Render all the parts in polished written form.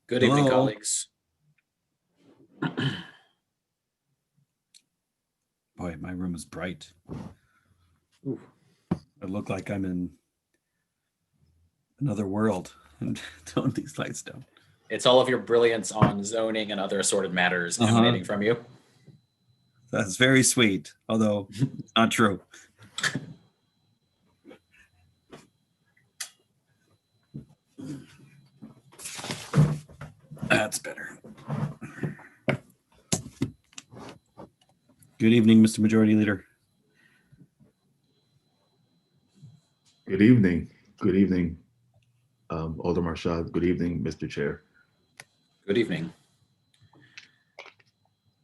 Good evening, Hello. colleagues. Boy, my room is bright. Ooh. I look like I'm in another world and tone these lights down. It's all of your brilliance on zoning and other assorted matters emanating from you. That's very sweet, although it's not true. That's better. Good evening, Mr. Majority Leader. Good evening. Good evening, Alder Marshad. Good evening, Mr. Chair. Good evening.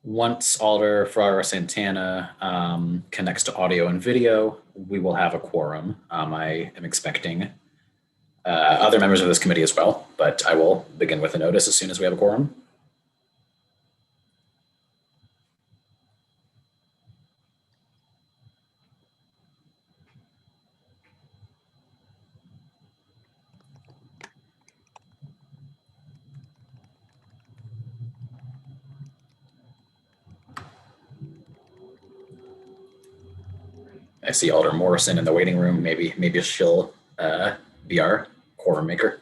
Once Alder Ferrara Santana connects to audio and video, we will have a quorum. I am expecting other members of this committee as well, but I will begin with a notice as soon as we have a quorum. I see Alder Morrison in the waiting room. Maybe she'll be our quorum maker.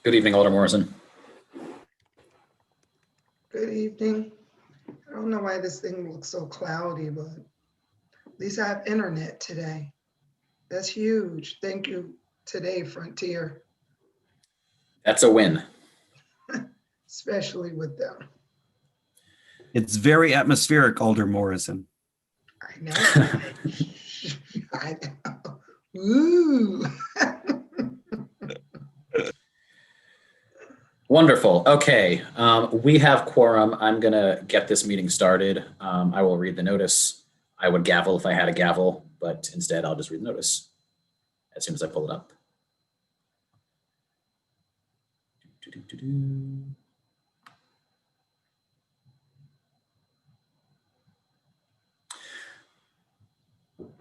Good evening, Alder Morrison. Good evening. I don't know why this thing looks so cloudy, but at least I have internet today. That's huge. Thank you today, Frontier, That's a win. especially with them. It's very atmospheric, Alder Morrison. I know. I know. Ooh. Wonderful. Okay, we have quorum. I'm gonna get this meeting started. I will read the notice. I would gavel if I had a gavel, but instead I'll just read the notice as soon as I pull it up.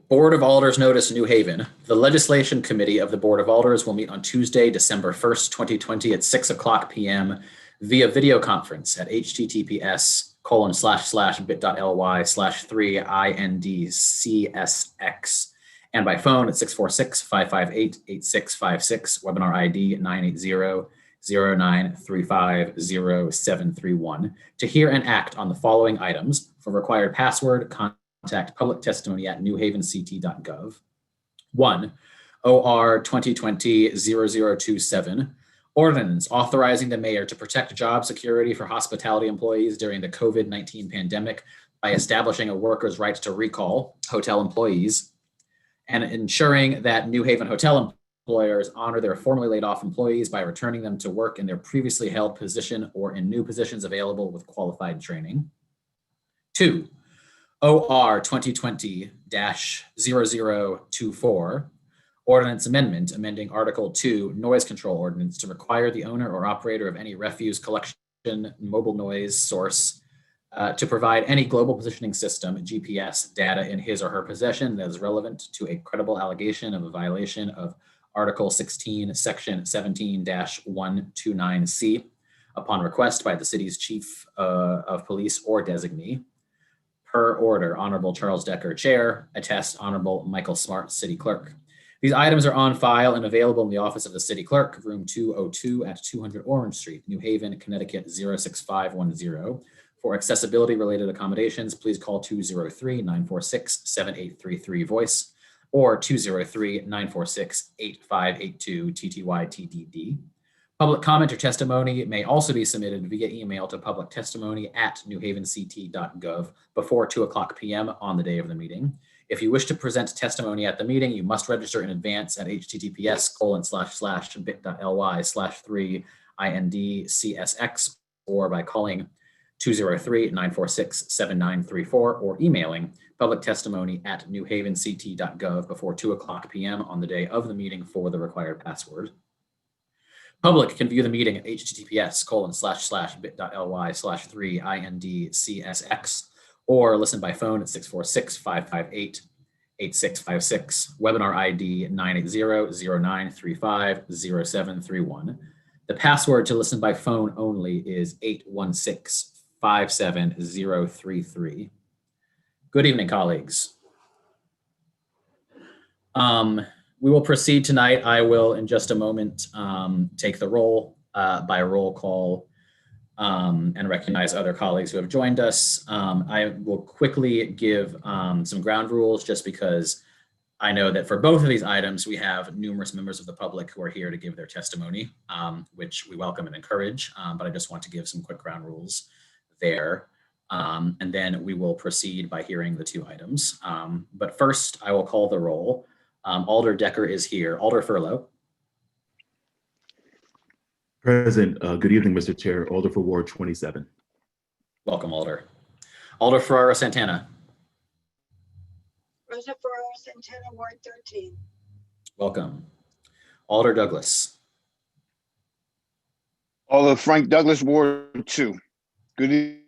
Board of Alders notice, New Haven. The Legislation Committee of the Board of Alders will meet on Tuesday, December 1st, 2020 at 6:00 p.m. via video conference at https://bit.ly/3indcsx and by phone at 646-558-8656, webinar ID 980-0935-0731 to hear and act on the following items. For required password, contact public testimony at newhavenct.gov. 1. OR 2020-0027, ordinance authorizing the mayor to protect job security for hospitality employees during the COVID-19 pandemic by establishing a worker's right to recall hotel employees and ensuring that New Haven hotel employers honor their formerly laid off employees by returning them to work in their previously held position or in new positions available with qualified training. 2. OR 2020-0024, ordinance amendment amending Article 2 noise control ordinance to require the owner or operator of any refuse collection mobile noise source to provide any global positioning system GPS data in his or her possession that is relevant to a credible allegation of a violation of Article 16, Section 17-129C upon request by the city's chief of police or designee. Per order, Honorable Charles Decker, Chair. Attest, Honorable Michael Smart, City Clerk. These items are on file and available in the office of the City Clerk, room 202 at 200 Orange Street, New Haven, Connecticut 06510. For accessibility-related accommodations, please call 203-946-7833 voice or 203-946-8582 TTY-TDD. Public comment or testimony may also be submitted via email to publictestimony@newhavenct.gov before 2:00 p.m. on the day of the meeting. If you wish to present testimony at the meeting, you must register in advance at https://bit.ly/3indcsx or by calling 203-946-7934 or emailing publictestimony@newhavenct.gov before 2:00 p.m. on the day of the meeting for the required password. Public can view the meeting at https://bit.ly/3indcsx or listen by phone at 646-558-8656, webinar ID 980-0935-0731. The password to listen by phone only is 816-57033. Good evening, colleagues. We will proceed tonight. I will, in just a moment, take the roll by roll call and recognize other colleagues who have joined us. I will quickly give some ground rules just because I know that for both of these items, we have numerous members of the public who are here to give their testimony, which we welcome and encourage, but I just want to give some quick ground rules there. And then we will proceed by hearing the two items. But first, I will call the roll. Alder Decker is here. Alder Furlow. Present. Good evening, Mr. Chair. Alder for Ward 27. Welcome, Alder. Alder Ferrara Santana. Rosa Ferrara Santana, Ward 13. Welcome. Alder Douglas. Alder Frank Douglas, Ward 2. Good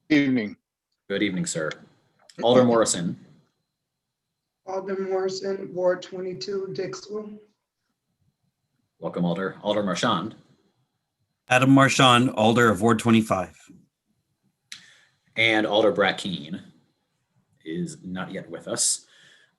evening. Good evening, sir. Alder Morrison. Alden Morrison, Ward 22, Dixwell. Welcome, Alder. Alder Marchand. Adam Marchand, Alder of Ward 25. And Alder Brackeen is not yet with us.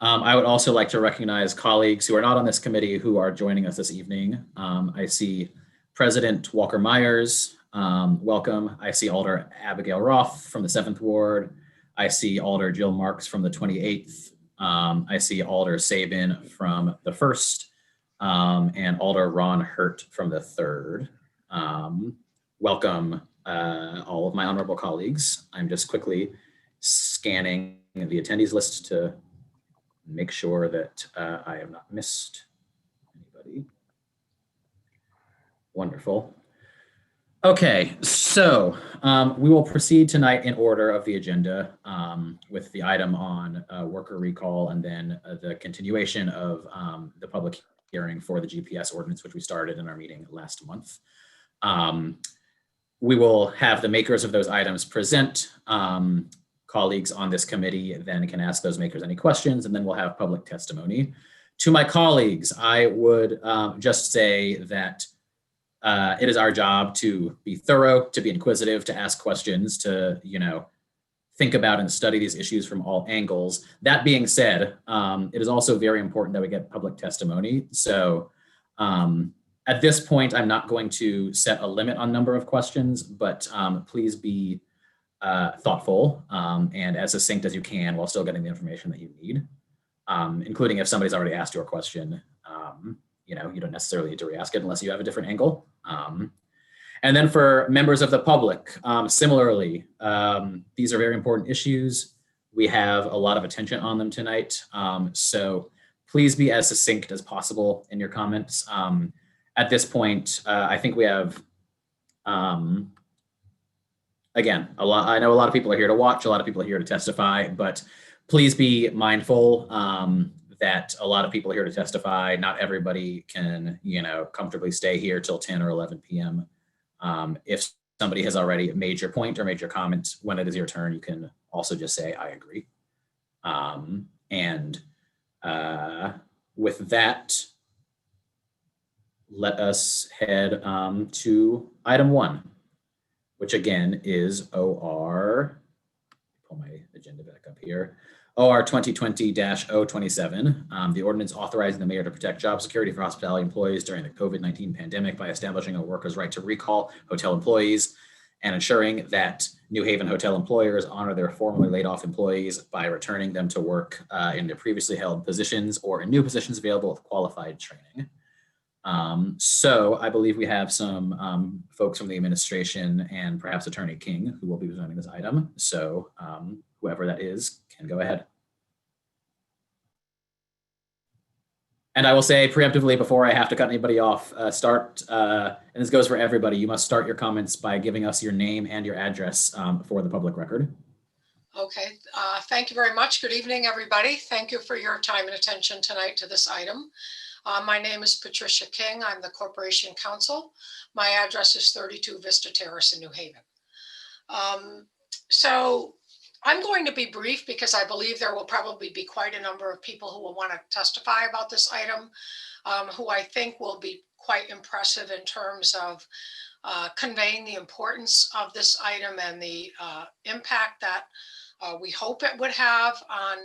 I would also like to recognize colleagues who are not on this committee who are joining us this evening. I see President Walker Myers, welcome. I see Alder Abigail Roth from the 7th Ward. I see Alder Jill Marks from the 28th. I see Alder Sabin from the 1st and Alder Ron Hurt from the 3rd. Welcome all of my honorable colleagues. I'm just quickly scanning the attendees list to make sure that I have not missed anybody. Wonderful. Okay, so we will proceed tonight in order of the agenda with the item on worker recall and then the continuation of the public hearing for the GPS ordinance, which we started in our meeting last month. We will have the makers of those items present. Colleagues on this committee then can ask those makers any questions, and then we'll have public testimony. To my colleagues, I would just say that it is our job to be thorough, to be inquisitive, to ask questions, to, think about and study these issues from all angles. That being said, it is also very important that we get public testimony. So at this point, I'm not going to set a limit on number of questions, but please be thoughtful and as succinct as you can while still getting the information that you need, including if somebody's already asked you a question. You don't necessarily need to re-ask it unless you have a different angle. And then for members of the public, similarly, these are very important issues. We have a lot of attention on them tonight. So please be as succinct as possible in your comments. At this point, I think we have, again, I know a lot of people are here to watch, a lot of people are here to testify, but please be mindful that a lot of people are here to testify. Not everybody can, comfortably stay here till 10 or 11 p.m. If somebody has already made your point or made your comment, when it is your turn, you can also just say, I agree. With that, let us head to item 1, which again is OR, pull my agenda back up here, OR 2020-027, the ordinance authorizing the mayor to protect job security for hospitality employees during the COVID-19 pandemic by establishing a worker's right to recall hotel employees and ensuring that New Haven hotel employers honor their formerly laid off employees by returning them to work in their previously held positions or in new positions available with qualified training. So I believe we have some folks from the administration and perhaps Attorney King who will be presenting this item. So whoever that is can go ahead. And I will say preemptively before I have to cut anybody off, and this goes for everybody, you must start your comments by giving us your name and your address for the public record. Okay, thank you very much. Good evening, everybody. Thank you for your time and attention tonight to this item. My name is Patricia King. I'm the Corporation Counsel. My address is 32 Vista Terrace in New Haven. So I'm going to be brief because I believe there will probably be quite a number of people who will want to testify about this item, who I think will be quite impressive in terms of conveying the importance of this item and the impact that we hope it would have on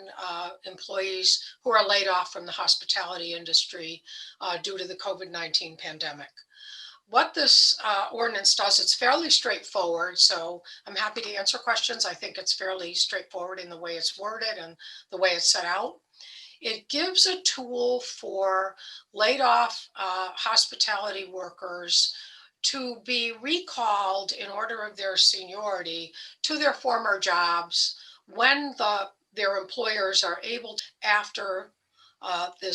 employees who are laid off from the hospitality industry due to the COVID-19 pandemic. What this ordinance does, it's fairly straightforward, so I'm happy to answer questions. I think it's fairly straightforward in the way it's worded and the way it's set out. It gives a tool for laid off hospitality workers to be recalled in order of their seniority to their former jobs when their employers are able to, after the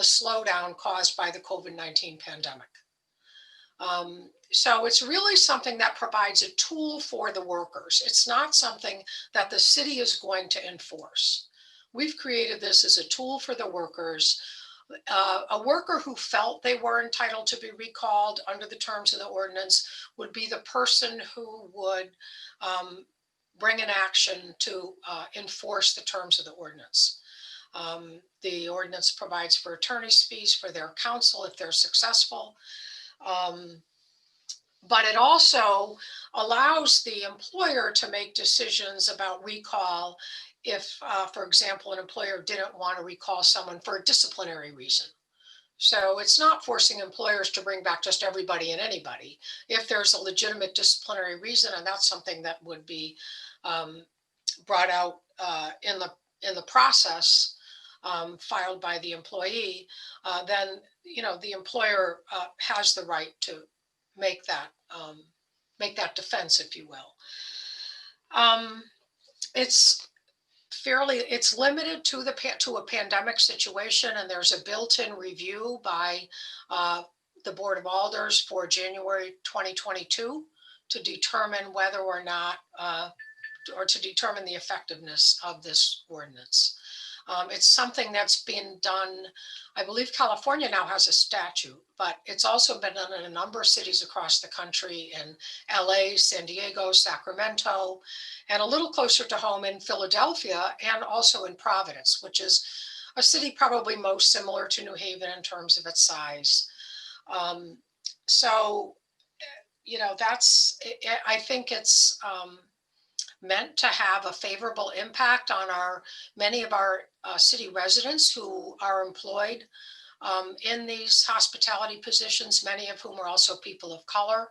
slowdown caused by the COVID-19 pandemic. So it's really something that provides a tool for the workers. It's not something that the city is going to enforce. We've created this as a tool for the workers. A worker who felt they were entitled to be recalled under the terms of the ordinance would be the person who would bring an action to enforce the terms of the ordinance. The ordinance provides for attorney's fees for their counsel if they're successful. But it also allows the employer to make decisions about recall if, for example, an employer didn't want to recall someone for a disciplinary reason. So it's not forcing employers to bring back just everybody and anybody. If there's a legitimate disciplinary reason, and that's something that would be brought out in the process filed by the employee, then the employer has the right to make that defense, if you will. It's limited to a pandemic situation, and there's a built-in review by the Board of Alders for January 2022 to determine whether or not, or to determine the effectiveness of this ordinance. It's something that's been done. I believe California now has a statute, but it's also been done in a number of cities across the country, in LA, San Diego, Sacramento, and a little closer to home in Philadelphia, and also in Providence, which is a city probably most similar to New Haven in terms of its size. I think it's meant to have a favorable impact on many of our city residents who are employed in these hospitality positions, many of whom are also people of color,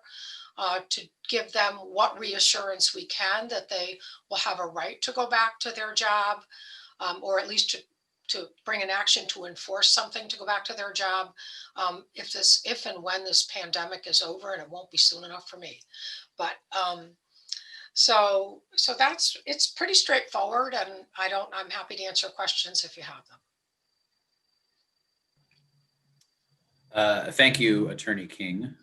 to give them what reassurance we can that they will have a right to go back to their job, or at least to bring an action to enforce something to go back to their job if and when this pandemic is over, and it won't be soon enough for me. But so it's pretty straightforward, and I'm happy to answer questions if you have them. Thank you, Attorney King.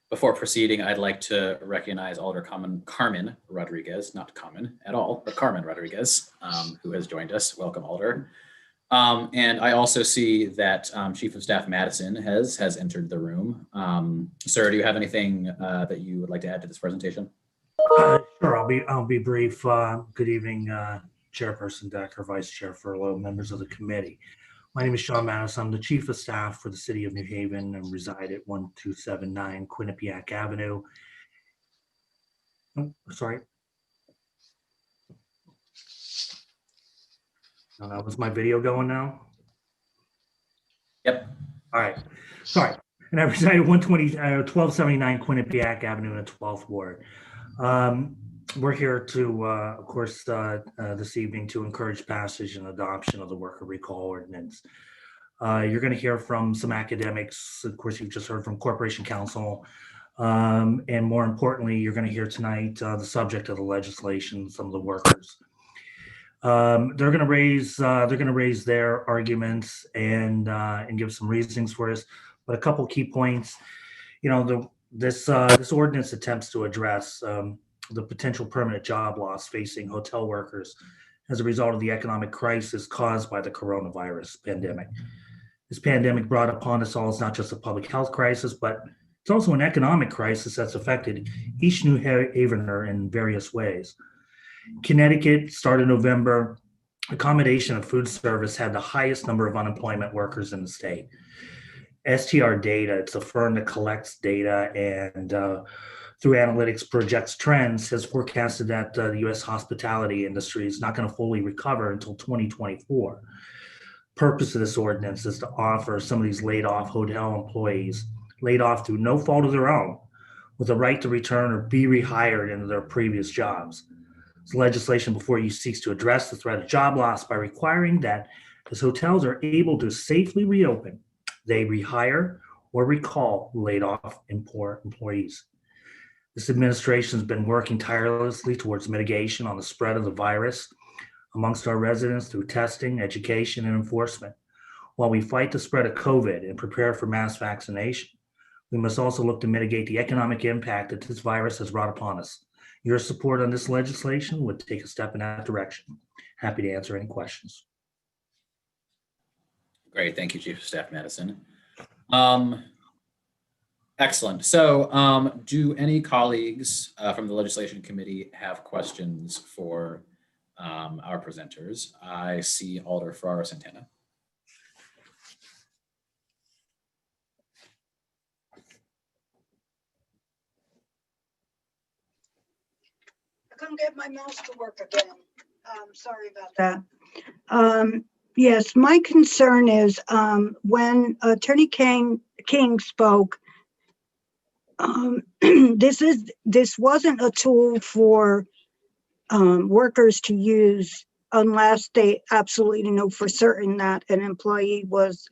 Before proceeding, I'd like to recognize Alder Carmen Rodriguez, not Common at all, but Carmen Rodriguez, who has joined us. Welcome, Alder. And I also see that Chief of Staff Madison has entered the room. Sir, do you have anything that you would like to add to this presentation? Sure, I'll be brief. Good evening, Chairperson Decker, Vice Chair Furlow, members of the committee. My name is Sean Madison. I'm the Chief of Staff for the City of New Haven and reside at 1279 Quinnipiac Avenue. Oh, sorry. Was my video going now? Yep. All right. Sorry. And I reside at 1279 Quinnipiac Avenue in the 12th Ward. We're here to, of course, this evening to encourage passage and adoption of the worker recall ordinance. You're going to hear from some academics. Of course, you've just heard from Corporation Counsel. And more importantly, you're going to hear tonight the subject of the legislation, some of the workers. They're going to raise their arguments and give some reasonings for us. But a couple key points, this ordinance attempts to address the potential permanent job loss facing hotel workers as a result of the economic crisis caused by the coronavirus pandemic. This pandemic brought upon us all is not just a public health crisis, but it's also an economic crisis that's affected each New Havener in various ways. Connecticut started November. Accommodation and food service had the highest number of unemployment workers in the state. STR Data, it's a firm that collects data and through analytics projects trends, has forecasted that the U.S. hospitality industry is not going to fully recover until 2024. Purpose of this ordinance is to offer some of these laid off hotel employees, laid off through no fault of their own, with a right to return or be rehired into their previous jobs. This legislation before you seeks to address the threat of job loss by requiring that as hotels are able to safely reopen, they rehire or recall laid off employees. This administration has been working tirelessly towards mitigation on the spread of the virus amongst our residents through testing, education, and enforcement. While we fight the spread of COVID and prepare for mass vaccination, we must also look to mitigate the economic impact that this virus has brought upon us. Your support on this legislation would take a step in that direction. Happy to answer any questions. Great, thank you, Chief of Staff Madison. Excellent. So do any colleagues from the Legislation Committee have questions for our presenters? I see Alder Ferraro Santana. I couldn't get my mouse to work again. Sorry about that. Yes, my concern is when Attorney King spoke, this wasn't a tool for workers to use unless they absolutely know for certain that an employee was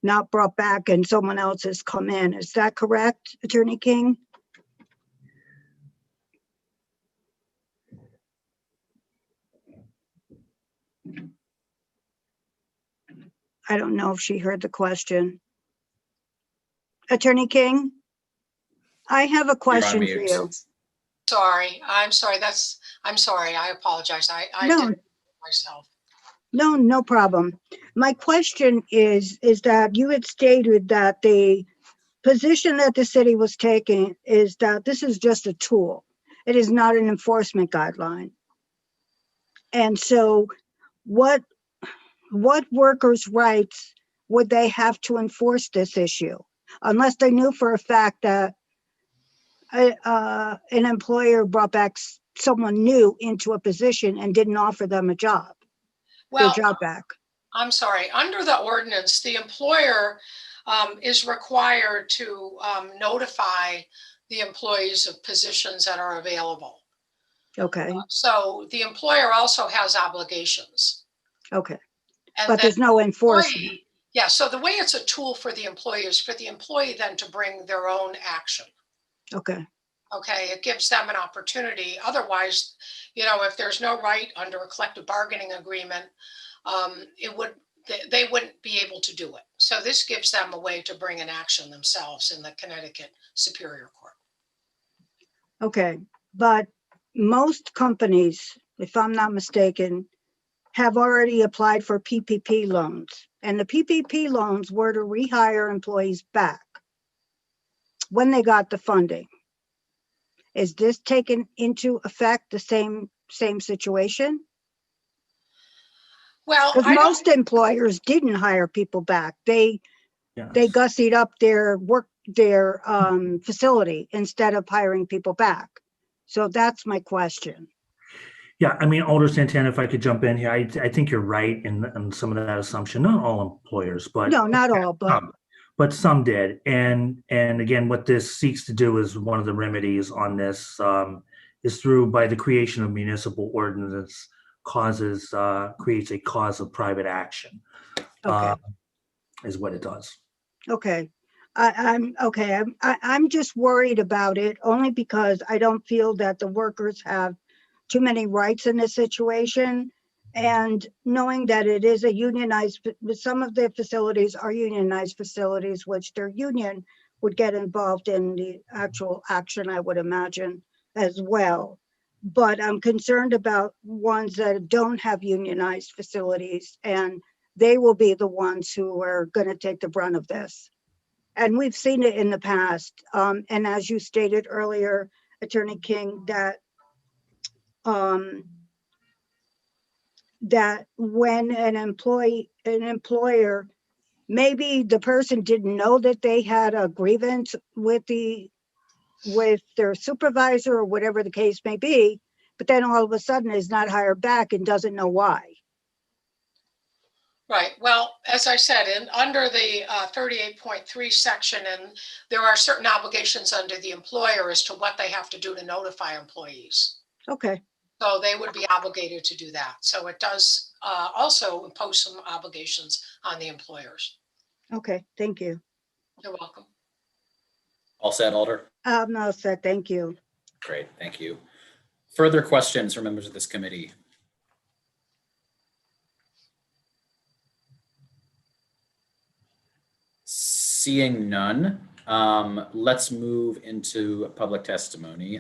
not brought back and someone else has come in. Is that correct, Attorney King? I don't know if she heard the question. Attorney King, I have a question for you. Sorry, I'm sorry. I'm sorry. I apologize. I No. did it myself. No problem. My question is that you had stated that the position that the city was taking is that this is just a tool. It is not an enforcement guideline. And so what workers' rights would they have to enforce this issue? Unless they knew for a fact that an employer brought back someone new into a position and didn't offer them a job, their job back. I'm sorry. Under the ordinance, the employer is required to notify the employees of positions that are available. Okay. So the employer also has obligations. Okay. And But there's no enforcement. Yeah. So the way it's a tool for the employer is for the employee then to bring their own action. Okay. Okay. It gives them an opportunity. Otherwise, if there's no right under a collective bargaining agreement, they wouldn't be able to do it. So this gives them a way to bring an action themselves in the Connecticut Superior Court. Okay. But most companies, if I'm not mistaken, have already applied for PPP loans. And the PPP loans were to rehire employees back when they got the funding. Is this taken into effect the same situation? Well, Because most employers didn't hire people back. They gussied up their facility instead of hiring people back. So that's my question. Yeah, I mean, Alder Santana, if I could jump in here, I think you're right in some of that assumption. Not all employers, but no, not all, but some did. And again, what this seeks to do is one of the remedies on this is by the creation of municipal ordinance creates a cause of private action. Okay. Is what it does. Okay. I'm just worried about it only because I don't feel that the workers have too many rights in this situation. And knowing that it is a unionized, some of the facilities are unionized facilities, which their union would get involved in the actual action, I would imagine, as well. But I'm concerned about ones that don't have unionized facilities and they will be the ones who are going to take the brunt of this. And we've seen it in the past. And as you stated earlier, Attorney King, that that when an employer, maybe the person didn't know that they had a grievance with their supervisor or whatever the case may be, but then all of a sudden is not hired back and doesn't know why. Right. Well, as I said, under the 38.3 section, and there are certain obligations under the employer as to what they have to do to notify employees. Okay, So they would be obligated to do that. So it does also impose some obligations on the employers. okay, thank you. You're welcome. All set, Alder? No, sir, thank you. Great, thank you. Further questions from members of this committee? Seeing none, let's move into public testimony.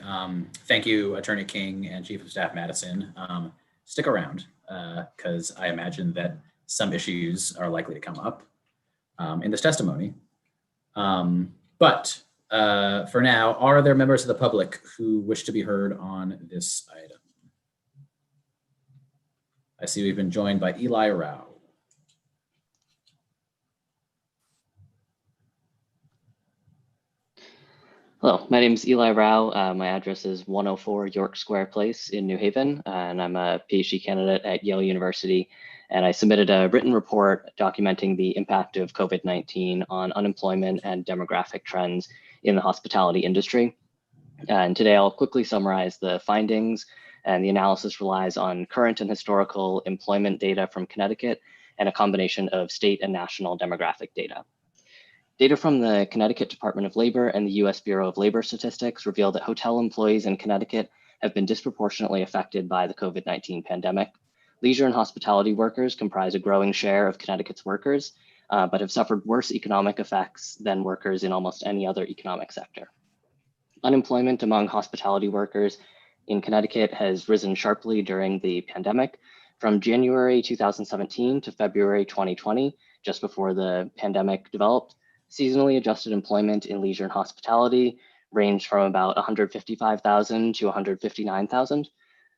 Thank you, Attorney King and Chief of Staff Madison. Stick around because I imagine that some issues are likely to come up in this testimony. But for now, are there members of the public who wish to be heard on this item? I see we've been joined by Eli Rao. Hello, my name is Eli Rao. My address is 104 York Square Place in New Haven, and I'm a PhD candidate at Yale University. And I submitted a written report documenting the impact of COVID-19 on unemployment and demographic trends in the hospitality industry. And today I'll quickly summarize the findings, and the analysis relies on current and historical employment data from Connecticut and a combination of state and national demographic data. Data from the Connecticut Department of Labor and the US Bureau of Labor Statistics reveal that hotel employees in Connecticut have been disproportionately affected by the COVID-19 pandemic. Leisure and hospitality workers comprise a growing share of Connecticut's workers, but have suffered worse economic effects than workers in almost any other economic sector. Unemployment among hospitality workers in Connecticut has risen sharply during the pandemic. From January 2017 to February 2020, just before the pandemic developed, seasonally adjusted employment in leisure and hospitality ranged from about 155,000 to 159,000.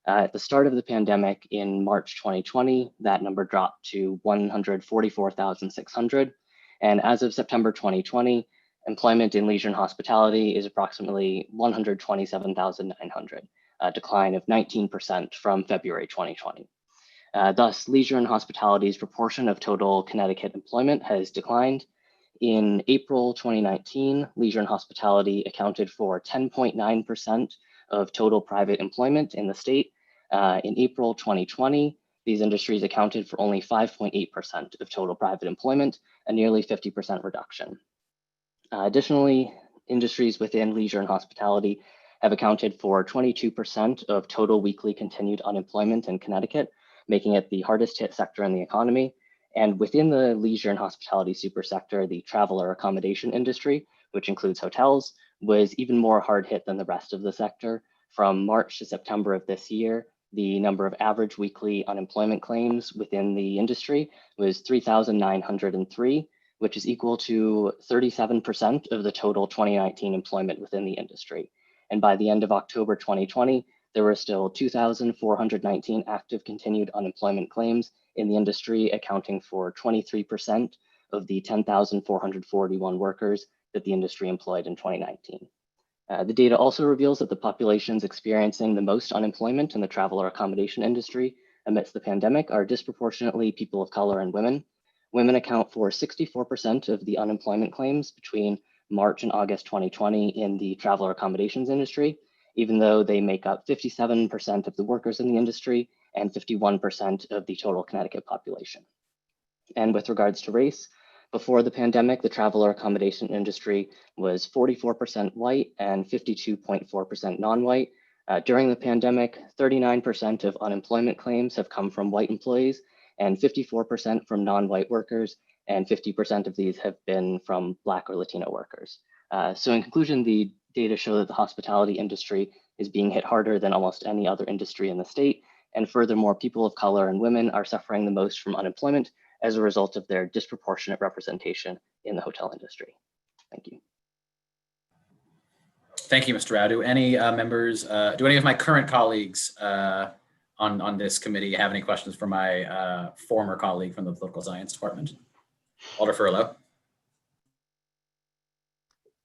At the start of the pandemic in March 2020, that number dropped to 144,600. And as of September 2020, employment in leisure and hospitality is approximately 127,900, a decline of 19% from February 2020. Thus, leisure and hospitality's proportion of total Connecticut employment has declined. In April 2019, leisure and hospitality accounted for 10.9% of total private employment in the state. In April 2020, these industries accounted for only 5.8% of total private employment, a nearly 50% reduction. Additionally, industries within leisure and hospitality have accounted for 22% of total weekly continued unemployment in Connecticut, making it the hardest hit sector in the economy. And within the leisure and hospitality supersector, the traveler accommodation industry, which includes hotels, was even more hard hit than the rest of the sector. From March to September of this year, the number of average weekly unemployment claims within the industry was 3,903, which is equal to 37% of the total 2019 employment within the industry. And by the end of October 2020, there were still 2,419 active continued unemployment claims in the industry, accounting for 23% of the 10,441 workers that the industry employed in 2019. The data also reveals that the populations experiencing the most unemployment in the traveler accommodation industry amidst the pandemic are disproportionately people of color and women. Women account for 64% of the unemployment claims between March and August 2020 in the traveler accommodations industry, even though they make up 57% of the workers in the industry and 51% of the total Connecticut population. And with regards to race, before the pandemic, the traveler accommodation industry was 44% white and 52.4% non-white. During the pandemic, 39% of unemployment claims have come from white employees and 54% from non-white workers, and 50% of these have been from Black or Latino workers. So in conclusion, the data show that the hospitality industry is being hit harder than almost any other industry in the state. And furthermore, people of color and women are suffering the most from unemployment as a result of their disproportionate representation in the hotel industry. Thank you. Thank you, Mr. Rao. Do any members, do any of my current colleagues on this committee have any questions for my former colleague from the Political Science Department? Alder Furlow.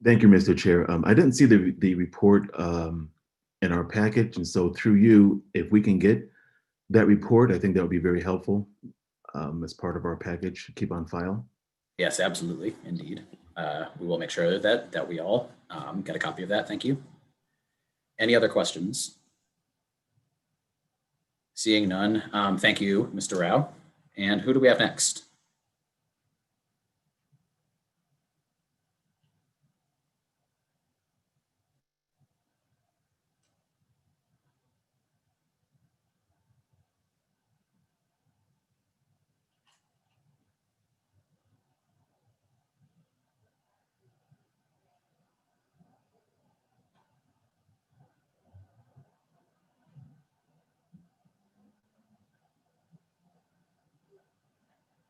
Thank you, Mr. Chair. I didn't see the report in our package, and so through you, if we can get that report, I think that would be very helpful as part of our package. Keep on file. Yes, absolutely, indeed. We will make sure that we all get a copy of that. Thank you. Any other questions? Seeing none, thank you, Mr. Rao. And who do we have next?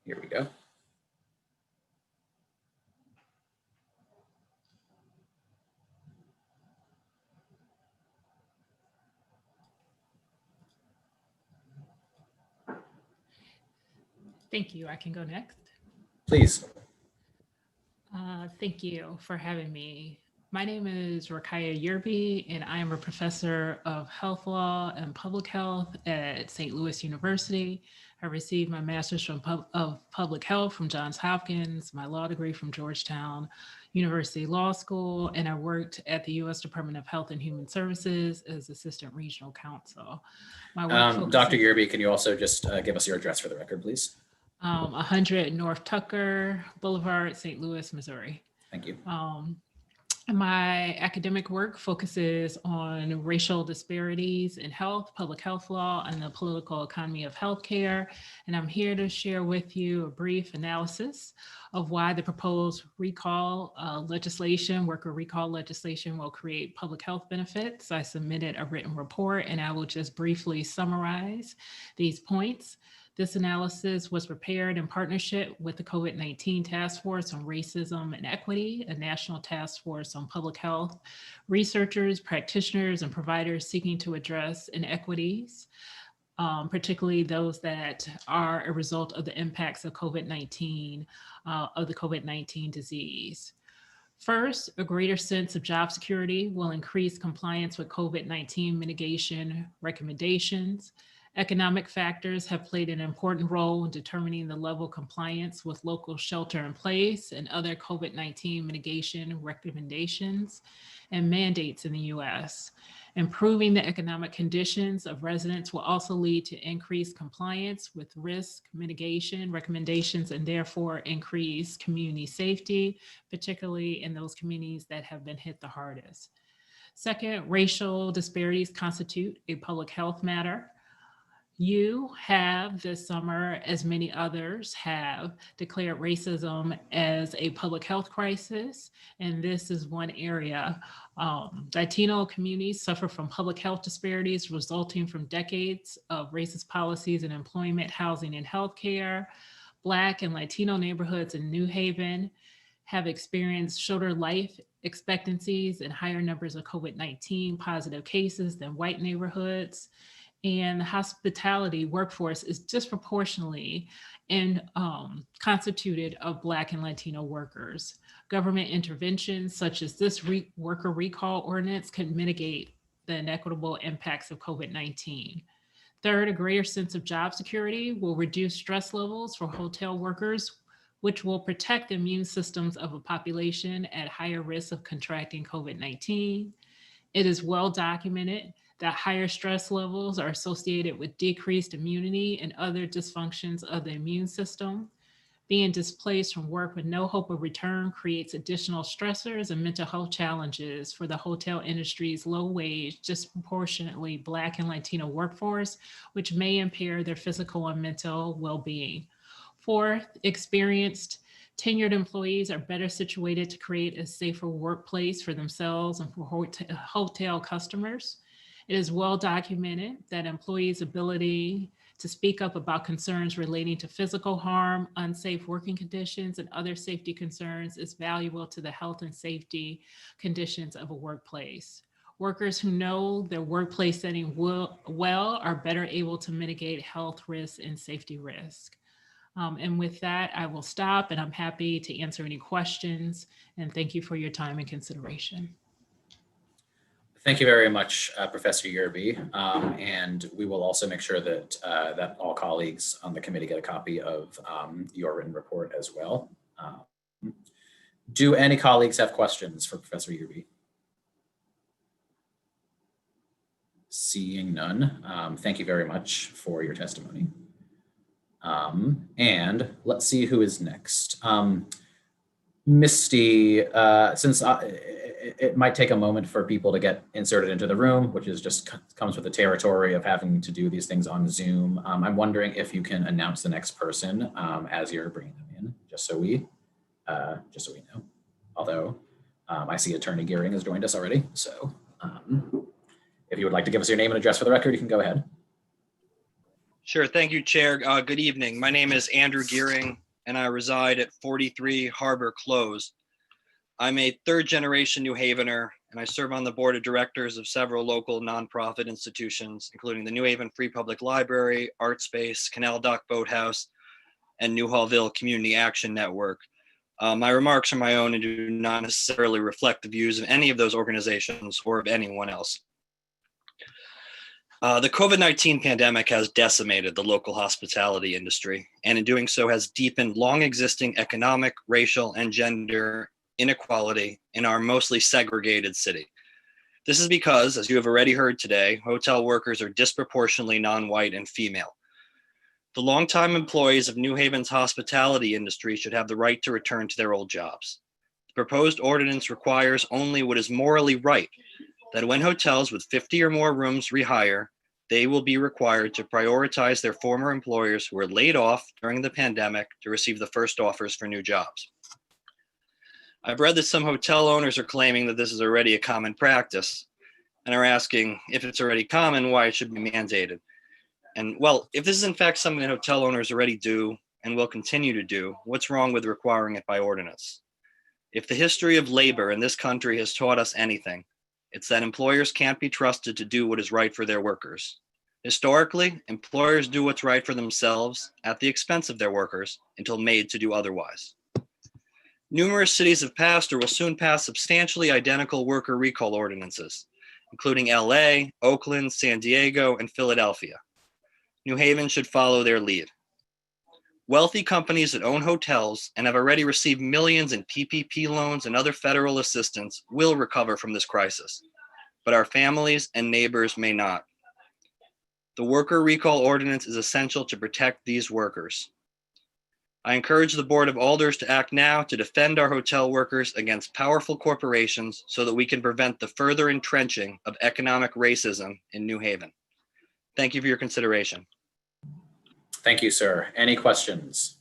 Here we go. Thank you. I can go next. Please. Thank you for having me. My name is Rakaya Yerby, and I am a professor of health law and public health at St. Louis University. I received my master's of public health from Johns Hopkins, my law degree from Georgetown University Law School, and I worked at the U.S. Department of Health and Human Services as assistant regional counsel. My work Dr. Yerby, can you also just give us your address for the record, please? 100 North Tucker Boulevard, St. Louis, Missouri. Thank you. My academic work focuses on racial disparities in health, public health law, and the political economy of healthcare. And I'm here to share with you a brief analysis of why the proposed recall legislation, worker recall legislation, will create public health benefits. I submitted a written report, and I will just briefly summarize these points. This analysis was prepared in partnership with the COVID-19 Task Force on Racism and Equity, a national task force on public health, researchers, practitioners, and providers seeking to address inequities, particularly those that are a result of the impacts of COVID-19, of the COVID-19 disease. First, a greater sense of job security will increase compliance with COVID-19 mitigation recommendations. Economic factors have played an important role in determining the level of compliance with local shelter in place and other COVID-19 mitigation recommendations and mandates in the US. Improving the economic conditions of residents will also lead to increased compliance with risk mitigation recommendations and therefore increase community safety, particularly in those communities that have been hit the hardest. Second, racial disparities constitute a public health matter. You have this summer, as many others have, declared racism as a public health crisis, and this is one area. Latino communities suffer from public health disparities resulting from decades of racist policies in employment, housing, and healthcare. Black and Latino neighborhoods in New Haven have experienced shorter life expectancies and higher numbers of COVID-19 positive cases than white neighborhoods. And the hospitality workforce is disproportionately constituted of Black and Latino workers. Government interventions such as this worker recall ordinance can mitigate the inequitable impacts of COVID-19. Third, a greater sense of job security will reduce stress levels for hotel workers, which will protect the immune systems of a population at higher risk of contracting COVID-19. It is well documented that higher stress levels are associated with decreased immunity and other dysfunctions of the immune system. Being displaced from work with no hope of return creates additional stressors and mental health challenges for the hotel industry's low-wage, disproportionately Black and Latino workforce, which may impair their physical and mental well-being. Fourth, experienced tenured employees are better situated to create a safer workplace for themselves and for hotel customers. It is well documented that employees' ability To speak up about concerns relating to physical harm, unsafe working conditions, and other safety concerns is valuable to the health and safety conditions of a workplace. Workers who know their workplace setting well are better able to mitigate health risks and safety risk. And with that, I will stop, and I'm happy to answer any questions. And thank you for your time and consideration. Thank you very much, Professor Yerby. And we will also make sure that that all colleagues on the committee get a copy of your written report as well. Do any colleagues have questions for Professor Yerby? Seeing none, thank you very much for your testimony. And let's see who is next. Misty, since it might take a moment for people to get inserted into the room, which is just comes with the territory of having to do these things on Zoom. I'm wondering if you can announce the next person as you're bringing them in, just so we know. Although I see Attorney Gearing has joined us already, so if you would like to give us your name and address for the record, you can go ahead. Sure. Thank you, Chair. Good evening. My name is Andrew Gearing, and I reside at 43 Harbor Close. I'm a third-generation New Havener, and I serve on the board of directors of several local nonprofit institutions, including the New Haven Free Public Library, ArtSpace, Canal Dock Boathouse, and New Hallville Community Action Network. My remarks are my own and do not necessarily reflect the views of any of those organizations or of anyone else. The COVID-19 pandemic has decimated the local hospitality industry, and in doing so has deepened long-existing economic, racial, and gender inequality in our mostly segregated city. This is because, as you have already heard today, hotel workers are disproportionately non-white and female. The longtime employees of New Haven's hospitality industry should have the right to return to their old jobs. The proposed ordinance requires only what is morally right, that when hotels with 50 or more rooms rehire, they will be required to prioritize their former employers who were laid off during the pandemic to receive the first offers for new jobs. I've read that some hotel owners are claiming that this is already a common practice and are asking if it's already common, why it should be mandated. And well, if this is in fact something that hotel owners already do and will continue to do, what's wrong with requiring it by ordinance? If the history of labor in this country has taught us anything, it's that employers can't be trusted to do what is right for their workers. Historically, employers do what's right for themselves at the expense of their workers until made to do otherwise. Numerous cities have passed or will soon pass substantially identical worker recall ordinances, including LA, Oakland, San Diego, and Philadelphia. New Haven should follow their lead. Wealthy companies that own hotels and have already received millions in PPP loans and other federal assistance will recover from this crisis, but our families and neighbors may not. The worker recall ordinance is essential to protect these workers. I encourage the Board of Alders to act now to defend our hotel workers against powerful corporations so that we can prevent the further entrenching of economic racism in New Haven. Thank you for your consideration. Thank you, sir. Any questions?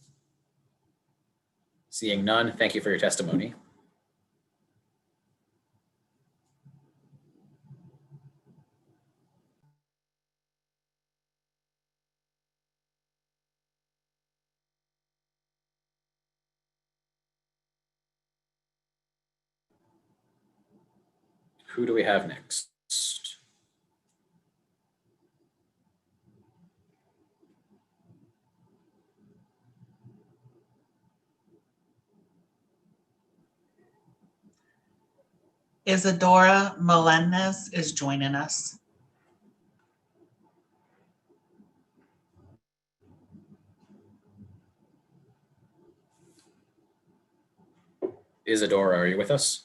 Seeing none, thank you for your testimony. Who do we have next? Isadora Melendez is joining us. Isadora, are you with us?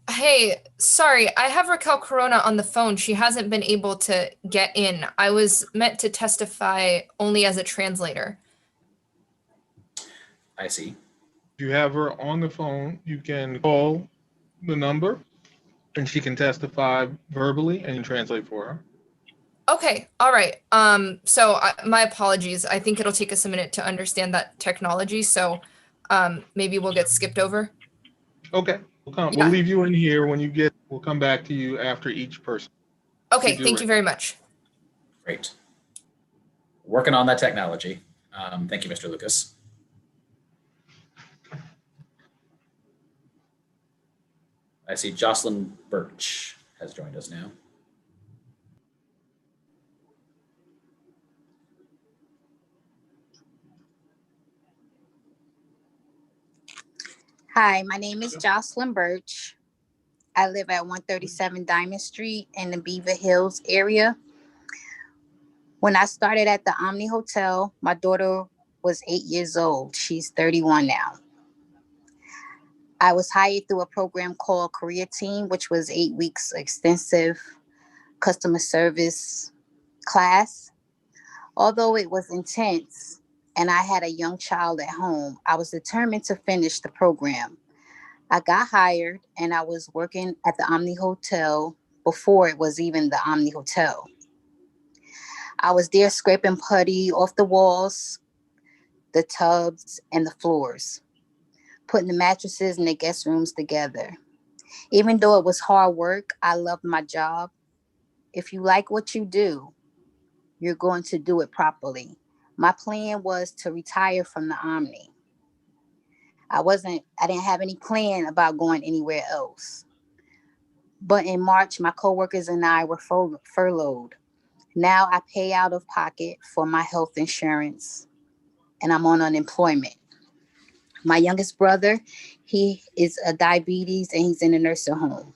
Hey, sorry, I have Raquel Corona on the phone. She hasn't been able to get in. I was meant to testify only as a translator. I see. If you have her on the phone, you can call the number and she can testify verbally and you translate for her. Okay, all right. My apologies. I think it'll take us a minute to understand that technology, so maybe we'll get skipped over. Okay, we'll leave you in here. When you get, we'll come back to you after each person. Okay, thank you very much. Great. Working on that technology. Thank you, Mr. Lucas. I see Jocelyn Birch has joined us now. Hi, my name is Jocelyn Birch. I live at 137 Diamond Street in the Beaver Hills area. When I started at the Omni Hotel, my daughter was 8 years old. She's 31 now. I was hired through a program called Career Team, which was 8 weeks extensive customer service class. Although it was intense and I had a young child at home, I was determined to finish the program. I got hired and I was working at the Omni Hotel before it was even the Omni Hotel. I was there scraping putty off the walls, the tubs, and the floors, putting the mattresses and the guest rooms together. Even though it was hard work, I loved my job. If you like what you do, you're going to do it properly. My plan was to retire from the Omni. I didn't have any plan about going anywhere else. But in March, my coworkers and I were furloughed. Now I pay out of pocket for my health insurance and I'm on unemployment. My youngest brother, he is a diabetes and he's in a nursing home.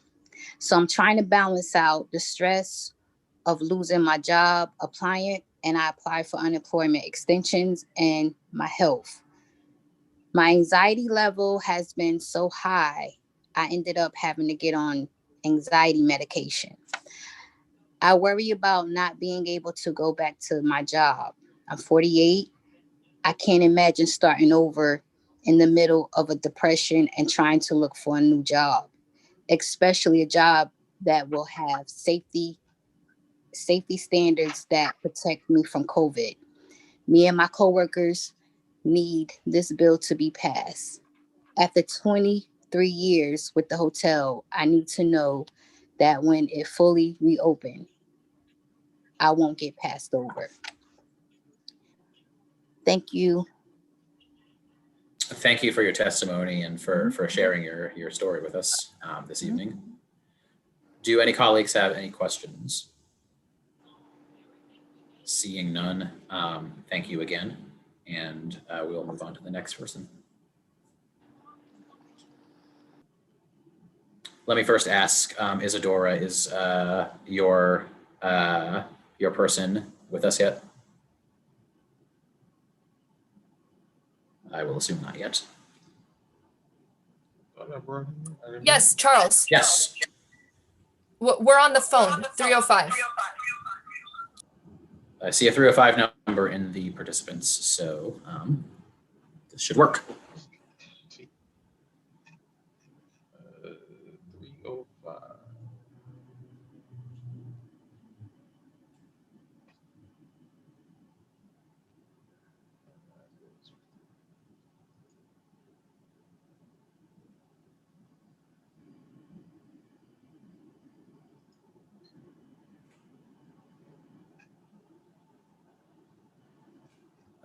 So I'm trying to balance out the stress of losing my job, applying, and I applied for unemployment extensions and my health. My anxiety level has been so high, I ended up having to get on anxiety medication. I worry about not being able to go back to my job. I'm 48. I can't imagine starting over in the middle of a depression and trying to look for a new job, especially a job that will have safety standards that protect me from COVID. Me and my coworkers need this bill to be passed. After 23 years with the hotel, I need to know that when it fully reopens, I won't get passed over. Thank you. Thank you for your testimony and for sharing your story with us this evening. Do any colleagues have any questions? Seeing none, thank you again. And we'll move on to the next person. Let me first ask, Isadora, is your person with us yet? I will assume not yet. Yes, Charles. Yes. We're on the phone, 305. I see a 305 number in the participants, so this should work. 305.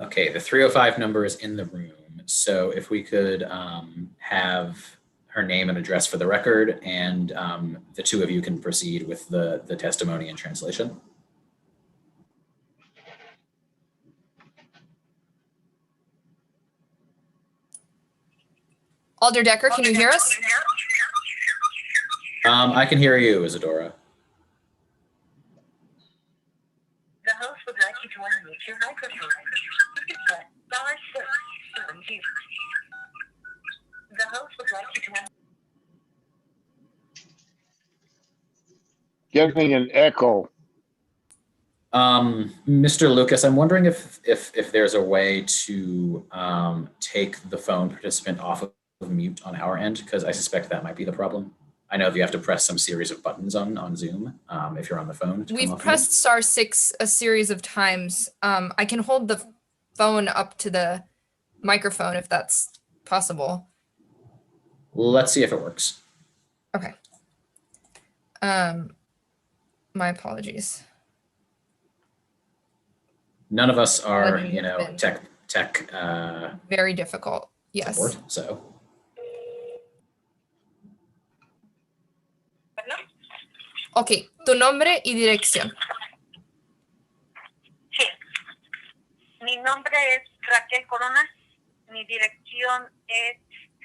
Okay, the 305 number is in the room. So if we could have her name and address for the record, and the two of you can proceed with the testimony and translation. Alder Decker, can you hear us? I can hear you, Isadora. The host would like you to unmute your microphone. You can press *6 to unmute. The host would like you to unmute. Getting an echo. Mr. Lucas, I'm wondering if there's a way to take the phone participant off of mute on our end, because I suspect that might be the problem. I know that you have to press some series of buttons on Zoom if you're on the phone. We've pressed *6 a series of times. I can hold the phone up to the microphone if that's possible. Let's see if it works. Okay. My apologies. None of us are, Challenging you know, has been tech very difficult. Yes. support, so. Ok, tu nombre y dirección. Sí. Mi nombre es Raquel Corona. Mi dirección es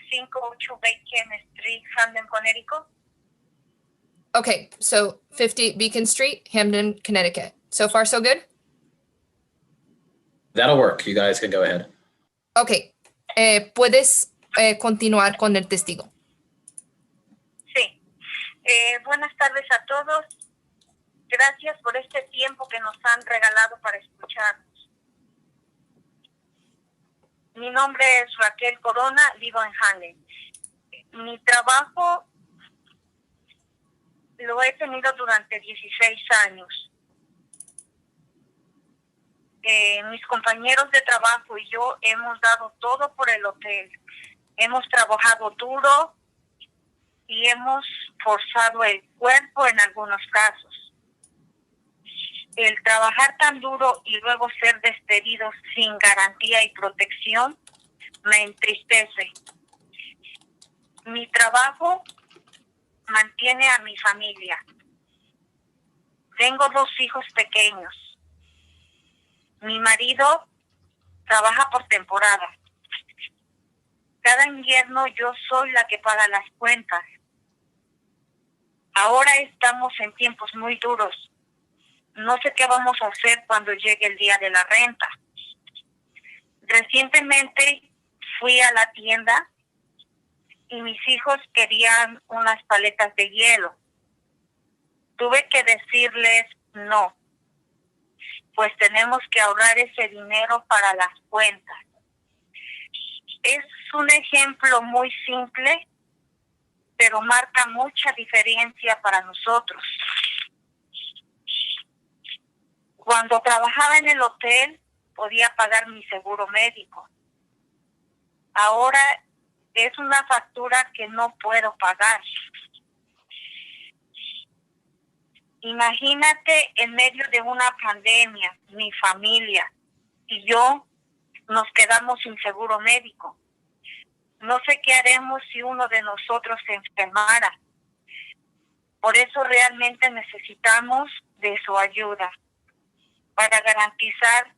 58 Bacon Street, Hamden, Connecticut. Okay, so 58 Beacon Street, Hamden, Connecticut. So far, so good? That'll work. You guys can go ahead. Ok, puedes continuar con el testigo. Sí. Buenas tardes a todos. Gracias por este tiempo que nos han regalado para escucharnos. Mi nombre es Raquel Corona, vivo en Hamden. Mi trabajo lo he tenido durante 16 años. Mis compañeros de trabajo y yo hemos dado todo por el hotel. Hemos trabajado duro y hemos forzado el cuerpo en algunos casos. El trabajar tan duro y luego ser despedidos sin garantía y protección me entristece. Mi trabajo mantiene a mi familia. Tengo 2 hijos pequeños. Mi marido trabaja por temporada. Cada invierno yo soy la que paga las cuentas. Ahora estamos en tiempos muy duros. No sé qué vamos a hacer cuando llegue el día de la renta. Recientemente fui a la tienda y mis hijos querían unas paletas de hielo. Tuve que decirles no, pues tenemos que ahorrar ese dinero para las cuentas. Es un ejemplo muy simple, pero marca mucha diferencia para nosotros. Cuando trabajaba en el hotel, podía pagar mi seguro médico. Ahora es una factura que no puedo pagar. Imagínate, en medio de una pandemia, mi familia y yo nos quedamos sin seguro médico. No sé qué haremos si uno de nosotros se enfermara. Por eso realmente necesitamos de su ayuda para garantizar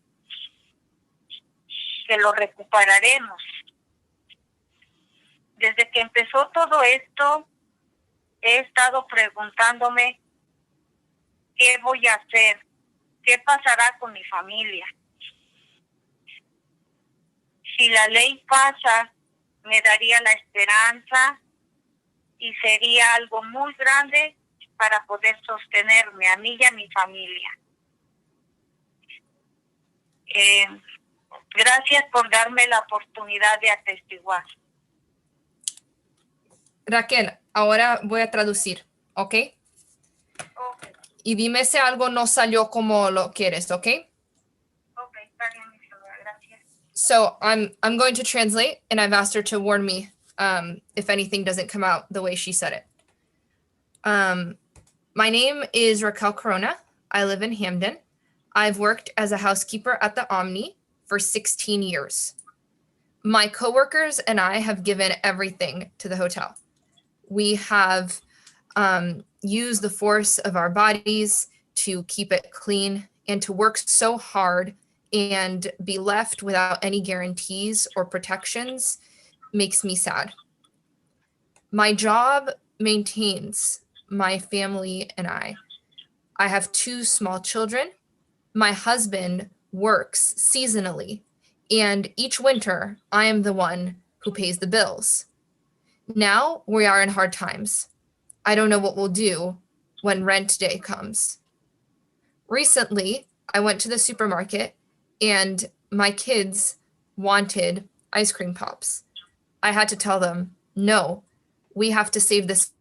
que lo recuperaremos. Desde que empezó todo esto, he estado preguntándome qué voy a hacer, qué pasará con mi familia. Si la ley pasa, me daría la esperanza y sería algo muy grande para poder sostenerme a mí y a mi familia. Gracias por darme la oportunidad de atestiguar. Raquel, ahora voy a traducir, ¿ok? Y dime si algo no salió como lo quieres, ¿ok? Está bien, mi señora, gracias. So I'm going to translate, and I've asked her to warn me if anything doesn't come out the way she said it. My name is Raquel Corona. I live in Hamden. I've worked as a housekeeper at the Omni for 16 years. My coworkers and I have given everything to the hotel. We have used the force of our bodies to keep it clean and to work so hard and be left without any guarantees or protections makes me sad. My job maintains my family and I. I have 2 small children. My husband works seasonally, and each winter I am the one who pays the bills. Now we are in hard times. I don't know what we'll do when rent day comes. Recently, I went to the supermarket and my kids wanted ice cream pops. I had to tell them, no, we have to save this.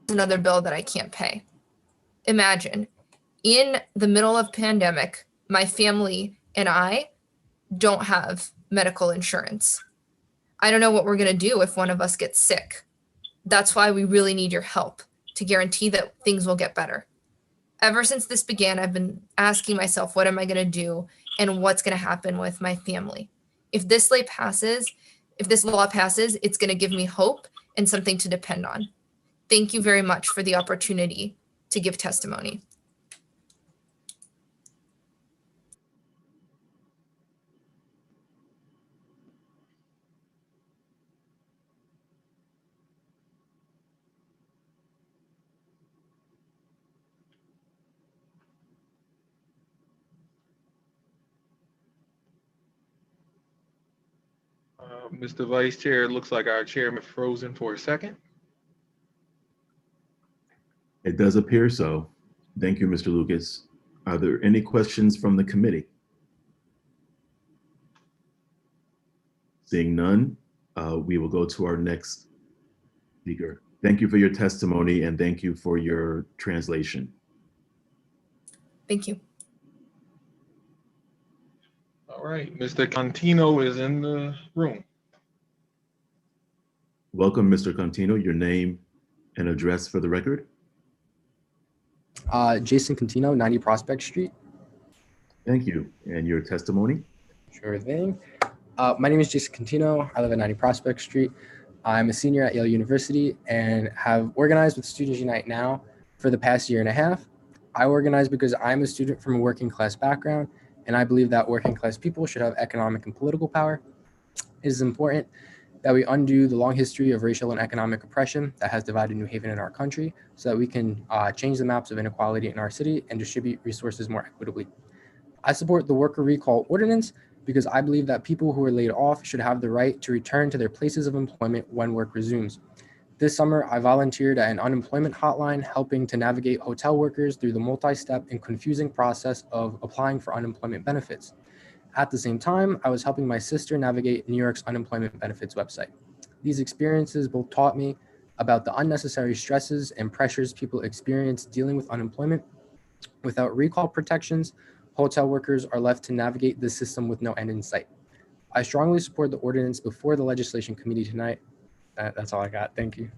Another bill that I can't pay. Imagine, in the middle of pandemic, my family and I don't have medical insurance. I don't know what we're going to do if one of us gets sick. That's why we really need your help to guarantee that things will get better. Ever since this began, I've been asking myself, what am I going to do and what's going to happen with my family? If this law passes, it's going to give me hope and something to depend on. Thank you very much for the opportunity to give testimony. Mr. Vice Chair, it looks like our chairman frozen for a second. It does appear so. Thank you, Mr. Lucas. Are there any questions from the committee? Seeing none, we will go to our next speaker. Thank you for your testimony and thank you for your translation. Thank you. All right, Mr. Contino is in the room. Welcome, Mr. Contino. Your name and address for the record. Jason Contino, 90 Prospect Street. Thank you. And your testimony? Sure thing. My name is Jason Contino. I live at 90 Prospect Street. I'm a senior at Yale University and have organized with Students Unite Now for the past year and a half. I organize because I'm a student from a working class background, and I believe that working class people should have economic and political power. It is important that we undo the long history of racial and economic oppression that has divided New Haven in our country so that we can change the maps of inequality in our city and distribute resources more equitably. I support the worker recall ordinance because I believe that people who are laid off should have the right to return to their places of employment when work resumes. This summer, I volunteered at an unemployment hotline, helping to navigate hotel workers through the multi-step and confusing process of applying for unemployment benefits. At the same time, I was helping my sister navigate New York's unemployment benefits website. These experiences both taught me about the unnecessary stresses and pressures people experience dealing with unemployment. Without recall protections, hotel workers are left to navigate this system with no end in sight. I strongly support the ordinance before the legislation committee tonight. That's all I got. Thank you.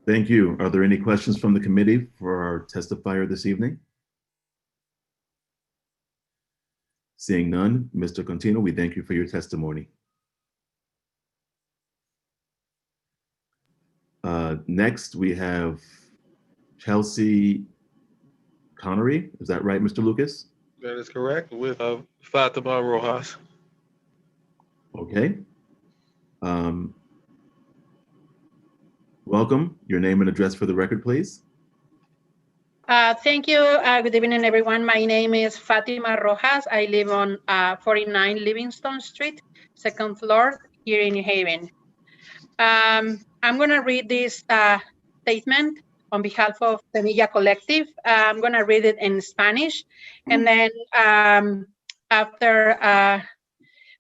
Thank you. Are there any questions from the committee for our testifier this evening? Seeing none, Mr. Contino, we thank you for your testimony. Next, we have Chelsea Connery. Is that right, Mr. Lucas? That is correct, with Fatima Rojas. Okay. Welcome. Your name and address for the record, please. Thank you. Good evening, everyone. My name is Fatima Rojas. I live on 49 Livingston Street, second floor, here in New Haven. I'm going to read this statement on behalf of Semilla Collective. I'm going to read it in Spanish. And then after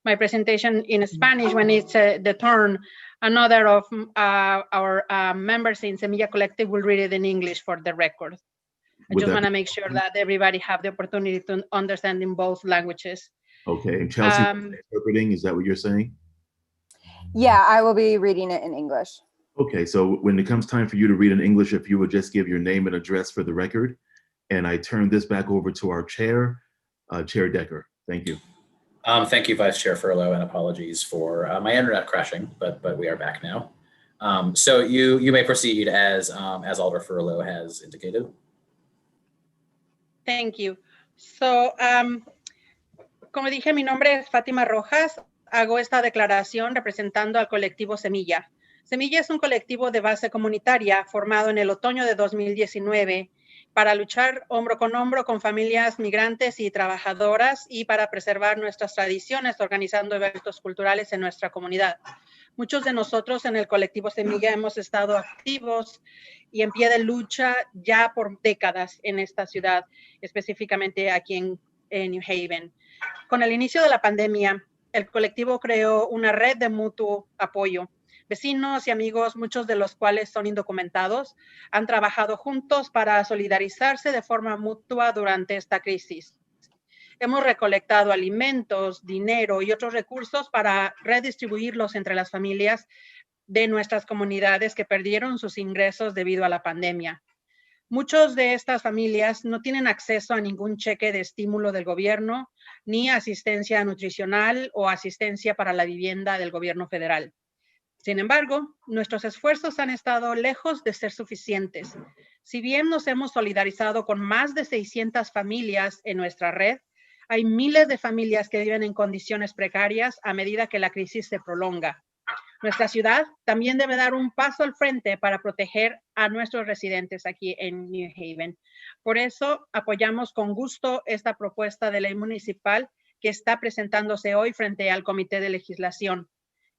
my presentation in Spanish, when it's the turn, another of our members in Semilla Collective will read it in English for the record. I just want to make sure that everybody have the opportunity to understand in both languages. Okay, and Chelsea, interpreting, is that what you're saying? Yeah, I will be reading it in English. Okay, so when it comes time for you to read in English, if you would just give your name and address for the record, and I turn this back over to our chair, Chair Decker. Thank you. Thank you, Vice Chair Furlow, and apologies for my internet crashing, but we are back now. So you may proceed as Alder Furlow has indicated. Thank you. So, como dije, mi nombre es Fátima Rojas. Hago esta declaración representando al colectivo Semilla. Semilla es un colectivo de base comunitaria formado en el otoño de 2019 para luchar hombro con familias migrantes y trabajadoras y para preservar nuestras tradiciones organizando eventos culturales en nuestra comunidad. Muchos de nosotros en el colectivo Semilla hemos estado activos y en pie de lucha ya por décadas en esta ciudad, específicamente aquí en New Haven. Con el inicio de la pandemia, el colectivo creó una red de mutuo apoyo. Vecinos y amigos, muchos de los cuales son indocumentados, han trabajado juntos para solidarizarse de forma mutua durante esta crisis. Hemos recolectado alimentos, dinero y otros recursos para redistribuirlos entre las familias de nuestras comunidades que perdieron sus ingresos debido a la pandemia. Muchos de estas familias no tienen acceso a ningún cheque de estímulo del gobierno, ni asistencia nutricional o asistencia para la vivienda del gobierno federal. Sin embargo, nuestros esfuerzos han estado lejos de ser suficientes. Si bien nos hemos solidarizado con más de 600 familias en nuestra red, hay miles de familias que viven en condiciones precarias a medida que la crisis se prolonga. Nuestra ciudad también debe dar un paso al frente para proteger a nuestros residentes aquí en New Haven. Por eso apoyamos con gusto esta propuesta de ley municipal que está presentándose hoy frente al Comité de Legislación.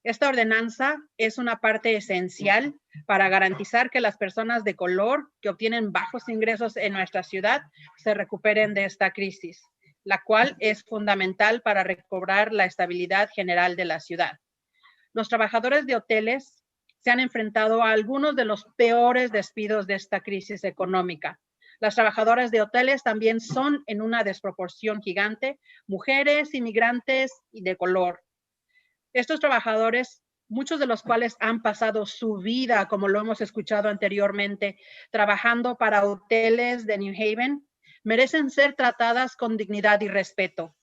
Esta ordenanza es una parte esencial para garantizar que las personas de color que obtienen bajos ingresos en nuestra ciudad se recuperen de esta crisis, la cual es fundamental para recobrar la estabilidad general de la ciudad. Los trabajadores de hoteles se han enfrentado a algunos de los peores despidos de esta crisis económica. Las trabajadoras de hoteles también son en una desproporción gigante, mujeres, inmigrantes y de color. Estos trabajadores, muchos de los cuales han pasado su vida, como lo hemos escuchado anteriormente, trabajando para hoteles de New Haven, merecen ser tratadas con dignidad y respeto.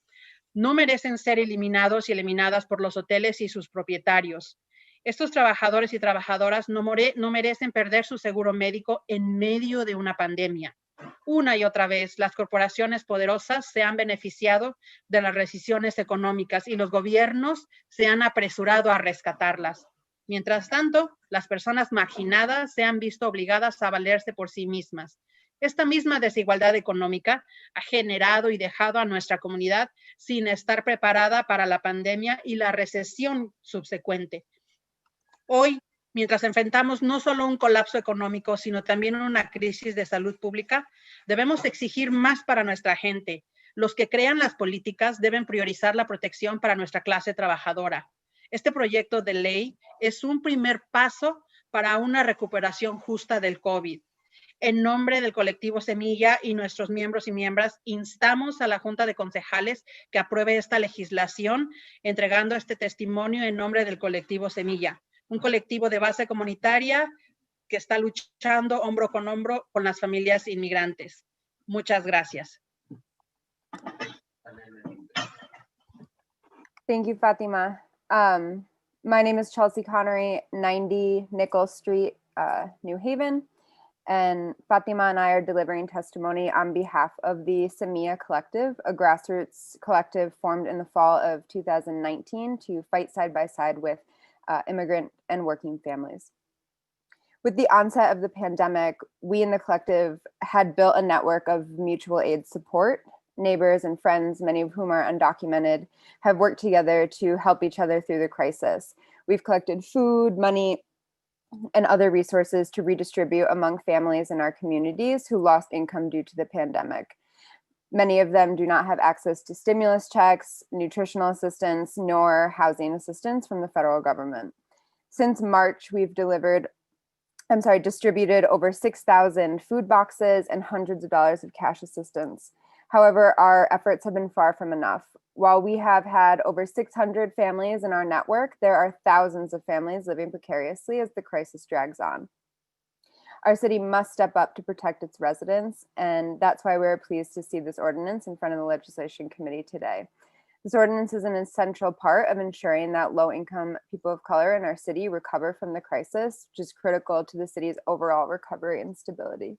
No merecen ser eliminados y eliminadas por los hoteles y sus propietarios. Estos trabajadores y trabajadoras no merecen perder su seguro médico en medio de una pandemia. Una y otra vez, las corporaciones poderosas se han beneficiado de las rescisiones económicas y los gobiernos se han apresurado a rescatarlas. Mientras tanto, las personas marginadas se han visto obligadas a valerse por sí mismas. Esta misma desigualdad económica ha generado y dejado a nuestra comunidad sin estar preparada para la pandemia y la recesión subsecuente. Hoy, mientras enfrentamos no solo un colapso económico, sino también una crisis de salud pública, debemos exigir más para nuestra gente. Los que crean las políticas deben priorizar la protección para nuestra clase trabajadora. Este proyecto de ley es un primer paso para una recuperación justa del COVID. En nombre del colectivo Semilla y nuestros miembros y miembros, instamos a la Junta de Concejales que apruebe esta legislación, entregando este testimonio en nombre del colectivo Semilla, un colectivo de base comunitaria que está luchando hombro con las familias inmigrantes. Muchas gracias. Thank you, Fatima. My name is Chelsea Connery, 90 Nichols Street, New Haven. And Fatima and I are delivering testimony on behalf of the Semilla Collective, a grassroots collective formed in the fall of 2019 to fight side by side with immigrant and working families. With the onset of the pandemic, we in the collective had built a network of mutual aid support. Neighbors and friends, many of whom are undocumented, have worked together to help each other through the crisis. We've collected food, money, and other resources to redistribute among families in our communities who lost income due to the pandemic. Many of them do not have access to stimulus checks, nutritional assistance, nor housing assistance from the federal government. Since March, we've distributed over 6,000 food boxes and hundreds of dollars of cash assistance. However, our efforts have been far from enough. While we have had over 600 families in our network, there are thousands of families living precariously as the crisis drags on. Our city must step up to protect its residents, and that's why we're pleased to see this ordinance in front of the Legislation Committee today. This ordinance is an essential part of ensuring that low-income people of color in our city recover from the crisis, which is critical to the city's overall recovery and stability.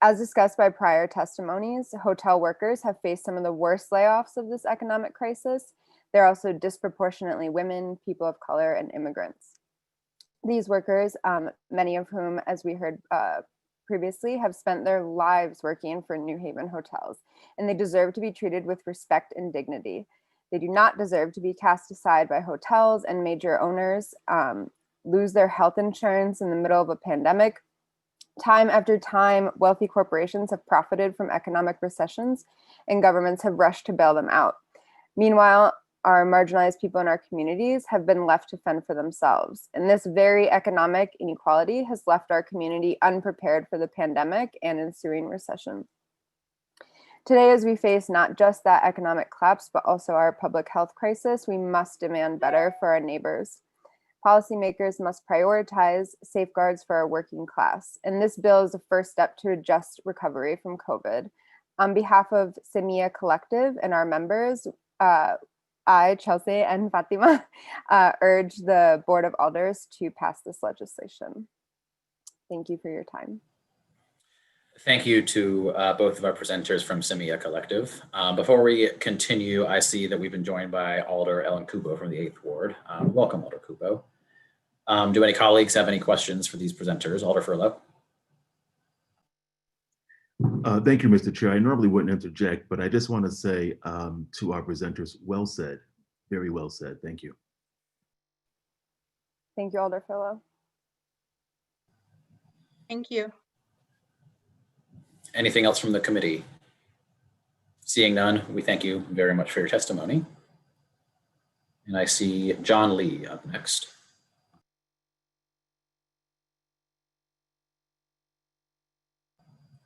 As discussed by prior testimonies, hotel workers have faced some of the worst layoffs of this economic crisis. They're also disproportionately women, people of color, and immigrants. These workers, many of whom, as we heard previously, have spent their lives working for New Haven hotels, and they deserve to be treated with respect and dignity. They do not deserve to be cast aside by hotels and major owners, lose their health insurance in the middle of a pandemic. Time after time, wealthy corporations have profited from economic recessions, and governments have rushed to bail them out. Meanwhile, our marginalized people in our communities have been left to fend for themselves. And this very economic inequality has left our community unprepared for the pandemic and ensuing recession. Today, as we face not just that economic collapse, but also our public health crisis, we must demand better for our neighbors. Policymakers must prioritize safeguards for our working class, and this bill is the first step to a just recovery from COVID. On behalf of Semilla Collective and our members, I, Chelsea, and Fatima urge the Board of Alders to pass this legislation. Thank you for your time. Thank you to both of our presenters from Semilla Collective. Before we continue, I see that we've been joined by Alder Ellen Kubo from the 8th Ward. Welcome, Alder Kubo. Do any colleagues have any questions for these presenters? Alder Furlow. Thank you, Mr. Chair. I normally wouldn't interject, but I just want to say to our presenters, well said, very well said. Thank you. Thank you, Alder Furlow. Thank you. Anything else from the committee? Seeing none, we thank you very much for your testimony. And I see John Lee up next.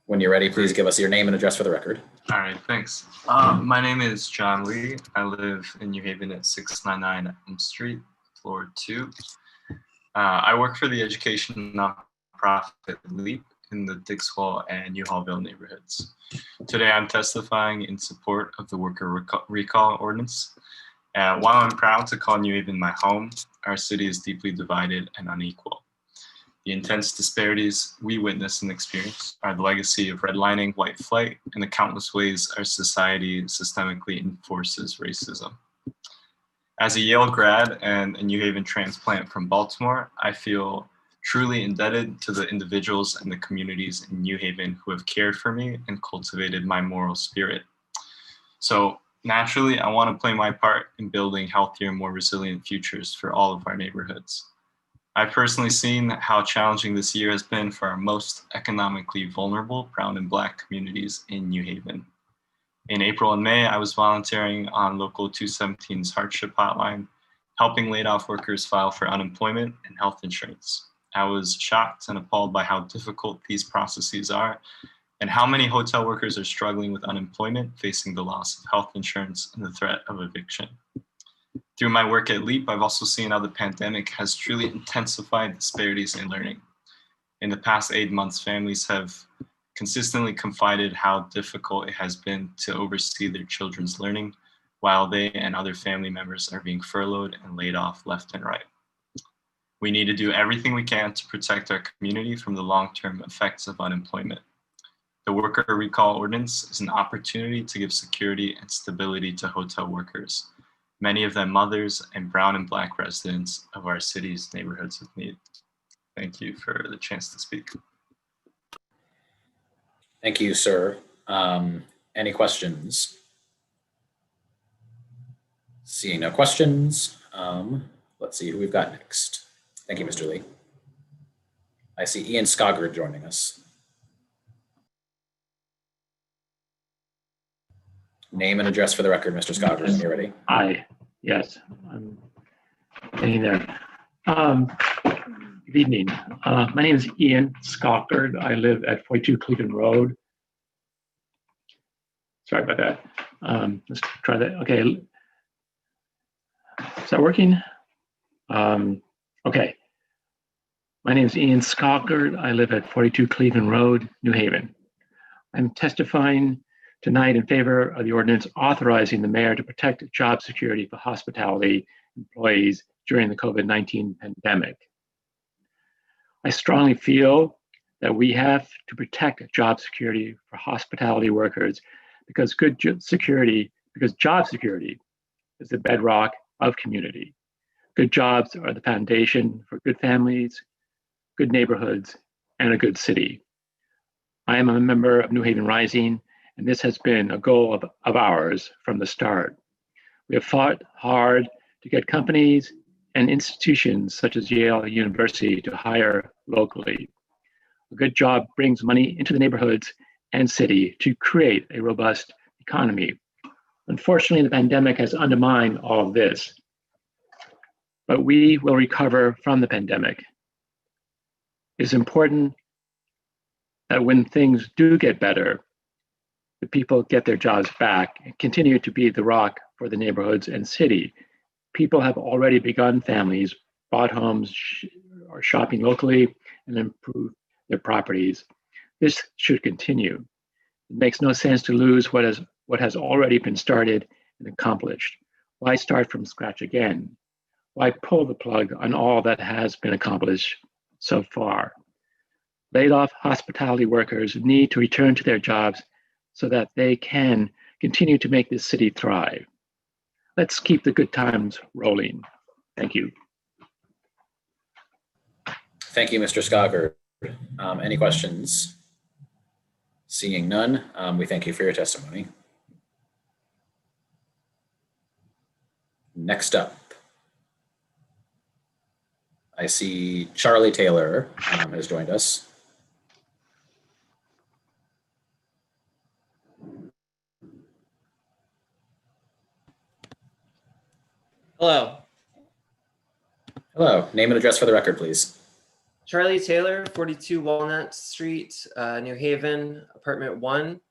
When you're ready, please give us your name and address for the record. All right, thanks. My name is John Lee. I live in New Haven at 699 Elm Street, floor 2. I work for the education nonprofit LEAP in the Dixwell and New Hallville neighborhoods. Today, I'm testifying in support of the worker recall ordinance. While I'm proud to call New Haven my home, our city is deeply divided and unequal. The intense disparities we witness and experience are the legacy of redlining, white flight, and the countless ways our society systemically enforces racism. As a Yale grad and a New Haven transplant from Baltimore, I feel truly indebted to the individuals and the communities in New Haven who have cared for me and cultivated my moral spirit. So naturally, I want to play my part in building healthier, more resilient futures for all of our neighborhoods. I've personally seen how challenging this year has been for our most economically vulnerable brown and Black communities in New Haven. In April and May, I was volunteering on Local 217's hardship hotline, helping laid off workers file for unemployment and health insurance. I was shocked and appalled by how difficult these processes are and how many hotel workers are struggling with unemployment, facing the loss of health insurance and the threat of eviction. Through my work at LEAP, I've also seen how the pandemic has truly intensified disparities in learning. In the past 8 months, families have consistently confided how difficult it has been to oversee their children's learning while they and other family members are being furloughed and laid off left and right. We need to do everything we can to protect our community from the long-term effects of unemployment. The worker recall ordinance is an opportunity to give security and stability to hotel workers, many of them mothers and brown and Black residents of our city's neighborhoods of need. Thank you for the chance to speak. Thank you, sir. Any questions? Seeing no questions, let's see who we've got next. Thank you, Mr. Lee. I see Ian Skoggard joining us. Name and address for the record, Mr. Skoggard, when you're ready. Hi, yes, I'm getting there. Good evening. My name is Ian Skoggard. I live at 42 Cleveland Road. Sorry about that. Let's try that. Okay. Is that working? Okay. My name is Ian Skoggard. I live at 42 Cleveland Road, New Haven. I'm testifying tonight in favor of the ordinance authorizing the mayor to protect job security for hospitality employees during the COVID-19 pandemic. I strongly feel that we have to protect job security for hospitality workers because job security is the bedrock of community. Good jobs are the foundation for good families, good neighborhoods, and a good city. I am a member of New Haven Rising, and this has been a goal of ours from the start. We have fought hard to get companies and institutions such as Yale University to hire locally. A good job brings money into the neighborhoods and city to create a robust economy. Unfortunately, the pandemic has undermined all of this, but we will recover from the pandemic. It's important that when things do get better, the people get their jobs back and continue to be the rock for the neighborhoods and city. People have already begun families, bought homes, or shopping locally, and improved their properties. This should continue. It makes no sense to lose what has already been started and accomplished. Why start from scratch again? Why pull the plug on all that has been accomplished so far? Laid off hospitality workers need to return to their jobs so that they can continue to make this city thrive. Let's keep the good times rolling. Thank you. Thank you, Mr. Skogert. Any questions? Seeing none, we thank you for your testimony. Next up, I see Charlie Taylor has joined us. Hello. Hello, name and address for the record, please. Charlie Taylor, 42 Walnut Street, New Haven, apartment 1.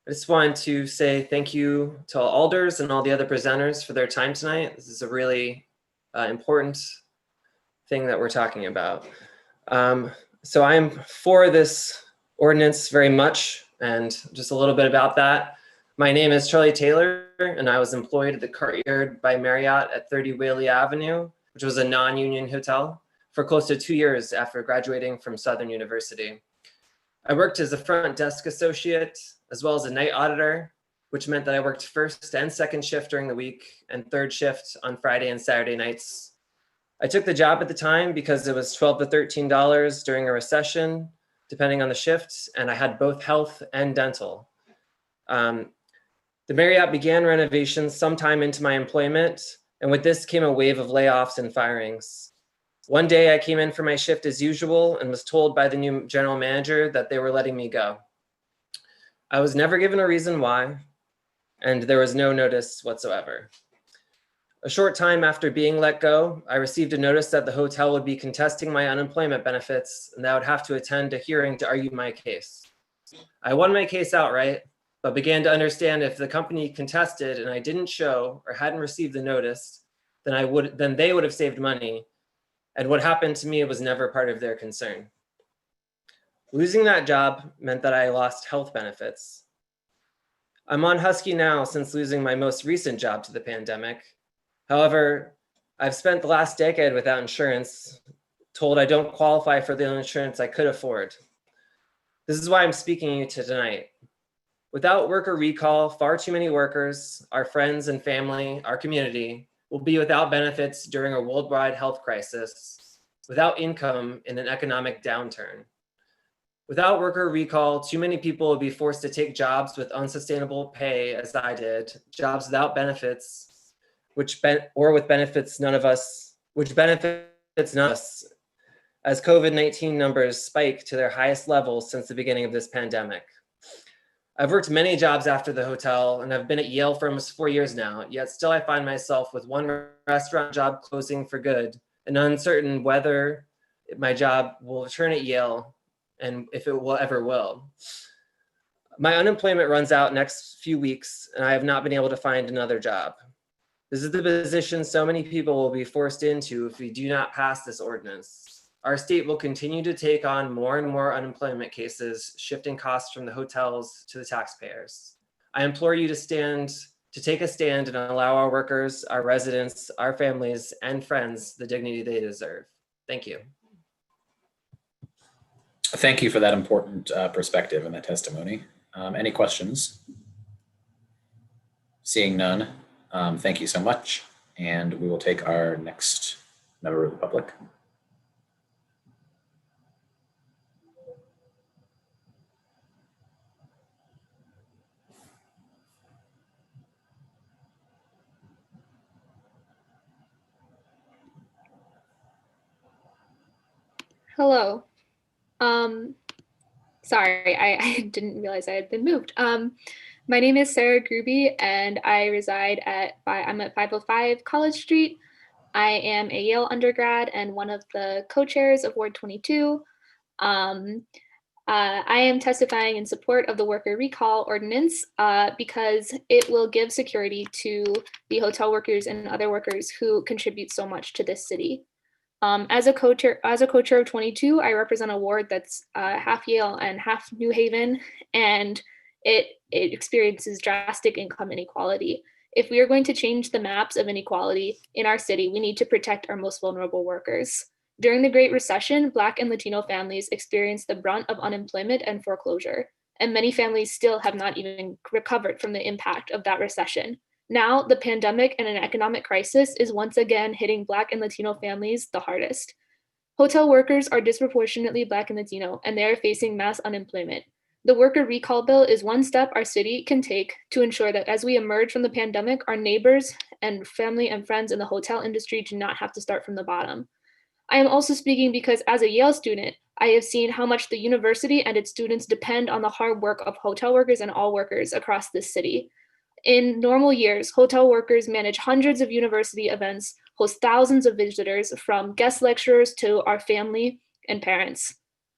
I just wanted to say thank you to all alders and all the other presenters for their time tonight. This is a really important thing that we're talking about. So I'm for this ordinance very much, and just a little bit about that. My name is Charlie Taylor, and I was employed at the Courtyard by Marriott at 30 Whaley Avenue, which was a non-union hotel, for close to 2 years after graduating from Southern University. I worked as a front desk associate, as well as a night auditor, which meant that I worked first and second shift during the week and third shift on Friday and Saturday nights. I took the job at the time because it was $12 to $13 during a recession, depending on the shift, and I had both health and dental. The Marriott began renovations sometime into my employment, and with this came a wave of layoffs and firings. One day I came in for my shift as usual and was told by the new general manager that they were letting me go. I was never given a reason why, and there was no notice whatsoever. A short time after being let go, I received a notice that the hotel would be contesting my unemployment benefits and that I would have to attend a hearing to argue my case. I won my case outright, but began to understand if the company contested and I didn't show or hadn't received the notice, then they would have saved money. And what happened to me was never part of their concern. Losing that job meant that I lost health benefits. I'm on Husky now since losing my most recent job to the pandemic. However, I've spent the last decade without insurance, told I don't qualify for the insurance I could afford. This is why I'm speaking to you tonight. Without worker recall, far too many workers, our friends and family, our community, will be without benefits during a worldwide health crisis, without income in an economic downturn. Without worker recall, too many people will be forced to take jobs with unsustainable pay, as I did, jobs without benefits, or with benefits none of us, which benefits none of us, as COVID-19 numbers spike to their highest levels since the beginning of this pandemic. I've worked many jobs after the hotel, and I've been at Yale for almost 4 years now, yet still I find myself with one restaurant job closing for good and uncertain whether my job will return at Yale and if it will ever will. My unemployment runs out next few weeks, and I have not been able to find another job. This is the position so many people will be forced into if we do not pass this ordinance. Our state will continue to take on more and more unemployment cases, shifting costs from the hotels to the taxpayers. I implore you to take a stand and allow our workers, our residents, our families, and friends the dignity they deserve. Thank you. Thank you for that important perspective and that testimony. Any questions? Seeing none, thank you so much. And we will take our next member of the public. Hello. Sorry, I didn't realize I had been moved. My name is Sarah Gruby, and I reside I'm at 505 College Street. I am a Yale undergrad and one of the co-chairs of Ward 22. I am testifying in support of the worker recall ordinance because it will give security to the hotel workers and other workers who contribute so much to this city. As a co-chair of 22, I represent a ward that's half Yale and half New Haven, and it experiences drastic income inequality. If we are going to change the maps of inequality in our city, we need to protect our most vulnerable workers. During the Great Recession, Black and Latino families experienced the brunt of unemployment and foreclosure, and many families still have not even recovered from the impact of that recession. Now, the pandemic and an economic crisis is once again hitting Black and Latino families the hardest. Hotel workers are disproportionately Black and Latino, and they are facing mass unemployment. The worker recall bill is one step our city can take to ensure that as we emerge from the pandemic, our neighbors and family and friends in the hotel industry do not have to start from the bottom. I am also speaking because as a Yale student, I have seen how much the university and its students depend on the hard work of hotel workers and all workers across this city. In normal years, hotel workers manage hundreds of university events, host thousands of visitors, from guest lecturers to our family and parents.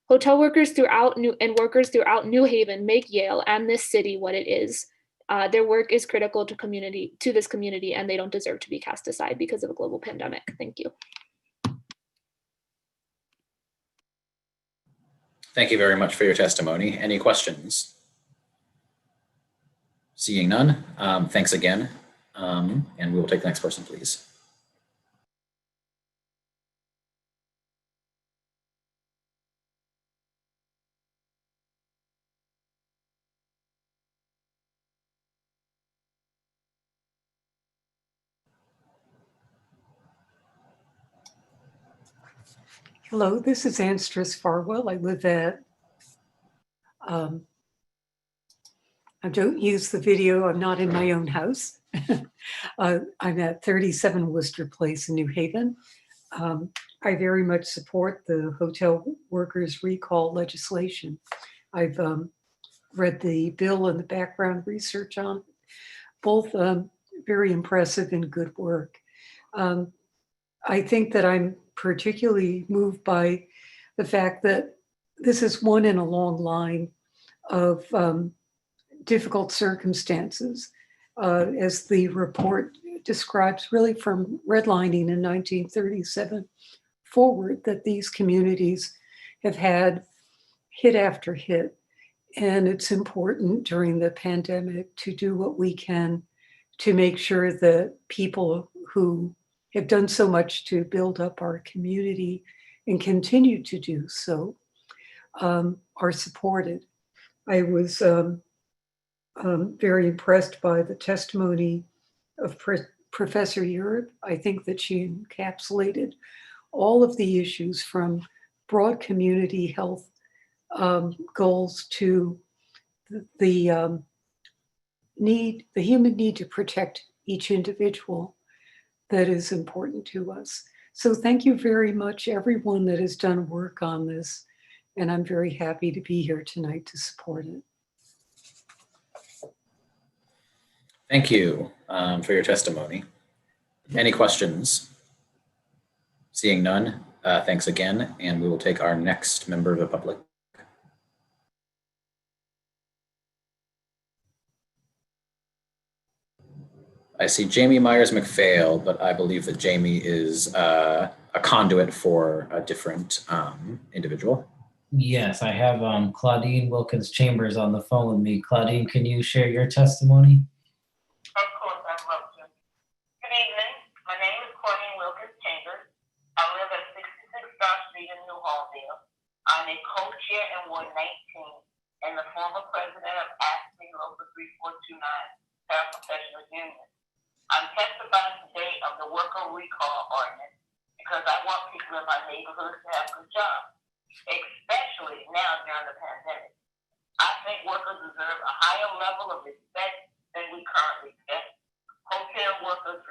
Hotel workers throughout New Haven make Yale and this city what it is. Their work is critical to this community, and they don't deserve to be cast aside because of a global pandemic. Thank you. Thank you very much for your testimony. Any questions? Seeing none, thanks again. And we will take the next person, please. Hello, this is Ann Stress Farwell. I live at, I don't use the video, I'm not in my own house. I'm at 37 Worcester Place in New Haven. I very much support the hotel workers recall legislation. I've read the bill and the background research on it. Both very impressive and good work. I think that I'm particularly moved by the fact that this is one in a long line of difficult circumstances, as the report describes, really from redlining in 1937 forward, that these communities have had hit after hit. And it's important during the pandemic to do what we can to make sure that people who have done so much to build up our community and continue to do so are supported. I was very impressed by the testimony of Professor Europe. I think that she encapsulated all of the issues from broad community health goals to the human need to protect each individual that is important to us. So thank you very much, everyone that has done work on this. And I'm very happy to be here tonight to support it. Thank you for your testimony. Any questions? Seeing none, thanks again. And we will take our next member of the public. I see Jamie Myers McPhail, but I believe that Jamie is a conduit for a different individual. Yes, I have Claudine Wilkins Chambers on the phone with me. Claudine, can you share your testimony? Of course, I'd love to. Good evening. My name is Claudine Wilkins Chambers. I live at 66 Dodge Street in New Halldale. I'm a co-chair in Ward 19 and the former president of AFSCME Local 3429 Paraprofessionals Union. I'm testifying today of the worker recall ordinance because I want people in my neighborhoods to have good jobs, especially now during the pandemic. I think workers deserve a higher level of respect than we currently get. Hotel workers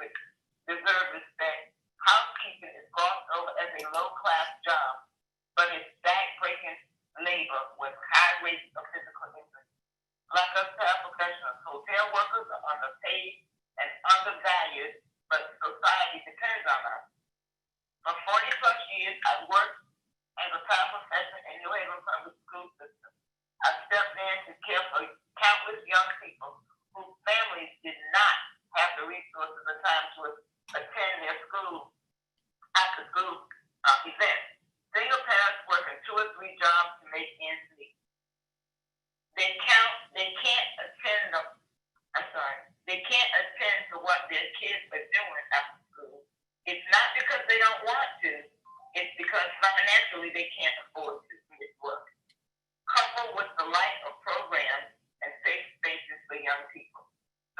deserve respect. Housekeeping is glossed over as a low-class job, but it's back-breaking labor with high rates of physical injury. Like us paraprofessionals, hotel workers are underpaid and undervalued, but society depends on us. For 40 plus years, I've worked as a paraprofessional in New Haven public school system. to care for countless young people whose families did not have the resources or time to attend their school after school events. Single parents working 2 or 3 jobs to make ends meet. They can't attend to what their kids are doing after school. It's not because they don't want to, it's because financially they can't afford to do this work. Coupled with the lack of programs and safe spaces for young people,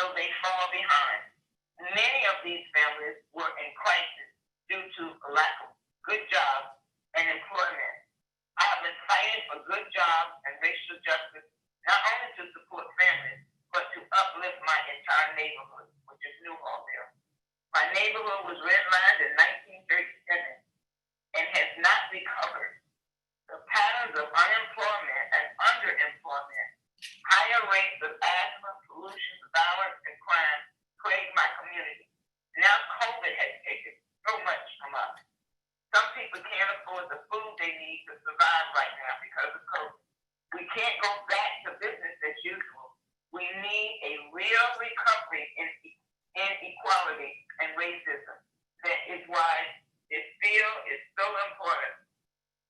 so they fall behind. Many of these families were in crisis due to a lack of good jobs and employment. I have been fighting for good jobs and racial justice, not only to support families, but to uplift my entire neighborhood, which is New Hallville. My neighborhood was redlined in 1937 and has not recovered. The patterns of unemployment and underemployment, higher rates of asthma, pollution, violence, and crime plague my community. Now COVID has taken so much from us. Some people can't afford the food they need to survive right now because of COVID. We can't go back to business as usual. We need a real recovery in equality and racism. That is why this bill is so important.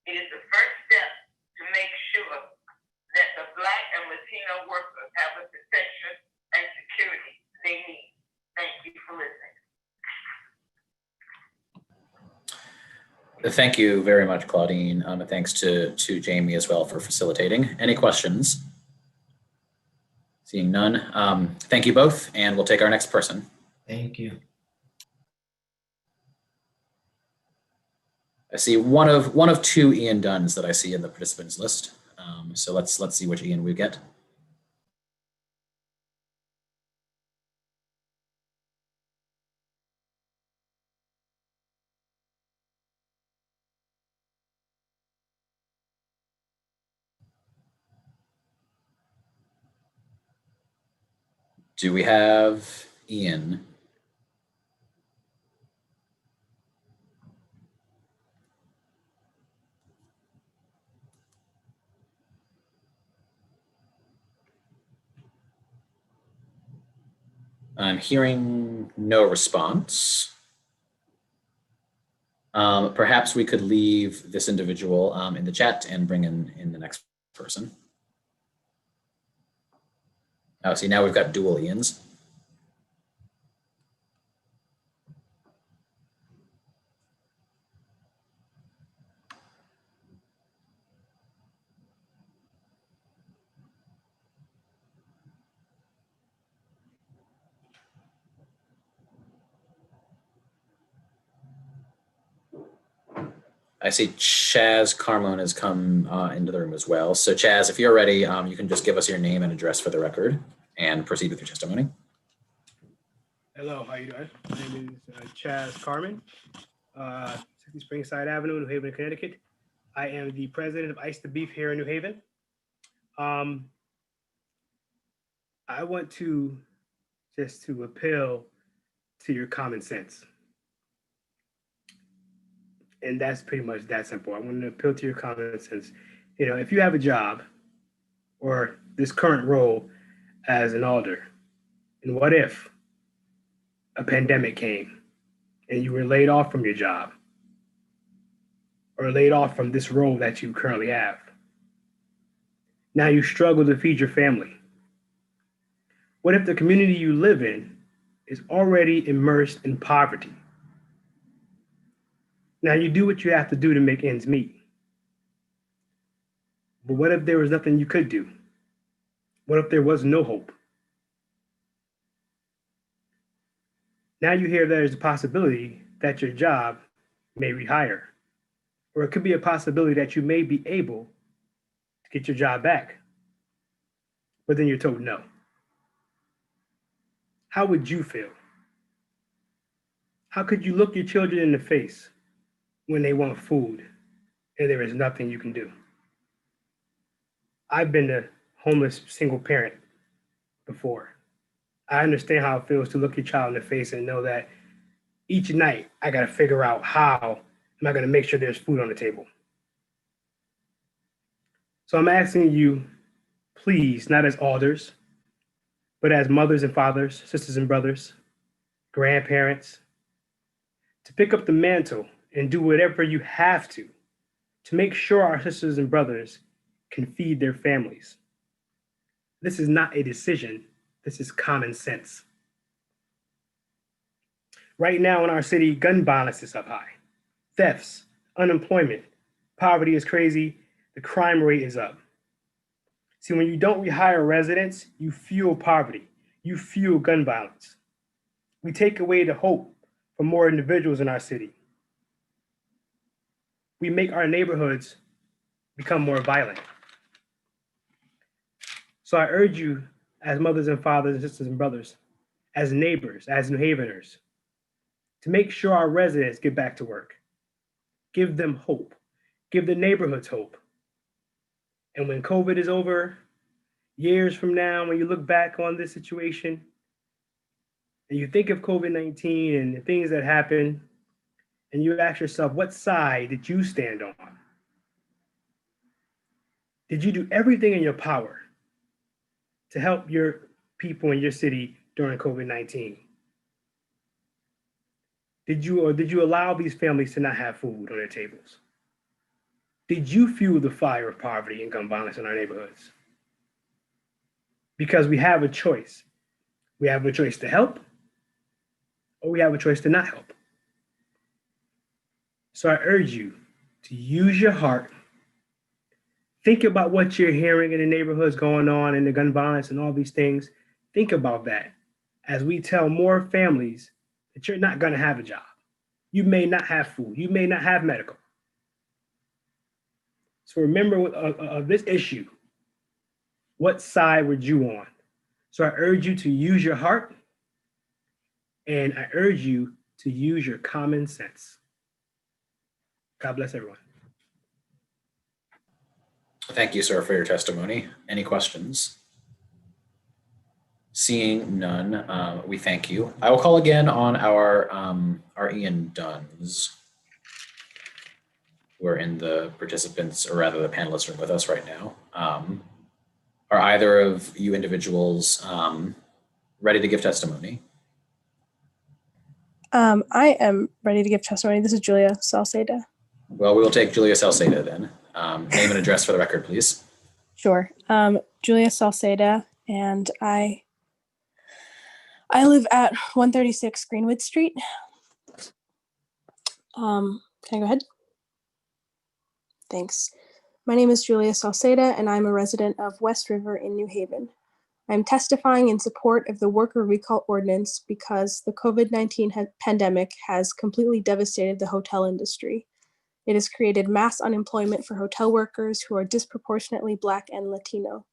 It is the first step to make sure that the Black and Latino workers have the protection and security they need. Thank you for listening. Thank you very much, Claudine. And thanks to Jamie as well for facilitating. Any questions? Seeing none. Thank you both, and we'll take our next person. Thank you. I see one of 2 Ian Dunns that I see in the participants list. So let's see which Ian we get. Do we have Ian? I'm hearing no response. Perhaps we could leave this individual in the chat and bring in the next person. Oh, see, now we've got dual Ians. I see Chaz Carmone has come into the room as well. So Chaz, if you're ready, you can just give us your name and address for the record and proceed with your testimony. Hello, how you doing? My name is Chaz Carmone, 60 Springside Avenue, New Haven, Connecticut. I am the president of Ice the Beef here in New Haven. I want to just to appeal to your common sense. And that's pretty much that simple. I want to appeal to your common sense. You know, if you have a job or this current role as an alder, and what if a pandemic came and you were laid off from your job or laid off from this role that you currently have? Now you struggle to feed your family. What if the community you live in is already immersed in poverty? Now you do what you have to do to make ends meet. But what if there was nothing you could do? What if there was no hope? Now you hear there's a possibility that your job may rehire, or it could be a possibility that you may be able to get your job back, but then you're told no. How would you feel? How could you look your children in the face when they want food and there is nothing you can do? I've been a homeless single parent before. I understand how it feels to look your child in the face and know that each night I got to figure out how am I going to make sure there's food on the table. So I'm asking you, please, not as alders, but as mothers and fathers, sisters and brothers, grandparents, to pick up the mantle and do whatever you have to make sure our sisters and brothers can feed their families. This is not a decision, this is common sense. Right now in our city, gun violence is up high. Thefts, unemployment, poverty is crazy, the crime rate is up. See, when you don't rehire residents, you fuel poverty, you fuel gun violence. We take away the hope for more individuals in our city. We make our neighborhoods become more violent. So I urge you, as mothers and fathers and sisters and brothers, as neighbors, as New Haveners, to make sure our residents get back to work. Give them hope. Give the neighborhoods hope. And when COVID is over, years from now, when you look back on this situation, and you think of COVID-19 and the things that happened, and you ask yourself, what side did you stand on? Did you do everything in your power to help your people in your city during COVID-19? Did you allow these families to not have food on their tables? Did you fuel the fire of poverty and gun violence in our neighborhoods? Because we have a choice. We have a choice to help, or we have a choice to not help. So I urge you to use your heart. Think about what you're hearing in the neighborhoods going on and the gun violence and all these things. Think about that as we tell more families that you're not going to have a job. You may not have food. You may not have medical. So remember this issue. What side were you on? So I urge you to use your heart, and I urge you to use your common sense. God bless everyone. Thank you, sir, for your testimony. Any questions? Seeing none, we thank you. I will call again on our Ian Duns, who are in the participants, or rather the panelists room with us right now. Are either of you individuals ready to give testimony? I am ready to give testimony. This is Julia Salceda. Well, we will take Julia Salceda then. Name and address for the record, please. Sure. Julia Salceda, and I live at 136 Greenwood Street. Can I go ahead? Thanks. My name is Julia Salceda, and I'm a resident of West River in New Haven. I'm testifying in support of the worker recall ordinance because the COVID-19 pandemic has completely devastated the hotel industry. It has created mass unemployment for hotel workers who are disproportionately Black and Latino.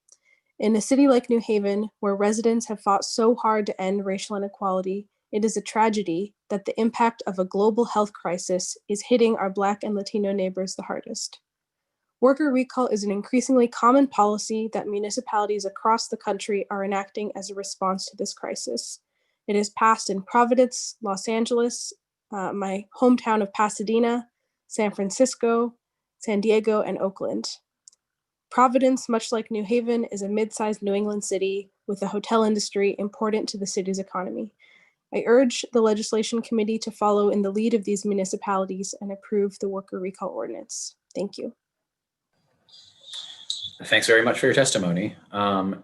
In a city like New Haven, where residents have fought so hard to end racial inequality, it is a tragedy that the impact of a global health crisis is hitting our Black and Latino neighbors the hardest. Worker recall is an increasingly common policy that municipalities across the country are enacting as a response to this crisis. It is passed in Providence, Los Angeles, my hometown of Pasadena, San Francisco, San Diego, and Oakland. Providence, much like New Haven, is a mid-sized New England city with a hotel industry important to the city's economy. I urge the legislation committee to follow in the lead of these municipalities and approve the worker recall ordinance. Thank you. Thanks very much for your testimony.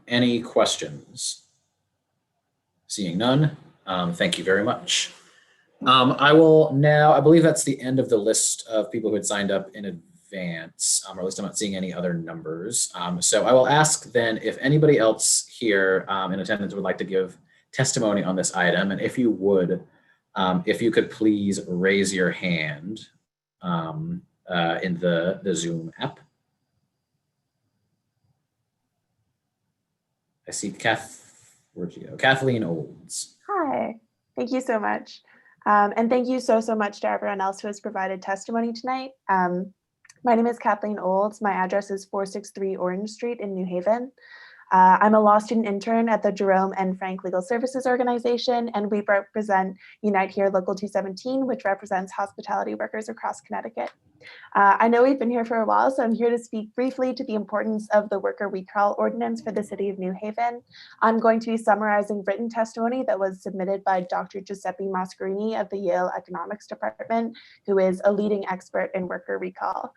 Any questions? Seeing none, thank you very much. I will now, I believe that's the end of the list of people who had signed up in advance, or at least I'm not seeing any other numbers. So I will ask then if anybody else here in attendance would like to give testimony on this item. And if you would, if you could please raise your hand in the Zoom app. I see where'd you go? Kathleen Olds. Hi, thank you so much. And thank you so much to everyone else who has provided testimony tonight. My name is Kathleen Olds. My address is 463 Orange Street in New Haven. I'm a law student intern at the Jerome and Frank Legal Services Organization, and we represent Unite Here Local 217, which represents hospitality workers across Connecticut. I know we've been here for a while, so I'm here to speak briefly to the importance of the worker recall ordinance for the city of New Haven. I'm going to be summarizing written testimony that was submitted by Dr. Giuseppe Mascarini of the Yale Economics Department, who is a leading expert in worker recall.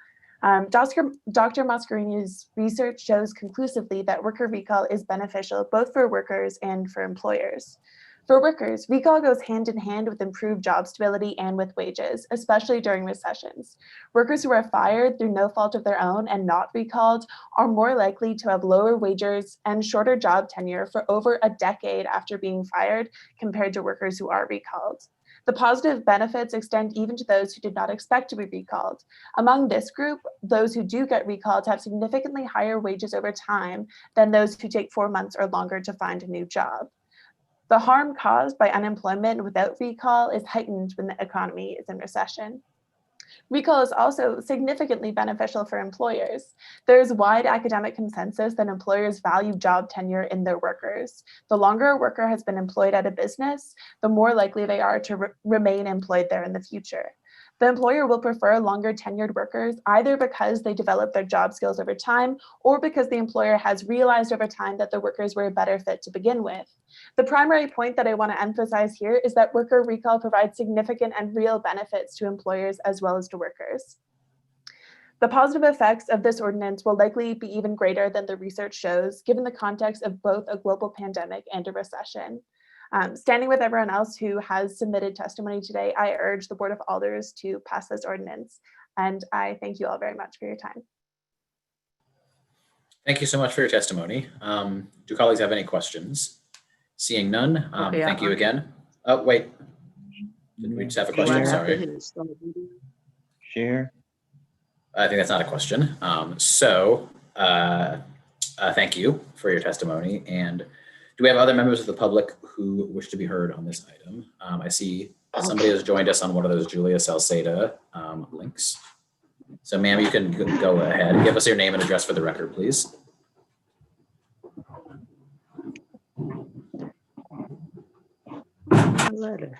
Dr. Mascarini's research shows conclusively that worker recall is beneficial both for workers and for employers. For workers, recall goes hand in hand with improved job stability and with wages, especially during recessions. Workers who are fired through no fault of their own and not recalled are more likely to have lower wages and shorter job tenure for over a decade after being fired compared to workers who are recalled. The positive benefits extend even to those who did not expect to be recalled. Among this group, those who do get recalled have significantly higher wages over time than those who take 4 months or longer to find a new job. The harm caused by unemployment without recall is heightened when the economy is in recession. Recall is also significantly beneficial for employers. There is wide academic consensus that employers value job tenure in their workers. The longer a worker has been employed at a business, the more likely they are to remain employed there in the future. The employer will prefer longer tenured workers either because they develop their job skills over time or because the employer has realized over time that the workers were a better fit to begin with. The primary point that I want to emphasize here is that worker recall provides significant and real benefits to employers as well as to workers. The positive effects of this ordinance will likely be even greater than the research shows, given the context of both a global pandemic and a recession. Standing with everyone else who has submitted testimony today, I urge the Board of Alders to pass this ordinance, and I thank you all very much for your time. Thank you so much for your testimony. Do colleagues have any questions? Seeing none, Okay, thank you again. Oh, wait. Did we just have a question? Sorry. Share. I think that's not a question. Thank you for your testimony. And do we have other members of the public who wish to be heard on this item? I see somebody has joined us on one of those Julia Salceda links. So ma'am, you can go ahead. Give us your name and address for the record, please. Letter.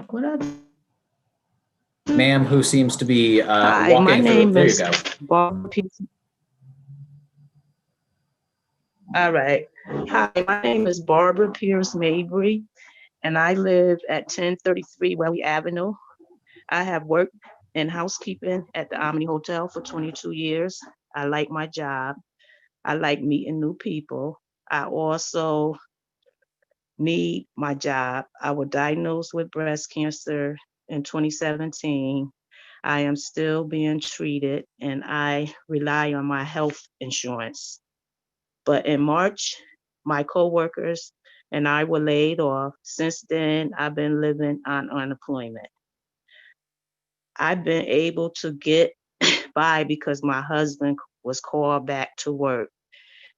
What up? Ma'am, who seems to be Hi, walking my through. name There you is go. Barbara Peterson. All right. Hi, my name is Barbara Pierce Mabry, and I live at 1033 Welly Avenue. I have worked in housekeeping at the Omni Hotel for 22 years. I like my job. I like meeting new people. I also need my job. I was diagnosed with breast cancer in 2017. I am still being treated and I rely on my health insurance. But in March, my coworkers and I were laid off. Since then, I've been living on unemployment. I've been able to get by because my husband was called back to work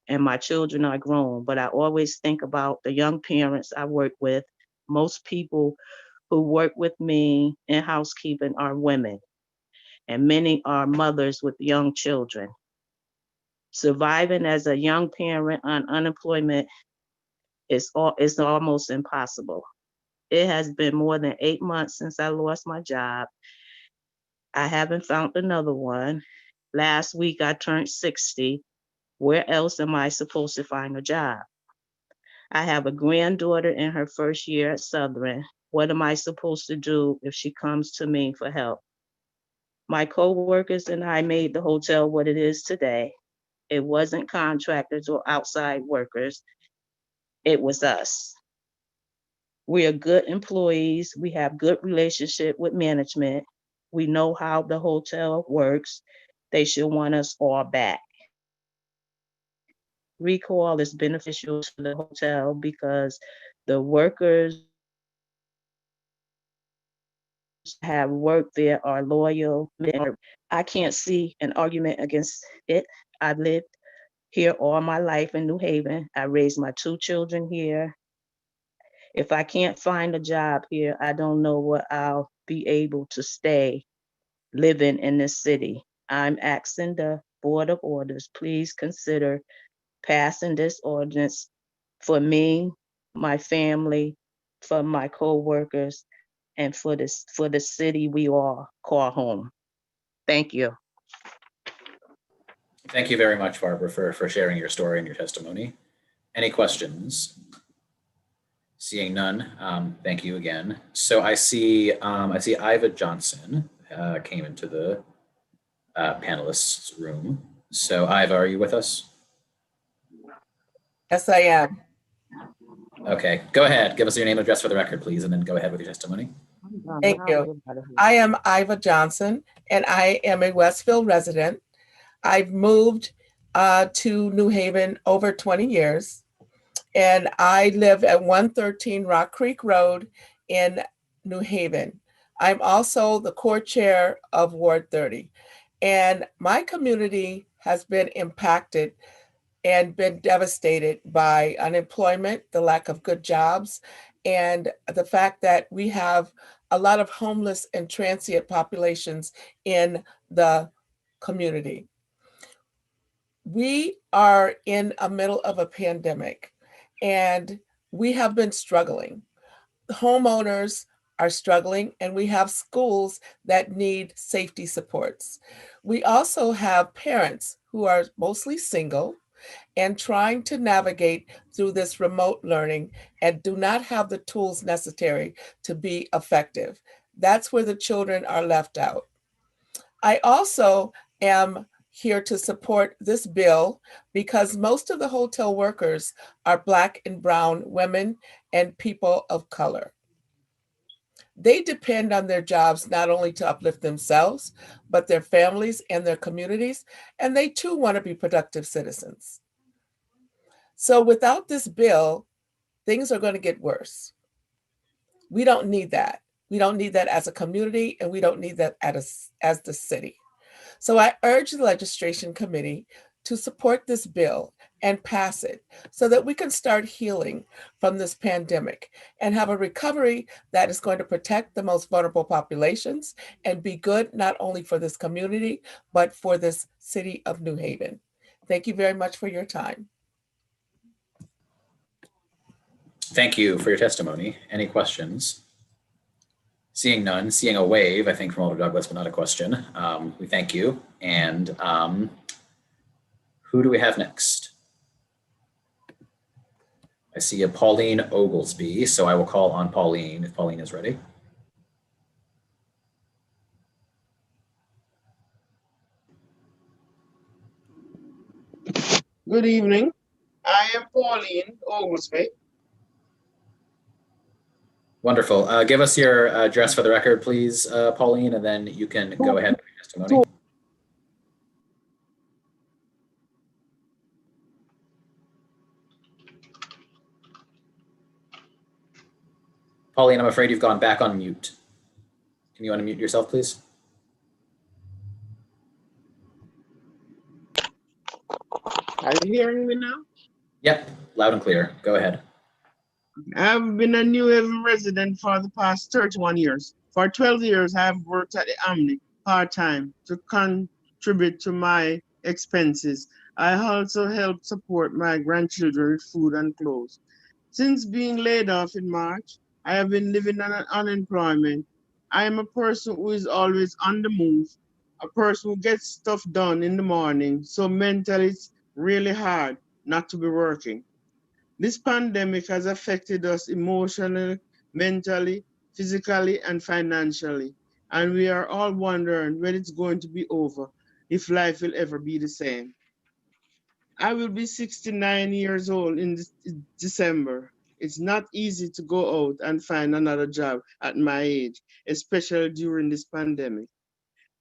and my children are grown, but I always think about the young parents I work with. Most people who work with me in housekeeping are women, and many are mothers with young children. Surviving as a young parent on unemployment is almost impossible. It has been more than 8 months since I lost my job. I haven't found another one. Last week I turned 60. Where else am I supposed to find a job? I have a granddaughter in her first year at Southern. What am I supposed to do if she comes to me for help? My coworkers and I made the hotel what it is today. It wasn't contractors or outside workers. It was us. We are good employees. We have good relationship with management. We know how the hotel works. They should want us all back. Recall is beneficial to the hotel because the workers have worked there are loyal. I can't see an argument against it. I've lived here all my life in New Haven. I raised my 2 children here. If I can't find a job here, I don't know what I'll be able to stay living in this city. I'm asking the Board of Orders, please consider passing this ordinance for me, my family, for my coworkers, and for the city we all call home. Thank you. Thank you very much, Barbara, for sharing your story and your testimony. Any questions? Seeing none, thank you again. So I see Iva Johnson came into the panelists room. So Iva, are you with us? Yes, I am. Okay, go ahead. Give us your name and address for the record, please, and then go ahead with your testimony. Thank you. I am Iva Johnson, and I am a Westville resident. I've moved to New Haven over 20 years, and I live at 113 Rock Creek Road in New Haven. I'm also the co-chair of Ward 30, and my community has been impacted and been devastated by unemployment, the lack of good jobs, and the fact that we have a lot of homeless and transient populations in the community. We are in the middle of a pandemic, and we have been struggling. Homeowners are struggling, and we have schools that need safety supports. We also have parents who are mostly single and trying to navigate through this remote learning and do not have the tools necessary to be effective. That's where the children are left out. I also am here to support this bill because most of the hotel workers are Black and brown women and people of color. They depend on their jobs not only to uplift themselves, but their families and their communities, and they too want to be productive citizens. So without this bill, things are going to get worse. We don't need that. We don't need that as a community, and we don't need that as the city. So I urge the Legislation Committee to support this bill and pass it so that we can start healing from this pandemic and have a recovery that is going to protect the most vulnerable populations and be good not only for this community, but for this city of New Haven. Thank you very much for your time. Thank you for your testimony. Any questions? Seeing none, seeing a wave, I think, from Alder Douglas, but not a question. We thank you. And who do we have next? I see a Pauline Oglesby, so I will call on Pauline if Pauline is ready. Good evening. I am Pauline Oglesby. Wonderful. Give us your address for the record, please, Pauline, and then you can go ahead with your testimony. Pauline, I'm afraid you've gone back on mute. Can you unmute yourself, please? Are you hearing me now? Yep, loud and clear. Go ahead. I've been a New Haven resident for the past 31 years. For 12 years, I've worked at the Omni part-time to contribute to my expenses. I also help support my grandchildren with food and clothes. Since being laid off in March, I have been living on unemployment. I am a person who is always on the move, a person who gets stuff done in the morning, so mentally it's really hard not to be working. This pandemic has affected us emotionally, mentally, physically, and financially. And we are all wondering when it's going to be over, if life will ever be the same. I will be 69 years old in December. It's not easy to go out and find another job at my age, especially during this pandemic.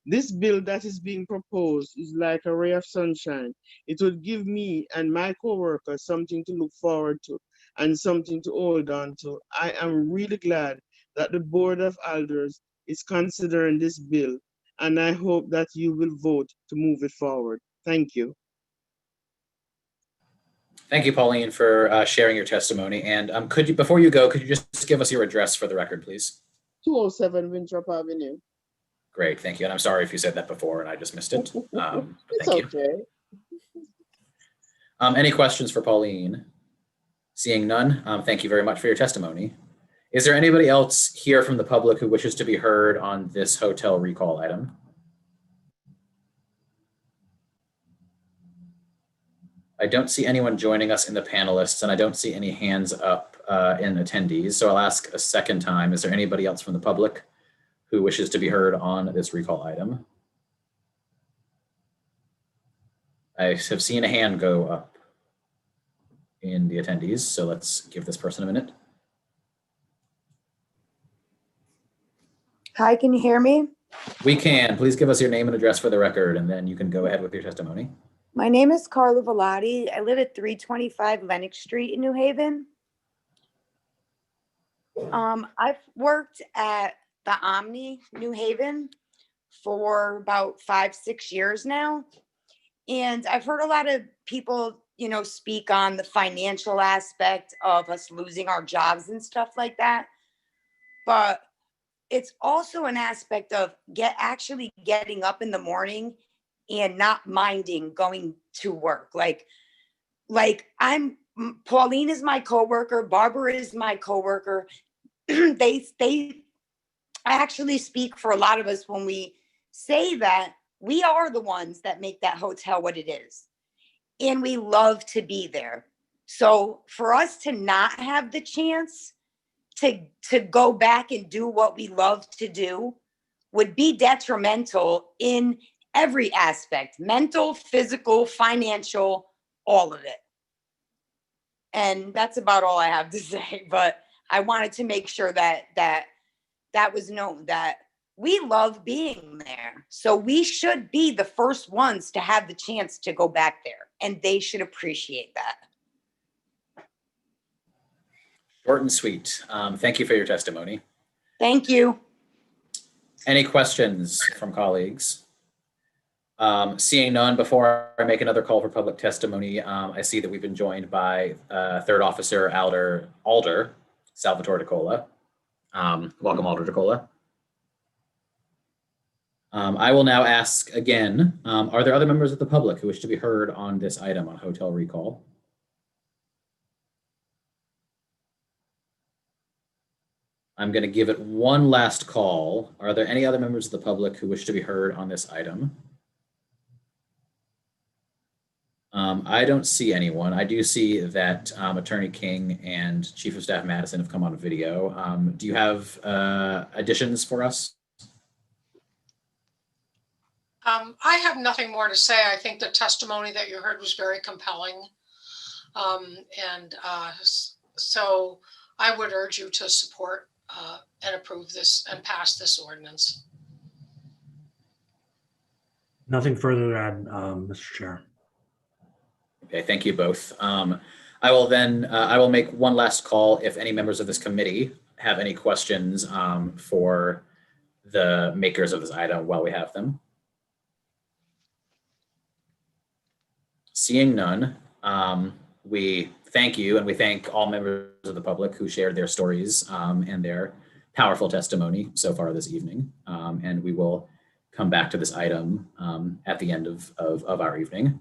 This bill that is being proposed is like a ray of sunshine. It would give me and my coworkers something to look forward to and something to hold on to. I am really glad that the Board of Alders is considering this bill, and I hope that you will vote to move it forward. Thank you. Thank you, Pauline, for sharing your testimony. And could you, before you go, could you just give us your address for the record, please? 207 Winthrop Avenue. Great, thank you. And I'm sorry if you said that before and I just missed it. It's thank okay. you. Any questions for Pauline? Seeing none, thank you very much for your testimony. Is there anybody else here from the public who wishes to be heard on this hotel recall item? I don't see anyone joining us in the panelists, and I don't see any hands up in attendees. So I'll ask a second time, is there anybody else from the public who wishes to be heard on this recall item? I have seen a hand go up in the attendees, so let's give this person a minute. Hi, can you hear me? We can. Please give us your name and address for the record, and then you can go ahead with your testimony. My name is Carla Velati. I live at 325 Lenox Street in New Haven. I've worked at the Omni New Haven for about 5-6 years now. And I've heard a lot of people, speak on the financial aspect of us losing our jobs and stuff like that. But it's also an aspect of actually getting up in the morning and not minding going to work. Like Pauline is my coworker, Barbara is my coworker. They actually speak for a lot of us when we say that we are the ones that make that hotel what it is. And we love to be there. So for us to not have the chance to go back and do what we love to do would be detrimental in every aspect, mental, physical, financial, all of it. And that's about all I have to say. But I wanted to make sure that was known, that we love being there. So we should be the first ones to have the chance to go back there, and they should appreciate that. Short and sweet. Thank you for your testimony. Thank you. Any questions from colleagues? Seeing none, before I make another call for public testimony, I see that we've been joined by Third Officer Alder Salvatore DeCola. Welcome, Alder DeCola. I will now ask again, are there other members of the public who wish to be heard on this item on hotel recall? I'm going to give it one last call. Are there any other members of the public who wish to be heard on this item? I don't see anyone. I do see that Attorney King and Chief of Staff Madison have come on video. Do you have additions for us? I have nothing more to say. I think the testimony that you heard was very compelling. So I would urge you to support and approve this and pass this ordinance. Nothing further to add, Mr. Chair. Okay, thank you both. I will make one last call if any members of this committee have any questions for the makers of this item while we have them. Seeing none, we thank you, and we thank all members of the public who shared their stories and their powerful testimony so far this evening. And we will come back to this item at the end of our evening.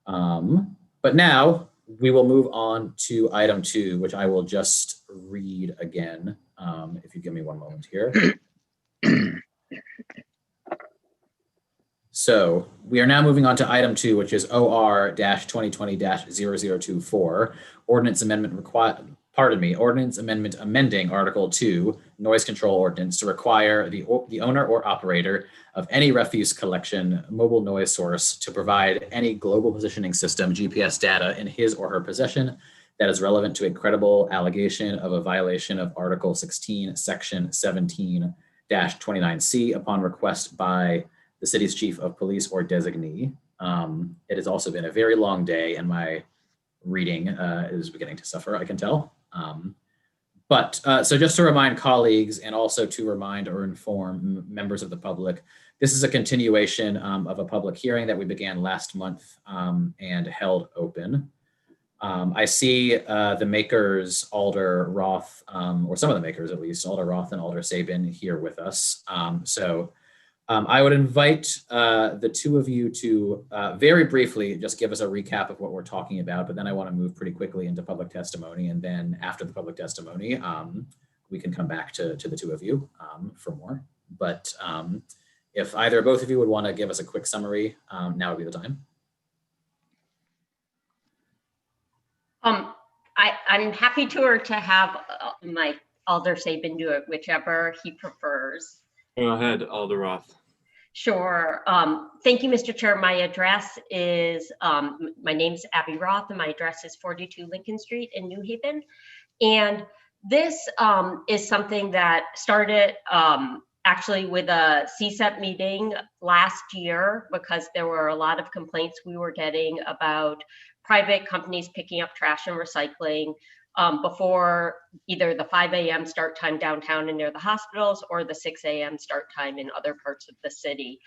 But now we will move on to item 2, which I will just read again, if you give me one moment here. So we are now moving on to item 2, which is OR-2020-0024, ordinance amendment ordinance amendment amending Article 2, noise control ordinance to require the owner or operator of any refuse collection mobile noise source to provide any global positioning system GPS data in his or her possession that is relevant to a credible allegation of a violation of Article 16, Section 17-29C upon request by the city's chief of police or designee. It has also been a very long day, and my reading is beginning to suffer, I can tell. So just to remind colleagues, and also to remind or inform members of the public, this is a continuation of a public hearing that we began last month and held open. I see the makers, Alder Roth, or some of the makers at least, Alder Roth and Alder Sabin, here with us. So I would invite the two of you to very briefly just give us a recap of what we're talking about, but then I want to move pretty quickly into public testimony. And then after the public testimony, we can come back to the two of you for more. But if either or both of you would want to give us a quick summary, now would be the time. I'm happy to have my Alder Sabin do it, whichever he prefers. Go ahead, Alder Roth. Sure. Thank you, Mr. Chair. My address is, my name's Abby Roth and my address is 42 Lincoln Street in New Haven. And this is something that started actually with a CSEP meeting last year, because there were a lot of complaints we were getting about private companies picking up trash and recycling before either the 5 a.m. start time downtown and near the hospitals or the 6 a.m. start time in other parts of the city.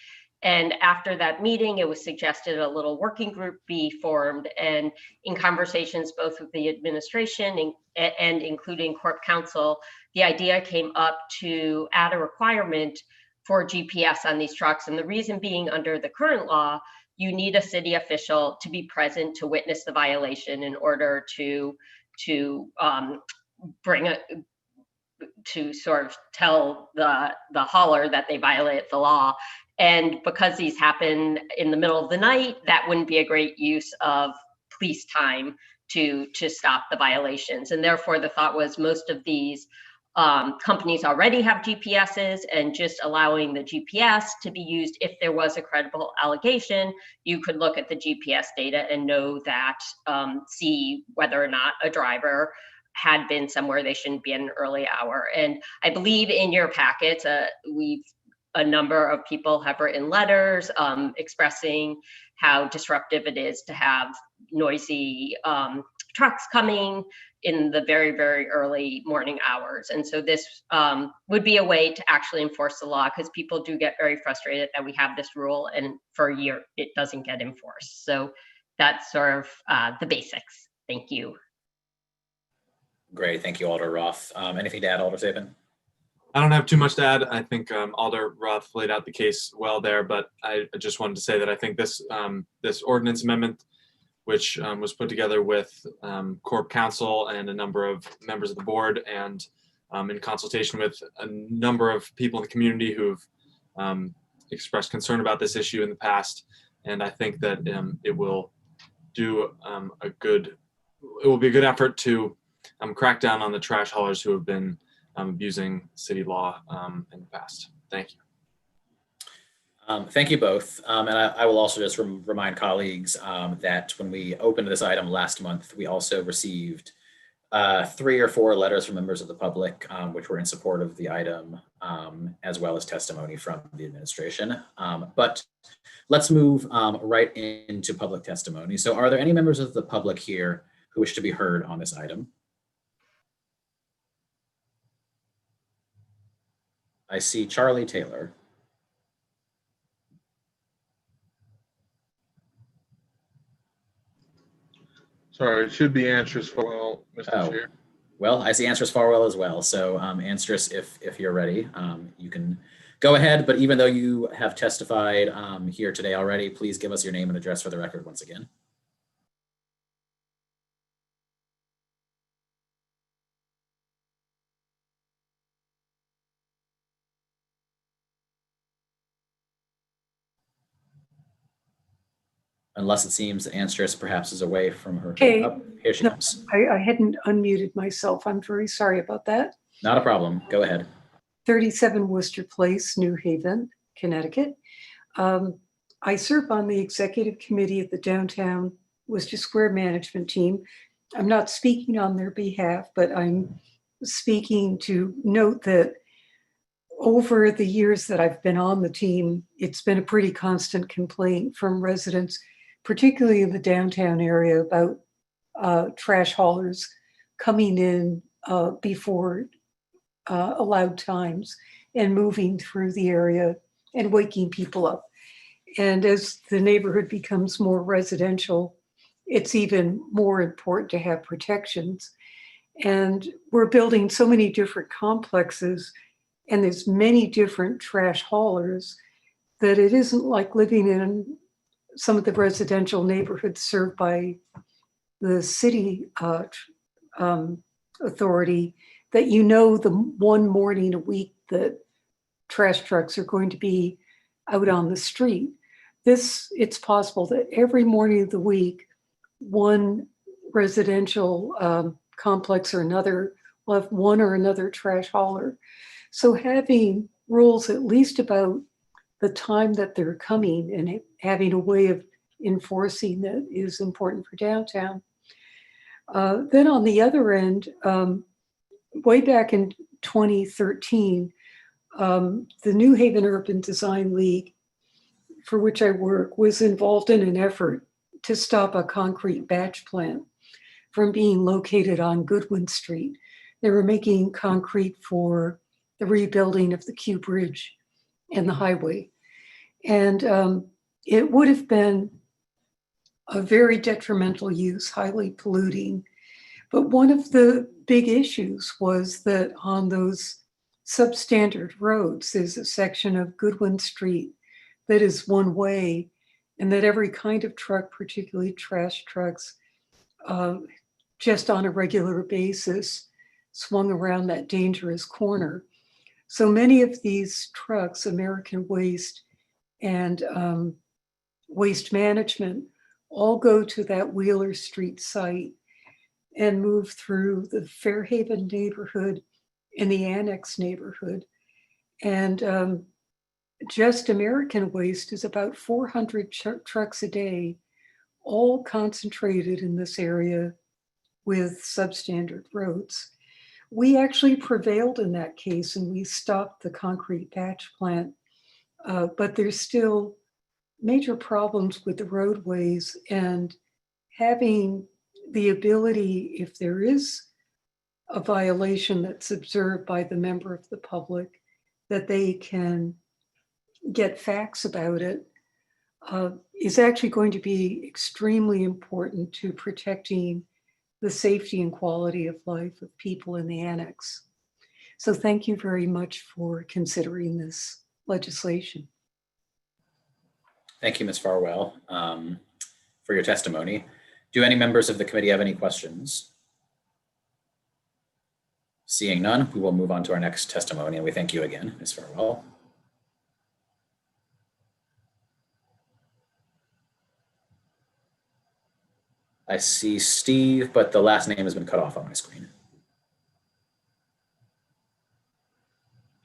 And after that meeting, it was suggested a little working group be formed. And in conversations both with the administration and including Corp Council, the idea came up to add a requirement for GPS on these trucks. And the reason being, under the current law, you need a city official to be present to witness the violation in order to sort of tell the hauler that they violate the law. And because these happen in the middle of the night, that wouldn't be a great use of police time to stop the violations. And therefore the thought was most of these companies already have GPSs, and just allowing the GPS to be used if there was a credible allegation, you could look at the GPS data and know that, see whether or not a driver had been somewhere they shouldn't be in an early hour. And I believe in your packets, a number of people have written letters expressing how disruptive it is to have noisy trucks coming in the very, very early morning hours. And so this would be a way to actually enforce the law, because people do get very frustrated that we have this rule and for a year it doesn't get enforced. So that's sort of the basics. Thank you. Great, thank you, Alder Roth. Anything to add, Alder Sabin? I don't have too much to add. I think Alder Roth laid out the case well there, but I just wanted to say that I think this this ordinance amendment, which was put together with Corp Council and a number of members of the board, and in consultation with a number of people in the community who've expressed concern about this issue in the past. And I think that it will do it will be a good effort to crack down on the trash haulers who have been abusing city law in the past. Thank you. Thank you both. And I will also just remind colleagues that when we opened this item last month, we also received 3 or 4 letters from members of the public, which were in support of the item, as well as testimony from the administration. But let's move right into public testimony. So are there any members of the public here who wish to be heard on this item? I see Charlie Taylor. Sorry, it should be Anstres Farwell, Mr. Chair. Well, I see Anstres Farwell as well. So Anstres, if you're ready, you can go ahead. But even though you have testified here today already, please give us your name and address for the record once again. Unless it seems that Anstres perhaps is away from her. Okay. Oh, here she comes. I hadn't unmuted myself. I'm very sorry about that. Not a problem. Go ahead. 37 Worcester Place, New Haven, Connecticut. I serve on the executive committee of the Downtown Worcester Square Management Team. I'm not speaking on their behalf, but I'm speaking to note that over the years that I've been on the team, it's been a pretty constant complaint from residents, particularly in the downtown area, about trash haulers coming in before allowed times and moving through the area and waking people up. And as the neighborhood becomes more residential, it's even more important to have protections. And we're building so many different complexes, and there's many different trash haulers that it isn't like living in some of the residential neighborhoods served by the city authority, that you know the one morning a week that trash trucks are going to be out on the street. It's possible that every morning of the week, one residential complex or another will have one or another trash hauler. So having rules at least about the time that they're coming and having a way of enforcing that is important for downtown. Then on the other end, way back in 2013, the New Haven Urban Design League, for which I work, was involved in an effort to stop a concrete batch plant from being located on Goodwin Street. They were making concrete for the rebuilding of the Q Bridge and the highway. And it would have been a very detrimental use, highly polluting. But one of the big issues was that on those substandard roads, there's a section of Goodwin Street that is one way, and that every kind of truck, particularly trash trucks, just on a regular basis, swung around that dangerous corner. So many of these trucks, American Waste and Waste Management, all go to that Wheeler Street site and move through the Fairhaven neighborhood and the Annex neighborhood. And just American Waste is about 400 trucks a day, all concentrated in this area with substandard roads. We actually prevailed in that case and we stopped the concrete batch plant, but there's still major problems with the roadways, and having the ability, if there is a violation that's observed by the member of the public, that they can get facts about it, is actually going to be extremely important to protecting the safety and quality of life of people in the annex. So thank you very much for considering this legislation. Thank you, Ms. Farwell, for your testimony. Do any members of the committee have any questions? Seeing none, we will move on to our next testimony, and we thank you again, Ms. Farwell. I see Steve, but the last name has been cut off on my screen.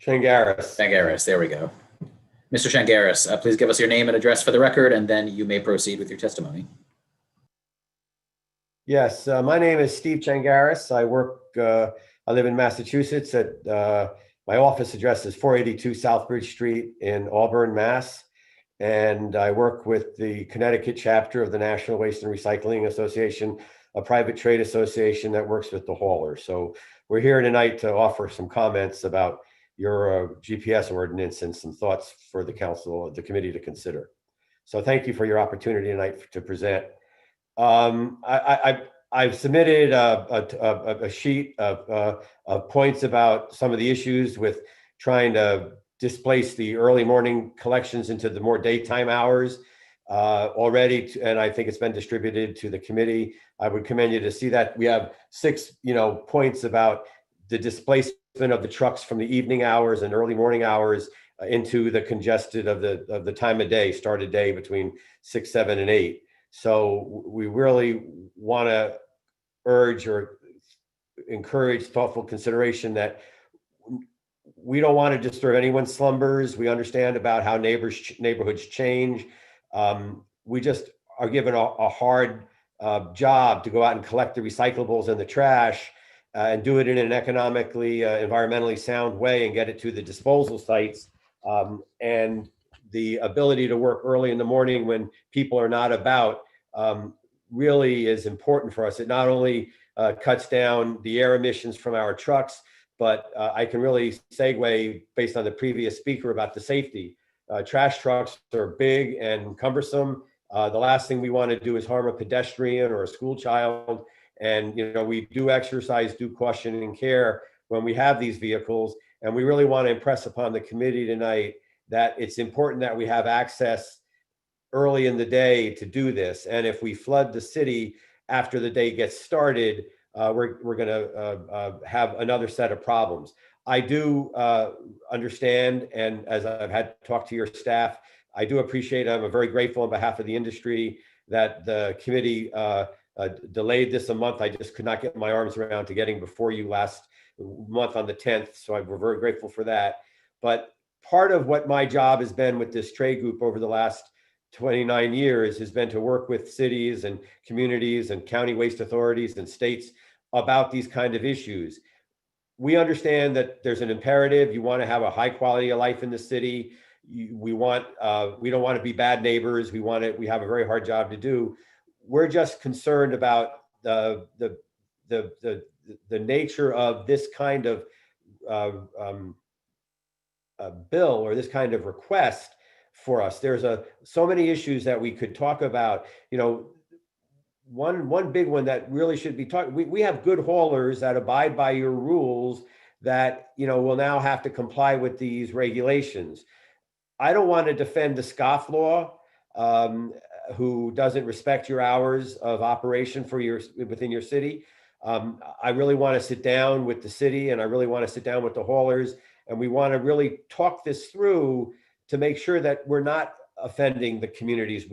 Shangaris. Shangaris, there we go. Mr. Shangaris, please give us your name and address for the record, and then you may proceed with your testimony. Yes, my name is Steve Shangaris. I live in Massachusetts. My office address is 482 Southbridge Street in Auburn, Mass. And I work with the Connecticut chapter of the National Waste and Recycling Association, a private trade association that works with the haulers. So we're here tonight to offer some comments about your GPS ordinance and some thoughts for the council, the committee to consider. So thank you for your opportunity tonight to present. I've submitted a sheet of points about some of the issues with trying to displace the early morning collections into the more daytime hours already, and I think it's been distributed to the committee. I would commend you to see that. We have 6, points about the displacement of the trucks from the evening hours and early morning hours into the congested of the time of day, start of day between 6, 7, and 8. So we really want to urge or encourage thoughtful consideration that we don't want to disturb anyone's slumbers. We understand about how neighborhoods change. We just are given a hard job to go out and collect the recyclables and the trash and do it in an economically, environmentally sound way and get it to the disposal sites. And the ability to work early in the morning when people are not about really is important for us. It not only cuts down the air emissions from our trucks, but I can really segue based on the previous speaker about the safety. Trash trucks are big and cumbersome. The last thing we want to do is harm a pedestrian or a school child. And we do exercise due caution and care when we have these vehicles. And we really want to impress upon the committee tonight that it's important that we have access early in the day to do this. And if we flood the city after the day gets started, we're going to have another set of problems. I do understand, and as I've had talked to your staff, I do appreciate, I'm very grateful on behalf of the industry that the committee delayed this a month. I just could not get my arms around to getting before you last month on the 10th. So we're very grateful for that. But part of what my job has been with this trade group over the last 29 years has been to work with cities and communities and county waste authorities and states about these kind of issues. We understand that there's an imperative. You want to have a high quality of life in the city. We don't want to be bad neighbors. We have a very hard job to do. We're just concerned about the nature of this kind of bill or this kind of request for us. There's so many issues that we could talk about. You know, one big one that really should be talked. We have good haulers that abide by your rules that, you know, will now have to comply with these regulations. I don't want to defend the scofflaw who doesn't respect your hours of operation within your city. I really want to sit down with the city, and I really want to sit down with the haulers, and we want to really talk this through to make sure that we're not offending the communities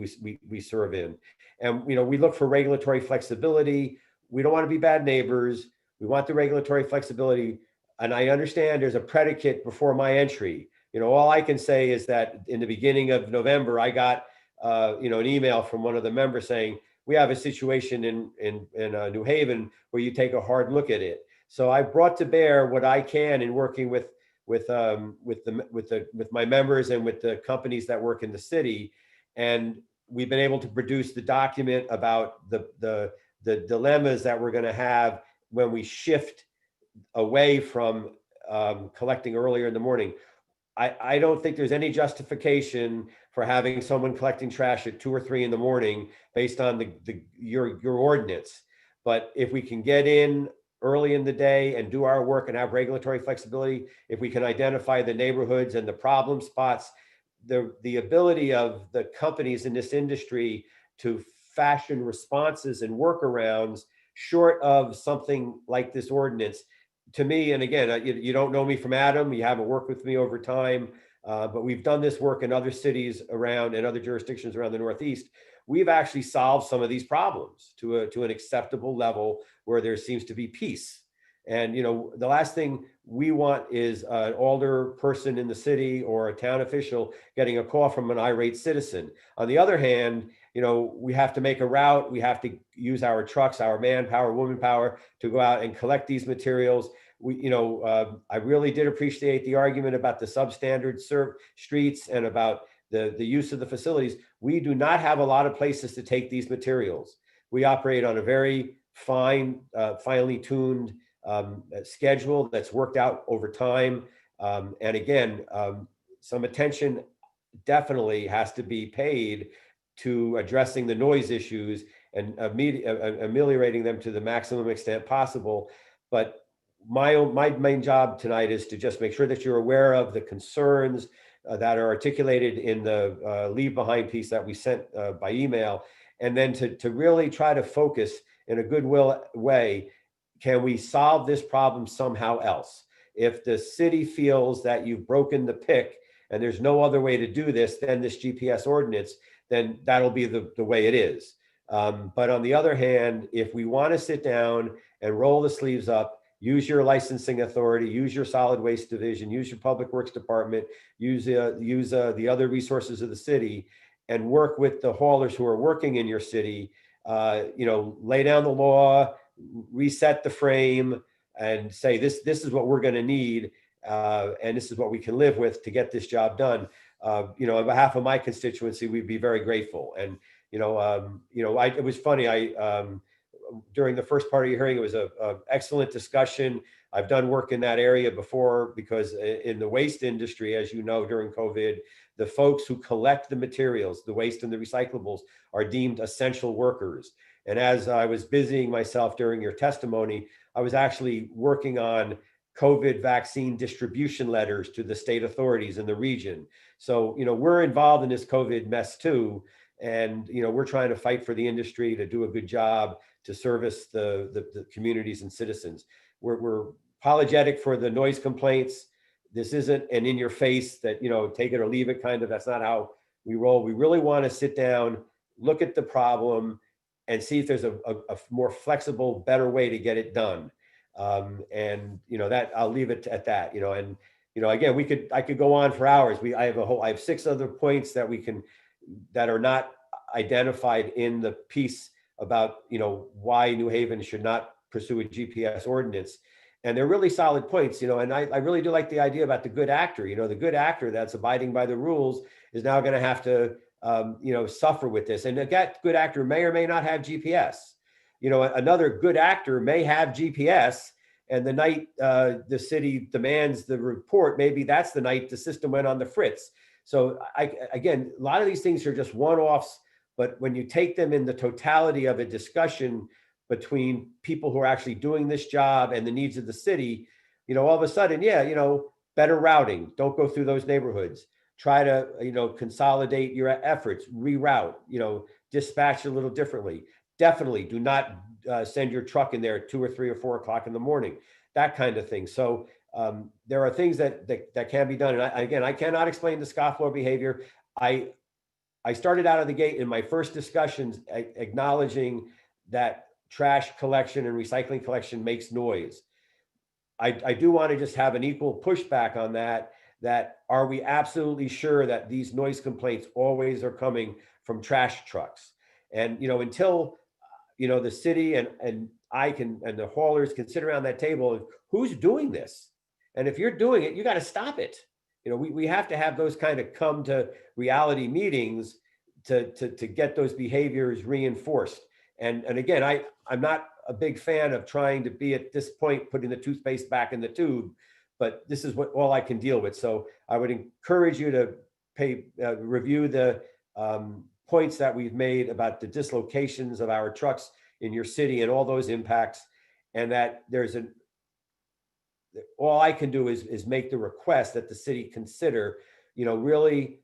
we serve in. And, you know, we look for regulatory flexibility. We don't want to be bad neighbors. We want the regulatory flexibility. And I understand there's a predicate before my entry. You know, all I can say is that in the beginning of November, I got, you know, an email from one of the members saying, we have a situation in New Haven where you take a hard look at it. So I brought to bear what I can in working with my members and with the companies that work in the city. And we've been able to produce the document about the dilemmas that we're going to have when we shift away from collecting earlier in the morning. I don't think there's any justification for having someone collecting trash at 2 or 3 in the morning based on your ordinance. But if we can get in early in the day and do our work and have regulatory flexibility, if we can identify the neighborhoods and the problem spots, the ability of the companies in this industry to fashion responses and workarounds short of something like this ordinance, to me, and again, you don't know me from Adam, you haven't worked with me over time, but we've done this work in other cities around and other jurisdictions around the Northeast. We've actually solved some of these problems to an acceptable level where there seems to be peace. And, you know, the last thing we want is an older person in the city or a town official getting a call from an irate citizen. On the other hand, you know, we have to make a route. We have to use our trucks, our manpower, womanpower to go out and collect these materials. I really did appreciate the argument about the substandard streets and about the use of the facilities. We do not have a lot of places to take these materials. We operate on a very finely tuned schedule that's worked out over time. And again, some attention definitely has to be paid to addressing the noise issues and ameliorating them to the maximum extent possible. But my main job tonight is to just make sure that you're aware of the concerns that are articulated in the leave behind piece that we sent by email, and then to really try to focus in a goodwill way. Can we solve this problem somehow else? If the city feels that you've broken the pick and there's no other way to do this than this GPS ordinance, then that'll be the way it is. But on the other hand, if we want to sit down and roll the sleeves up, use your licensing authority, use your solid waste division, use your public works department, use the other resources of the city, and work with the haulers who are working in your city, lay down the law, reset the frame, and say this is what we're going to need, and this is what we can live with to get this job done. On behalf of my constituency, we'd be very grateful. And it was funny. During the first part of your hearing, it was a excellent discussion. I've done work in that area before because in the waste industry, as you know, during COVID, the folks who collect the materials, the waste and the recyclables, are deemed essential workers. And as I was busying myself during your testimony, I was actually working on COVID vaccine distribution letters to the state authorities in the region. So, we're involved in this COVID mess too. And, we're trying to fight for the industry to do a good job to service the communities and citizens. We're apologetic for the noise complaints. This isn't an in your face that, take it or leave it kind of, that's not how we roll. We really want to sit down, look at the problem and see if there's a more flexible, better way to get it done. That I'll leave it at that, and, again, I could go on for hours. I have 6 other points that are not identified in the piece about, why New Haven should not pursue a GPS ordinance. And they're really solid points, and I really do like the idea about the good actor. The good actor that's abiding by the rules is now going to have to, suffer with this. And that good actor may or may not have GPS. Another good actor may have GPS, and the night the city demands the report, maybe that's the night the system went on the fritz. So again, a lot of these things are just one-offs, but when you take them in the totality of a discussion between people who are actually doing this job and the needs of the city, all of a sudden, better routing, don't go through those neighborhoods. Try to, consolidate your efforts, reroute, dispatch a little differently. Definitely do not send your truck in there at 2 or 3 or 4 o'clock in the morning, that kind of thing. So there are things that can be done. And I cannot explain the scofflaw behavior. I started out of the gate in my first discussions acknowledging that trash collection and recycling collection makes noise. I do want to just have an equal pushback on that are we absolutely sure that these noise complaints always are coming from trash trucks? And, until, the city and the haulers can sit around that table and who's doing this? And if you're doing it, you got to stop it. We have to have those kind of come to reality meetings to get those behaviors reinforced. And again, I'm not a big fan of trying to be at this point, putting the toothpaste back in the tube, but this is all I can deal with. So I would encourage you to review the points that we've made about the dislocations of our trucks in your city and all those impacts, and that all I can do is make the request that the city consider, really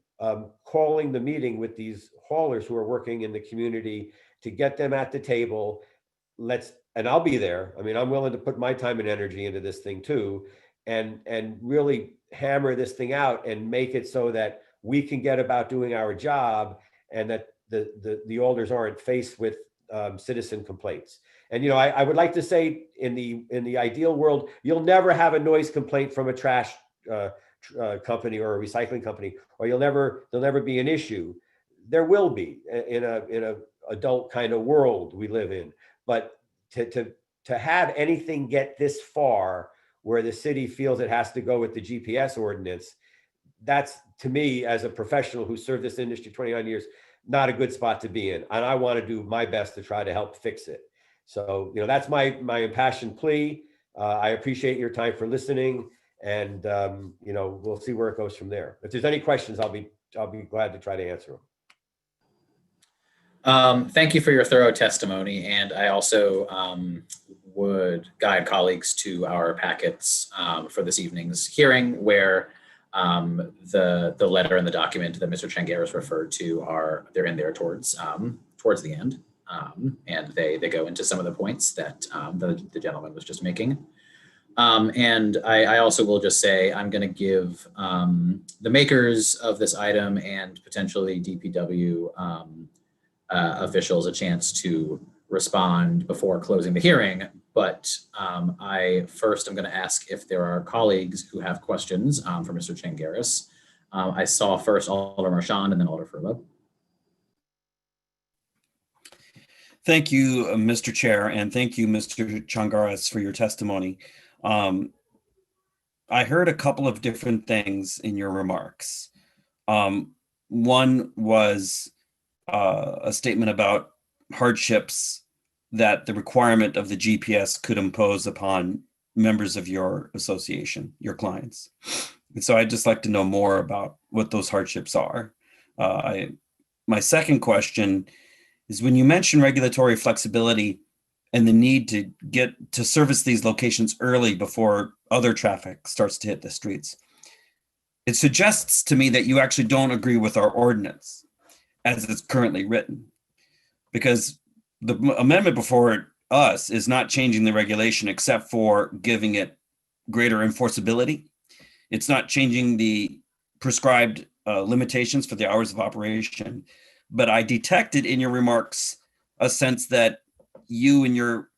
calling the meeting with these haulers who are working in the community to get them at the table. And I'll be there. I mean, I'm willing to put my time and energy into this thing too, and really hammer this thing out and make it so that we can get about doing our job, and that the alders aren't faced with citizen complaints. And I would like to say, in the ideal world, you'll never have a noise complaint from a trash company or a recycling company, or there'll never be an issue. There will be in a adult kind of world we live in, but to have anything get this far where the city feels it has to go with the GPS ordinance, that's, to me, as a professional who served this industry 29 years, not a good spot to be in. And I want to do my best to try to help fix it. So, that's my impassioned plea. I appreciate your time for listening, and we'll see where it goes from there. If there's any questions, I'll be glad to try to answer them. Thank you for your thorough testimony, and I also would guide colleagues to our packets for this evening's hearing, where the letter and the document that Mr. Changaris referred to they're in there towards the end, and they go into some of the points that the gentleman was just making. And I also will just say, I'm going to give the makers of this item and potentially DPW officials a chance to respond before closing the hearing. But I first am going to ask if there are colleagues who have questions for Mr. Changaris. I saw first Alder Marchand and then Alder Furlow. Thank you, Mr. Chair, and thank you, Mr. Changaris, for your testimony. I heard a couple of different things in your remarks. One was a statement about hardships that the requirement of the GPS could impose upon members of your association, your clients. And so I'd just like to know more about what those hardships are. My second question is, when you mention regulatory flexibility, and the need to get to service these locations early before other traffic starts to hit the streets. It suggests to me that you actually don't agree with our ordinance as it's currently written, because the amendment before us is not changing the regulation except for giving it greater enforceability. It's not changing the prescribed limitations for the hours of operation. But I detected in your remarks a sense that you and your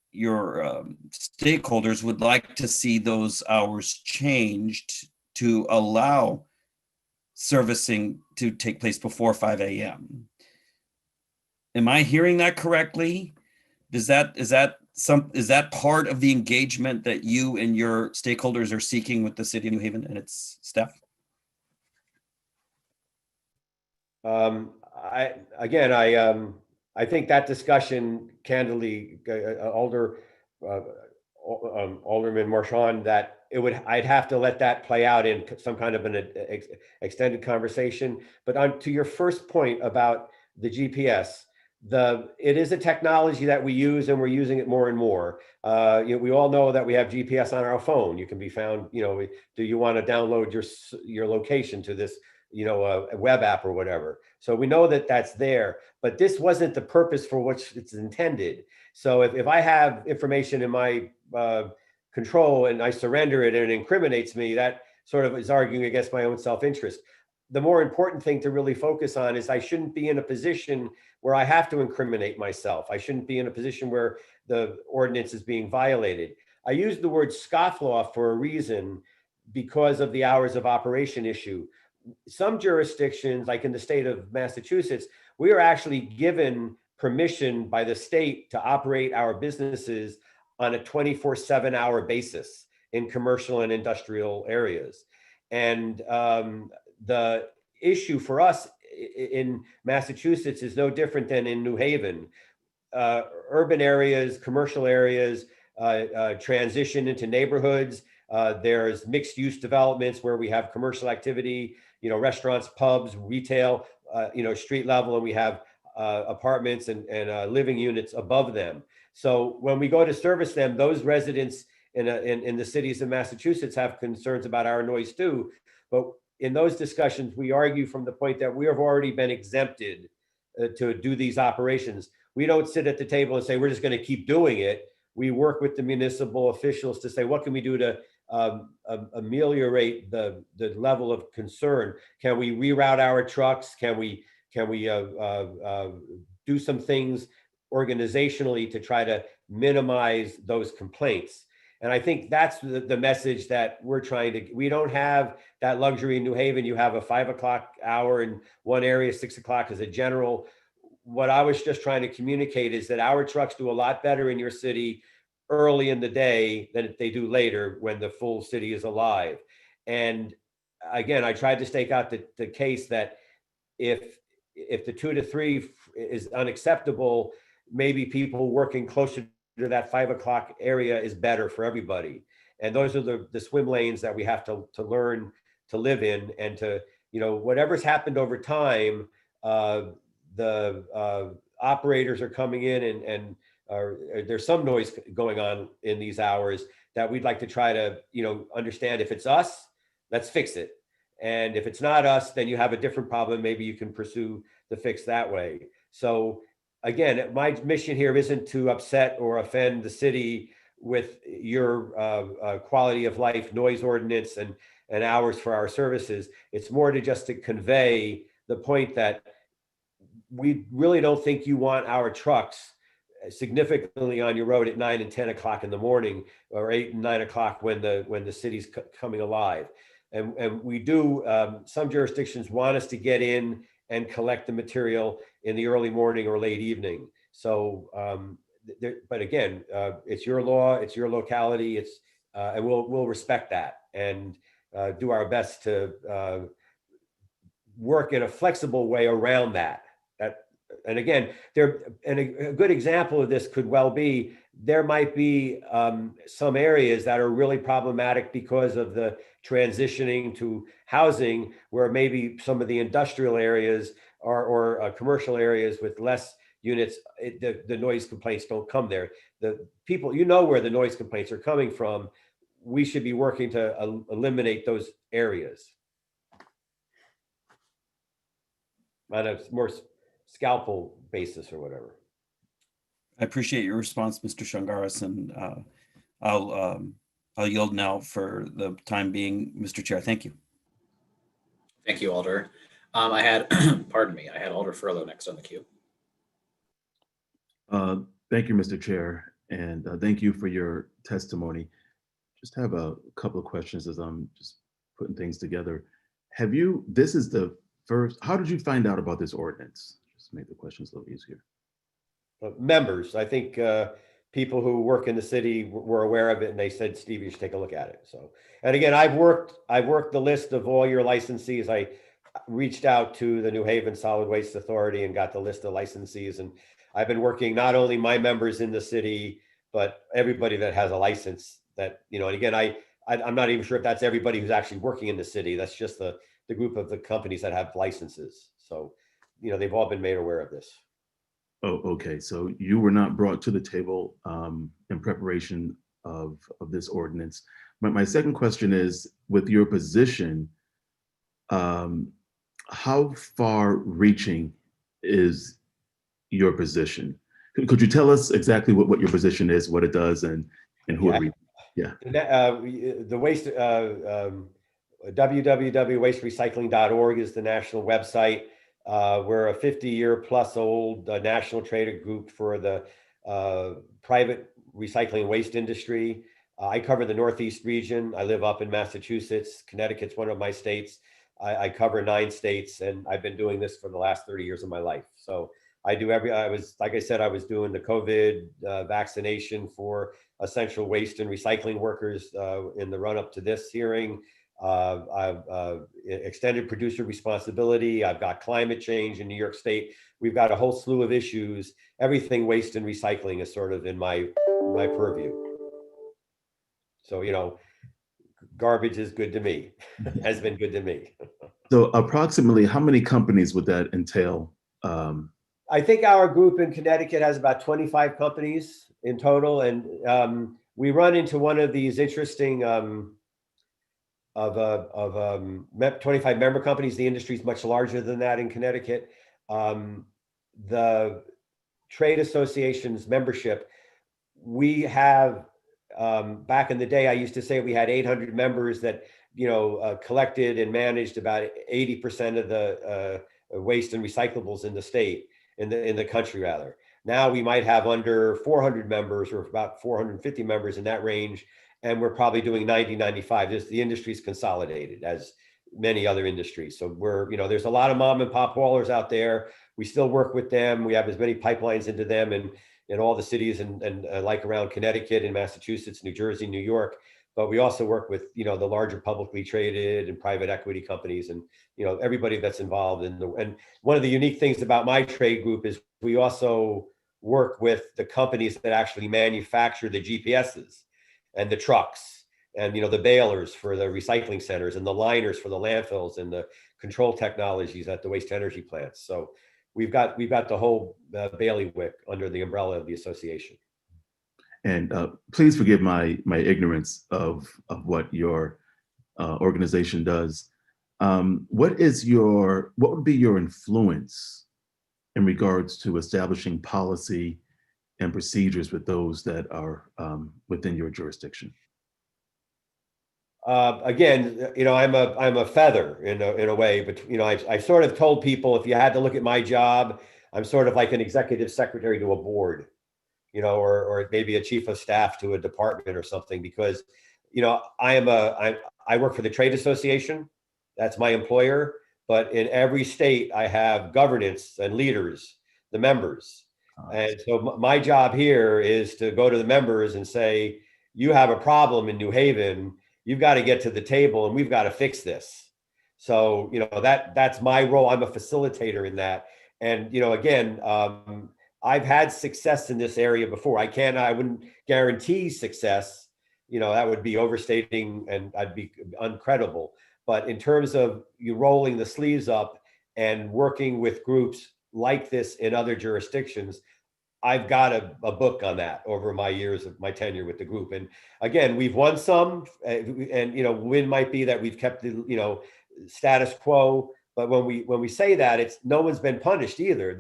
stakeholders would like to see those hours changed to allow servicing to take place before 5 a.m. Am I hearing that correctly? Is that part of the engagement that you and your stakeholders are seeking with the city of New Haven and its staff? I think that discussion, candidly, Alderman Marchand, that I'd have to let that play out in some kind of an extended conversation. But to your first point about the GPS, it is a technology that we use, and we're using it more and more. We all know that we have GPS on our phone. You can be found. Do you want to download your location to this, a web app or whatever? So we know that that's there, but this wasn't the purpose for which it's intended. So if I have information in my control and I surrender it and it incriminates me, that sort of is arguing against my own self-interest. The more important thing to really focus on is I shouldn't be in a position where I have to incriminate myself. I shouldn't be in a position where the ordinance is being violated. I use the word scofflaw for a reason, because of the hours of operation issue. Some jurisdictions, like in the state of Massachusetts, we are actually given permission by the state to operate our businesses on a 24/7 hour basis in commercial and industrial areas. And the issue for us in Massachusetts is no different than in New Haven. Urban areas, commercial areas transition into neighborhoods. There's mixed use developments where we have commercial activity, restaurants, pubs, retail, street level, and we have apartments and living units above them. So when we go to service them, those residents in the cities of Massachusetts have concerns about our noise too. But in those discussions, we argue from the point that we have already been exempted to do these operations. We don't sit at the table and say, we're just going to keep doing it. We work with the municipal officials to say, what can we do to ameliorate the level of concern? Can we reroute our trucks? Can we do some things organizationally to try to minimize those complaints? And I think that's the message that we're trying to. We don't have that luxury in New Haven. You have a 5 o'clock hour in one area, 6 o'clock is a general. What I was just trying to communicate is that our trucks do a lot better in your city early in the day than they do later when the full city is alive. And again, I tried to stake out the case that if the 2 to 3 is unacceptable, maybe people working closer to that 5 o'clock area is better for everybody. And those are the swim lanes that we have to learn to live in, and to, whatever's happened over time, the operators are coming in and there's some noise going on in these hours that we'd like to try to, understand. If it's us, let's fix it. And if it's not us, then you have a different problem. Maybe you can pursue the fix that way. So again, my mission here isn't to upset or offend the city with your quality of life noise ordinance and hours for our services. It's more to convey the point that we really don't think you want our trucks significantly on your road at 9 and 10 o'clock in the morning, or 8 and 9 o'clock when the city's coming alive. And we do, some jurisdictions want us to get in and collect the material in the early morning or late evening. So, but again, it's your law, it's your locality, and we'll respect that and do our best to work in a flexible way around that. And again, a good example of this could well be, there might be some areas that are really problematic because of the transitioning to housing, where maybe some of the industrial areas or commercial areas with less units, the noise complaints don't come there. The people, you know where the noise complaints are coming from. We should be working to eliminate those areas. On a more scalpel basis or whatever. I appreciate your response, Mr. Shangaras, and I'll yield now for the time being, Mr. Chair. Thank you. Thank you, Alder. I had, pardon me, I had Alder Furlow next on the queue. Thank you, Mr. Chair, and thank you for your testimony. Just have a couple of questions as I'm just putting things together. This is the first, how did you find out about this ordinance? Just make the questions a little easier. Members, I think people who work in the city were aware of it, and they said, Steve, you should take a look at it. So, and again, I've worked the list of all your licensees. I reached out to the New Haven Solid Waste Authority and got the list of licensees. And I've been working not only my members in the city, but everybody that has a license that, you know, and again, I'm not even sure if that's everybody who's actually working in the city. That's just the group of the companies that have licenses. So, you know, they've all been made aware of this. Oh, okay. So you were not brought to the table in preparation of this ordinance. But my second question is, with your position, how far reaching is your position? Could you tell us exactly what your position is, what it does, and who it reaches? Yeah. The waste, www.wasterecycling.org is the national website. We're a 50-year plus old national trade group for the private recycling waste industry. I cover the Northeast region. I live up in Massachusetts. Connecticut's one of my states. I cover 9 states, and I've been doing this for the last 30 years of my life. So I do like I said, I was doing the COVID vaccination for essential waste and recycling workers in the run up to this hearing. I've extended producer responsibility. I've got climate change in New York State. We've got a whole slew of issues. Everything waste and recycling is sort of in my purview. So, you know, garbage is good to me, has been good to me. So approximately how many companies would that entail? I think our group in Connecticut has about 25 companies in total. And we run into one of these interesting, of 25 member companies. The industry is much larger than that in Connecticut. The trade association's membership, we have, back in the day, I used to say we had 800 members that, you know, collected and managed about 80% of the waste and recyclables in the state, in the country rather. Now we might have under 400 members or about 450 members in that range. And we're probably doing 90, 95. The industry's consolidated as many other industries. So we're, you know, there's a lot of mom and pop haulers out there. We still work with them. We have as many pipelines into them and in all the cities and like around Connecticut and Massachusetts, New Jersey, New York. But we also work with, you know, the larger publicly traded and private equity companies and, you know, everybody that's involved in and one of the unique things about my trade group is we also work with the companies that actually manufacture the GPSs and the trucks and, you know, the balers for the recycling centers and the liners for the landfills and the control technologies at the waste energy plants. So we've got the whole bailiwick under the umbrella of the association. And please forgive my ignorance of what your organization does. What would be your influence in regards to establishing policy and procedures with those that are within your jurisdiction? Again, you know, I'm a feather in a way, but, you know, I sort of told people, if you had to look at my job, I'm sort of like an executive secretary to a board, you know, or maybe a chief of staff to a department or something, because, you know, I work for the trade association. That's my employer. But in every state, I have governance and leaders, the members. And so my job here is to go to the members and say, you have a problem in New Haven, you've got to get to the table and we've got to fix this. So, you know, that's my role. I'm a facilitator in that. And, you know, again, I've had success in this area before. I wouldn't guarantee success, you know, that would be overstating and I'd be uncredible. But in terms of you rolling the sleeves up and working with groups like this in other jurisdictions, I've got a book on that over my years of my tenure with the group. And again, we've won some, and win might be that we've kept the status quo. But when we say that, it's no one's been punished either.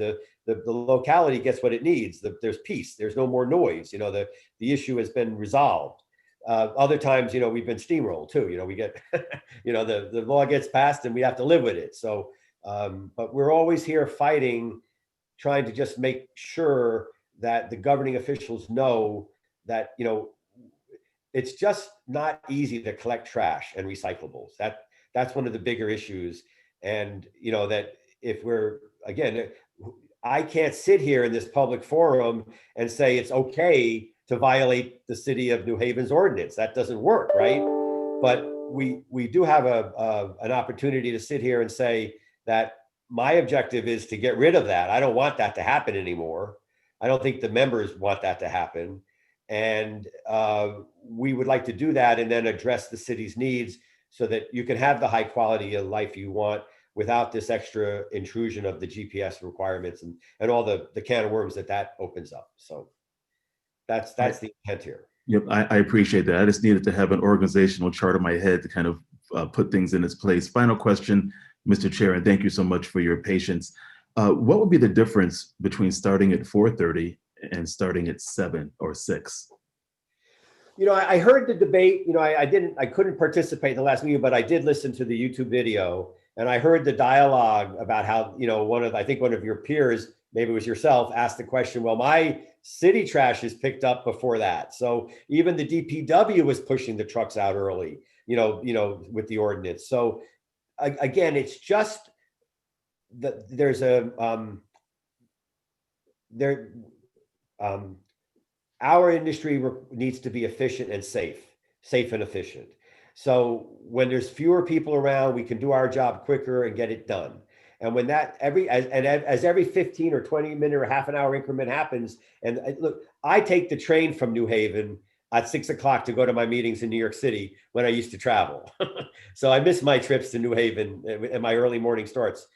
The locality gets what it needs. There's peace. There's no more noise. The issue has been resolved. Other times, we've been steamrolled too. We get, the law gets passed and we have to live with it. So, but we're always here fighting, trying to just make sure that the governing officials know that, it's just not easy to collect trash and recyclables. That's one of the bigger issues. And, that if we're, again, I can't sit here in this public forum and say it's okay to violate the city of New Haven's ordinance. That doesn't work, right? But we do have an opportunity to sit here and say that my objective is to get rid of that. I don't want that to happen anymore. I don't think the members want that to happen. And we would like to do that and then address the city's needs so that you can have the high quality of life you want without this extra intrusion of the GPS requirements and all the can of worms that opens up. So that's the intent here. Yep, I appreciate that. I just needed to have an organizational chart in my head to kind of put things in its place. Final question, Mr. Chair, and thank you so much for your patience. What would be the difference between starting at 4:30 and starting at 7 or 6? I heard the debate. I couldn't participate in the last meeting, but I did listen to the YouTube video, and I heard the dialogue about how I think one of your peers, maybe it was yourself, asked the question. Well, my city trash is picked up before that, so even the DPW was pushing the trucks out early. With the ordinance. So again, it's just that there's our industry needs to be efficient and safe and efficient. So when there's fewer people around, we can do our job quicker and get it done. And when that as every 15 or 20 minute or half an hour increment happens, and look, I take the train from New Haven at 6 o'clock to go to my meetings in New York City when I used to travel. So I miss my trips to New Haven and my early morning starts.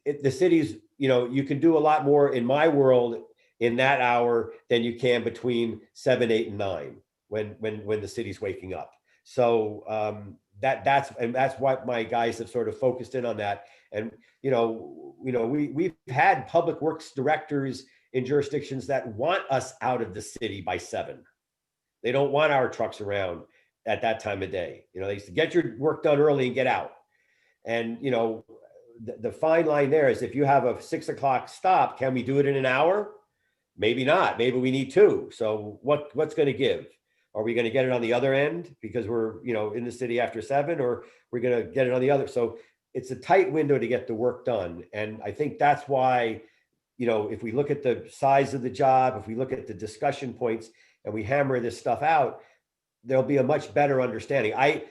The cities, you can do a lot more in my world in that hour than you can between 7, 8, and 9 when the city's waking up. So that's what my guys have sort of focused in on that. And we've had public works directors in jurisdictions that want us out of the city by 7. They don't want our trucks around at that time of day. They used to get your work done early and get out. And the fine line there is if you have a 6 o'clock stop, can we do it in an hour? Maybe not. Maybe we need 2. So what's going to give? Are we going to get it on the other end because we're in the city after 7, or we're going to get it on the other? So it's a tight window to get the work done. And I think that's why, if we look at the size of the job, if we look at the discussion points and we hammer this stuff out, there'll be a much better understanding. I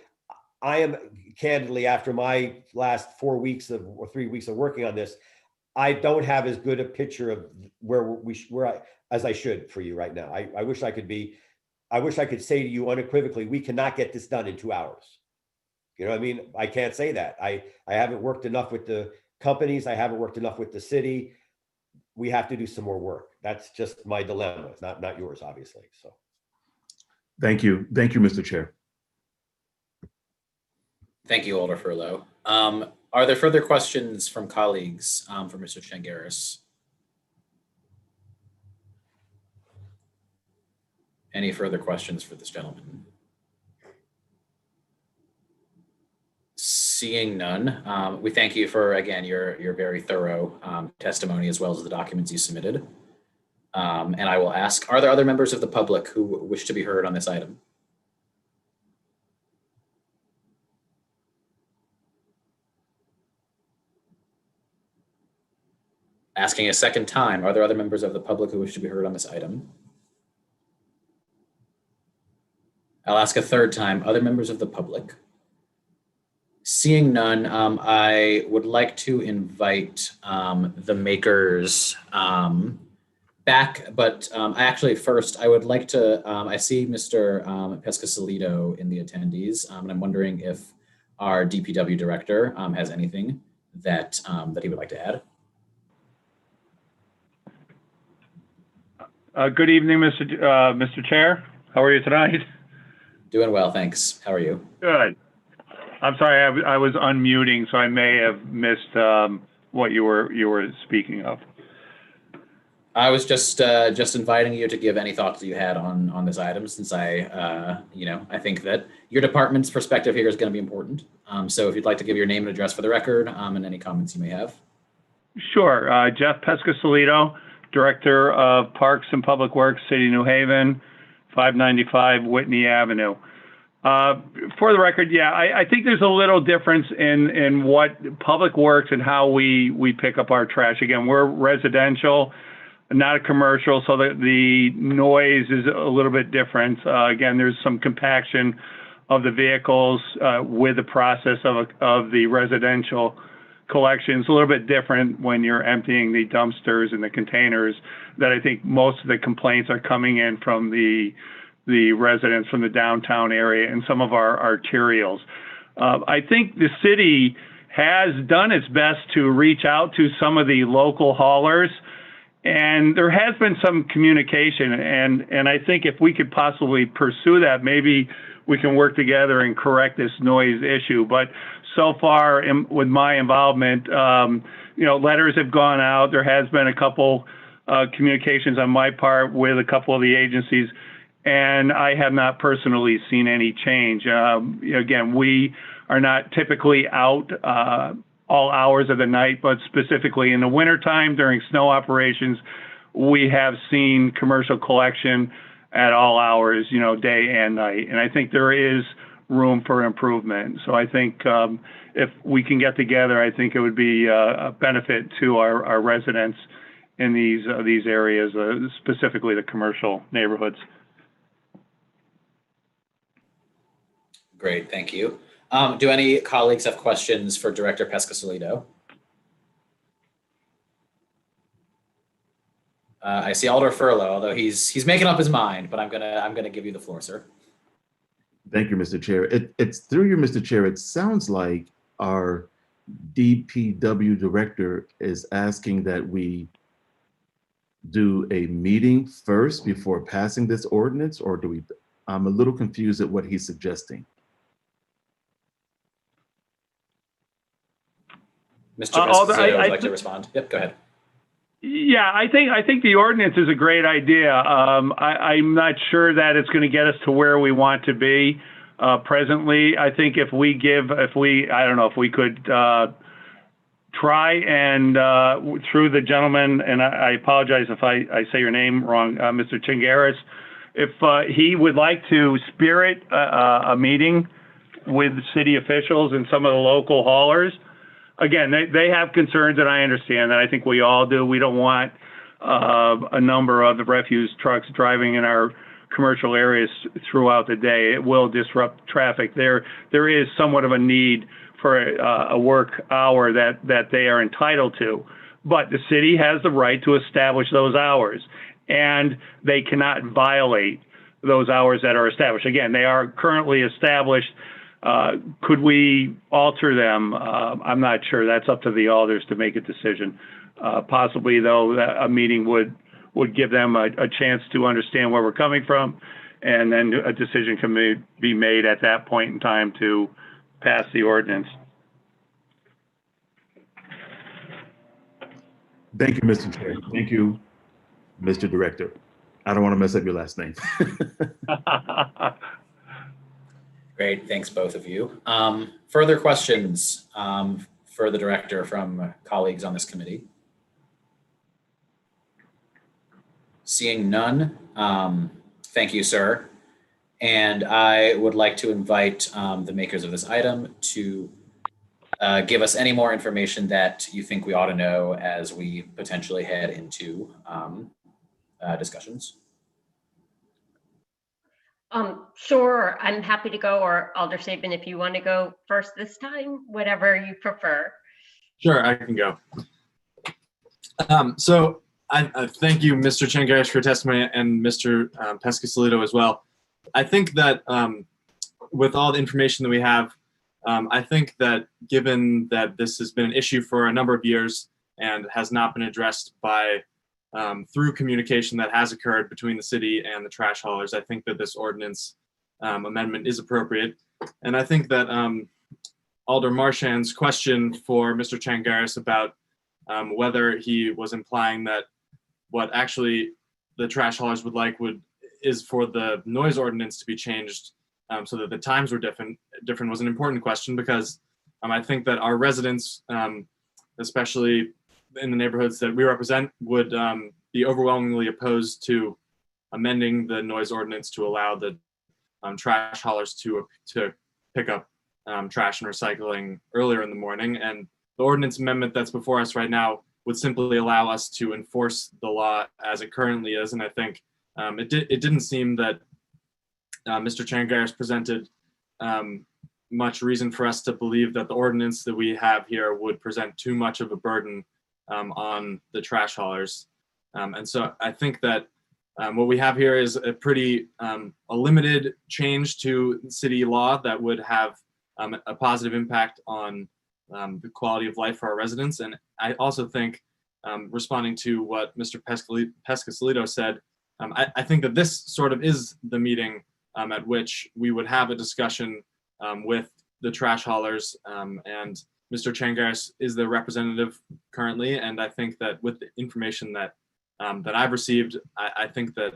am candidly, after my last 4 weeks or 3 weeks of working on this, I don't have as good a picture of where as I should for you right now. I wish I could say to you unequivocally, we cannot get this done in 2 hours. You know what I mean? I can't say that. I haven't worked enough with the companies. I haven't worked enough with the city. We have to do some more work. That's just my dilemma. It's not yours, obviously. So. Thank you. Thank you, Mr. Chair. Thank you, Alder Furlow. Are there further questions from colleagues for Mr. Changaris? Any further questions for this gentleman? Seeing none, we thank you for, again, your very thorough testimony as well as the documents you submitted. And I will ask, are there other members of the public who wish to be heard on this item? Asking a second time, are there other members of the public who wish to be heard on this item? I'll ask a third time, other members of the public? Seeing none, I would like to invite the makers back, but first I would like to, I see Mr. Pescasolido in the attendees, and I'm wondering if our DPW director has anything that he would like to add. Good evening, Mr. Chair. How are you tonight? Doing well, thanks. How are you? Good. I'm sorry, I was unmuting, so I may have missed what you were speaking of. I was just inviting you to give any thoughts you had on this item, since I think that your department's perspective here is going to be important. So if you'd like to give your name and address for the record, and any comments you may have. Sure. Jeff Pescasolito, Director of Parks and Public Works, City of New Haven, 595 Whitney Avenue. For the record, yeah, I think there's a little difference in what Public Works and how we pick up our trash. Again, we're residential, not a commercial, so the noise is a little bit different. Again, there's some compaction of the vehicles with the process of the residential collection. It's a little bit different when you're emptying the dumpsters and the containers, that I think most of the complaints are coming in from the residents from the downtown area and some of our arterials. I think the city has done its best to reach out to some of the local haulers, and there has been some communication, and I think if we could possibly pursue that, maybe we can work together and correct this noise issue. But so far, with my involvement, letters have gone out. There has been a couple communications on my part with a couple of the agencies, and I have not personally seen any change. Again, we are not typically out all hours of the night, but specifically in the wintertime during snow operations, we have seen commercial collection at all hours, day and night. And I think there is room for improvement. So I think if we can get together, I think it would be a benefit to our residents in these areas, specifically the commercial neighborhoods. Great, thank you. Do any colleagues have questions for Director Pescasolito? I see Alder Furlow, although he's making up his mind, but I'm gonna give you the floor, sir. Thank you, Mr. Chair. It's through you, Mr. Chair. It sounds like our DPW director is asking that we do a meeting first before passing this ordinance, or do we? I'm a little confused at what he's suggesting. Mr. Pescasolito would like to respond. Yep, go ahead. Yeah, I think the ordinance is a great idea. I'm not sure that it's going to get us to where we want to be presently. I think if we could try and through the gentleman, and I apologize if I say your name wrong, Mr. Chingaris, if he would like to spirit a meeting with city officials and some of the local haulers. Again, they have concerns, and I understand that. I think we all do. We don't want a number of the refuse trucks driving in our commercial areas throughout the day. It will disrupt traffic. There is somewhat of a need for a work hour that they are entitled to. But the city has the right to establish those hours, and they cannot violate those hours that are established. Again, they are currently established. Could we alter them? I'm not sure. That's up to the alders to make a decision. Possibly, though, a meeting would give them a chance to understand where we're coming from, and then a decision can be made at that point in time to pass the ordinance. Thank you, Mr. Chair. Thank you, Mr. Director. I don't want to mess up your last name. Great, thanks both of you. Further questions for the director from colleagues on this committee? Seeing none, thank you, sir. And I would like to invite the makers of this item to give us any more information that you think we ought to know as we potentially head into discussions. Sure, I'm happy to go, or Alder Sabin, if you want to go first this time, whatever you prefer. Sure, I can go. So I thank you, Mr. Chingaris, for your testimony, and Mr. Pescasolito as well. I think that with all the information that we have, I think that given that this has been an issue for a number of years and has not been addressed by through communication that has occurred between the city and the trash haulers, I think that this ordinance amendment is appropriate. And I think that Alder Marchand's question for Mr. Changaris about whether he was implying that what actually the trash haulers would like is for the noise ordinance to be changed so that the times were different was an important question, because I think that our residents, especially in the neighborhoods that we represent, would be overwhelmingly opposed to amending the noise ordinance to allow the trash haulers to pick up trash and recycling earlier in the morning. And the ordinance amendment that's before us right now would simply allow us to enforce the law as it currently is. And I think it didn't seem that Mr. Changaris presented much reason for us to believe that the ordinance that we have here would present too much of a burden on the trash haulers. And so I think that what we have here is a pretty a limited change to city law that would have a positive impact on the quality of life for our residents. And I also think, responding to what Mr. Pescasolido said, I think that this sort of is the meeting at which we would have a discussion with the trash haulers, and Mr. Changaris is the representative currently. And I think that with the information that I've received, I think that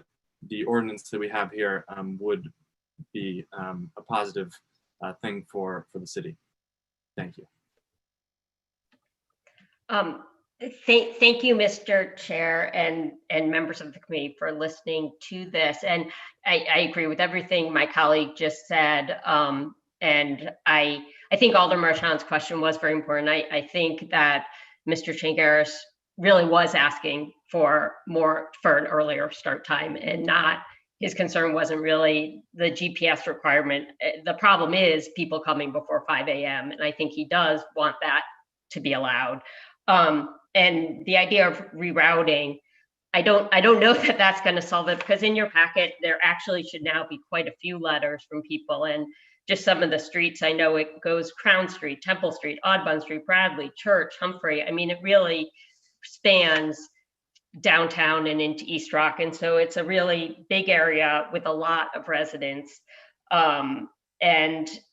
the ordinance that we have here would be a positive thing for the city. Thank you. Thank you, Mr. Chair, and members of the committee for listening to this. And I agree with everything my colleague just said. And I think Alder Marchand's question was very important. I think that Mr. Changaris really was asking for an earlier start time, and not, his concern wasn't really the GPS requirement. The problem is people coming before 5 a.m. And I think he does want that to be allowed. And the idea of rerouting, I don't know that that's going to solve it, because in your packet, there actually should now be quite a few letters from people. And just some of the streets, I know it goes Crown Street, Temple Street, Audubon Street, Bradley, Church, Humphrey. I mean, it really spans downtown and into East Rock. And so it's a really big area with a lot of residents. And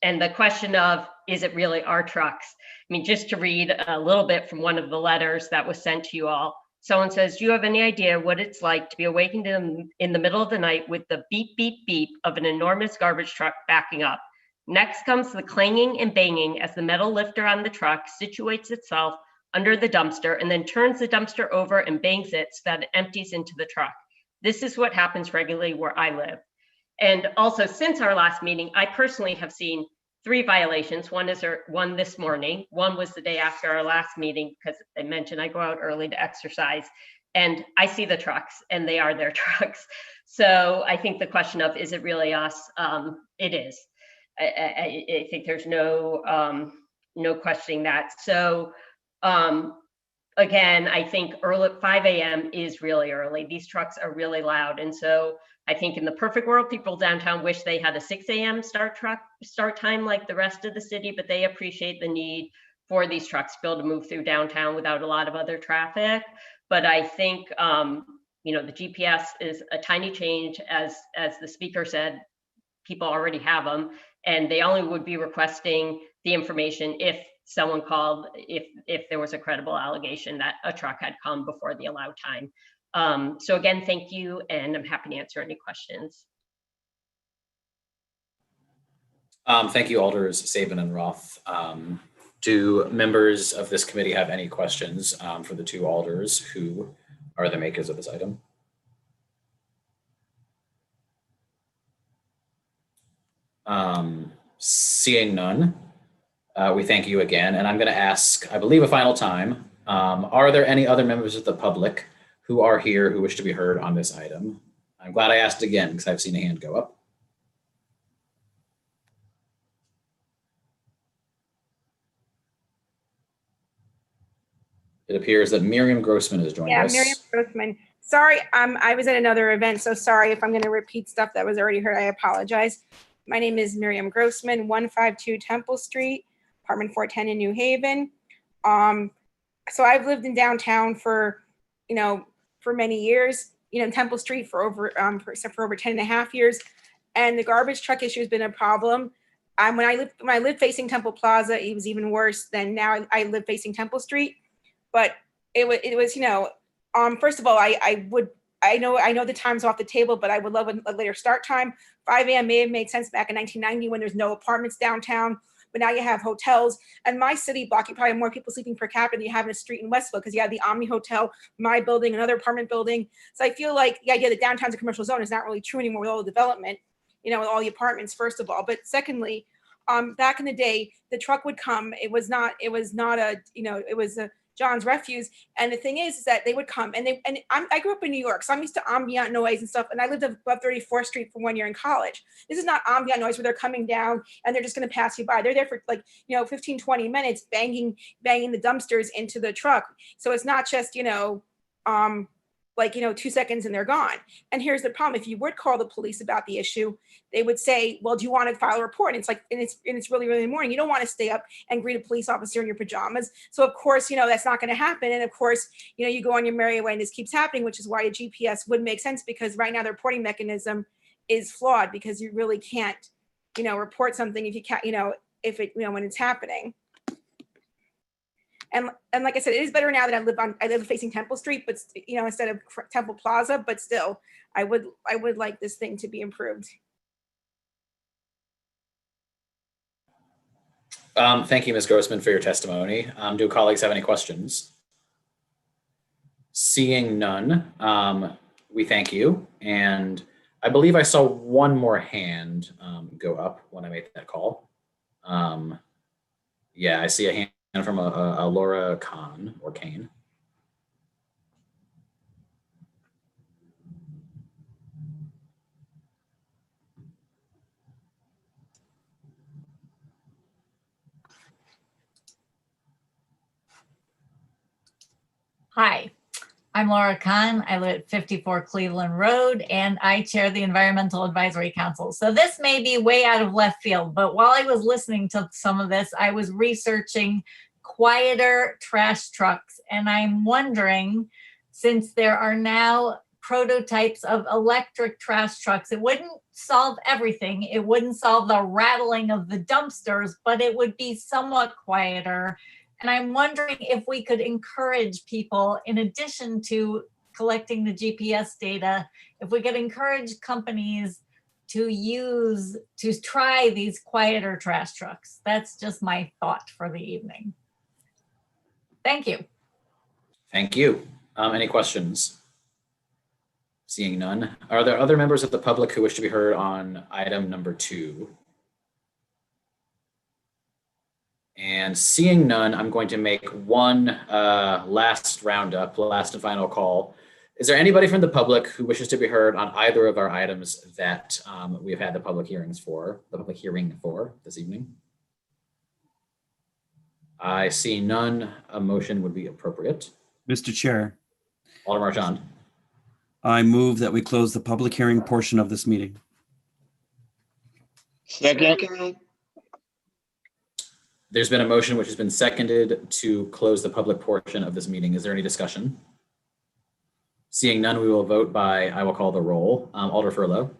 the question of, is it really our trucks? I mean, just to read a little bit from one of the letters that was sent to you all. Someone says, do you have any idea what it's like to be awakened in the middle of the night with the beep, beep, beep of an enormous garbage truck backing up? Next comes the clanging and banging as the metal lifter on the truck situates itself under the dumpster and then turns the dumpster over and bangs it so that it empties into the truck. This is what happens regularly where I live. And also, since our last meeting, I personally have seen 3 violations. One this morning. One was the day after our last meeting, because I mentioned I go out early to exercise, and I see the trucks, and they are their trucks. So I think the question of, is it really us? It is. I think there's no questioning that. So again, I think early 5 a.m. is really early. These trucks are really loud, and so I think in the perfect world, people downtown wish they had a 6 a.m. start time like the rest of the city, but they appreciate the need for these trucks to be able to move through downtown without a lot of other traffic. But I think, the GPS is a tiny change. As the speaker said, people already have them, and they only would be requesting the information if someone called, if there was a credible allegation that a truck had come before the allowed time. So again, thank you, and I'm happy to answer any questions. Thank you, Alders Sabin and Roth. Do members of this committee have any questions for the 2 alders who are the makers of this item? Seeing none, we thank you again. And I'm going to ask, I believe, a final time, are there any other members of the public who are here who wish to be heard on this item? I'm glad I asked again, because I've seen a hand go up. It appears that Miriam Grossman has joined us. Yeah, Miriam Grossman. Sorry, I was at another event, so sorry if I'm going to repeat stuff that was already heard. I apologize. My name is Miriam Grossman, 152 Temple Street, apartment 410 in New Haven. So I've lived in downtown for for many years, Temple Street for over 10 and a half years. And the garbage truck issue has been a problem. When I lived facing Temple Plaza, it was even worse than now. I live facing Temple Street, but it was, first of all, I know the time's off the table, but I would love a later start time. 5 a.m. may have made sense back in 1990 when there's no apartments downtown, but now you have hotels. And my city block, you probably have more people sleeping per capita than you have in a street in Westville, because you have the Omni Hotel, my building, another apartment building. So I feel like the idea that downtown's a commercial zone is not really true anymore with all the development, with all the apartments, first of all. But secondly, back in the day, the truck would come. It was not a John's Refuse. And the thing is that they would come and I grew up in New York, so I'm used to ambient noise and stuff. And I lived above 34th Street for 1 year in college. This is not ambient noise where they're coming down and they're just going to pass you by. They're there for 15, 20 minutes, banging the dumpsters into the truck. So it's not just, 2 seconds and they're gone. And here's the problem. If you would call the police about the issue, they would say, well, do you want to file a report? And it's really, really morning. You don't want to stay up and greet a police officer in your pajamas. So of course, that's not going to happen. And of course, you go on your merry way and this keeps happening, which is why a GPS would make sense, because right now the reporting mechanism is flawed, because you really can't, report something if you can't, when it's happening. And like I said, it is better now that I live facing Temple Street, but instead of Temple Plaza, but still, I would like this thing to be improved. Thank you, Ms. Grossman, for your testimony. Do colleagues have any questions? Seeing none, we thank you. And I believe I saw one more hand go up when I made that call. Yeah, I see a hand from a Laura Kane. Hi, I'm Laura Kahn. I live at 54 Cleveland Road, and I chair the Environmental Advisory Council. So this may be way out of left field, but while I was listening to some of this, I was researching quieter trash trucks. And I'm wondering, since there are now prototypes of electric trash trucks, it wouldn't solve everything. It wouldn't solve the rattling of the dumpsters, but it would be somewhat quieter. And I'm wondering if we could encourage people, in addition to collecting the GPS data, if we could encourage companies to try these quieter trash trucks. That's just my thought for the evening. Thank you. Thank you. Any questions? Seeing none. Are there other members of the public who wish to be heard on item number 2? And seeing none, I'm going to make one last roundup, last and final call. Is there anybody from the public who wishes to be heard on either of our items that we have had the public hearing for this evening? I see none. A motion would be appropriate. Mr. Chair, Alderman Marchand. I move that we close the public hearing portion of this meeting. Second. There's been a motion which has been seconded to close the public portion of this meeting. Is there any discussion? Seeing none, we will vote by, I will call the roll. Alder Furlow.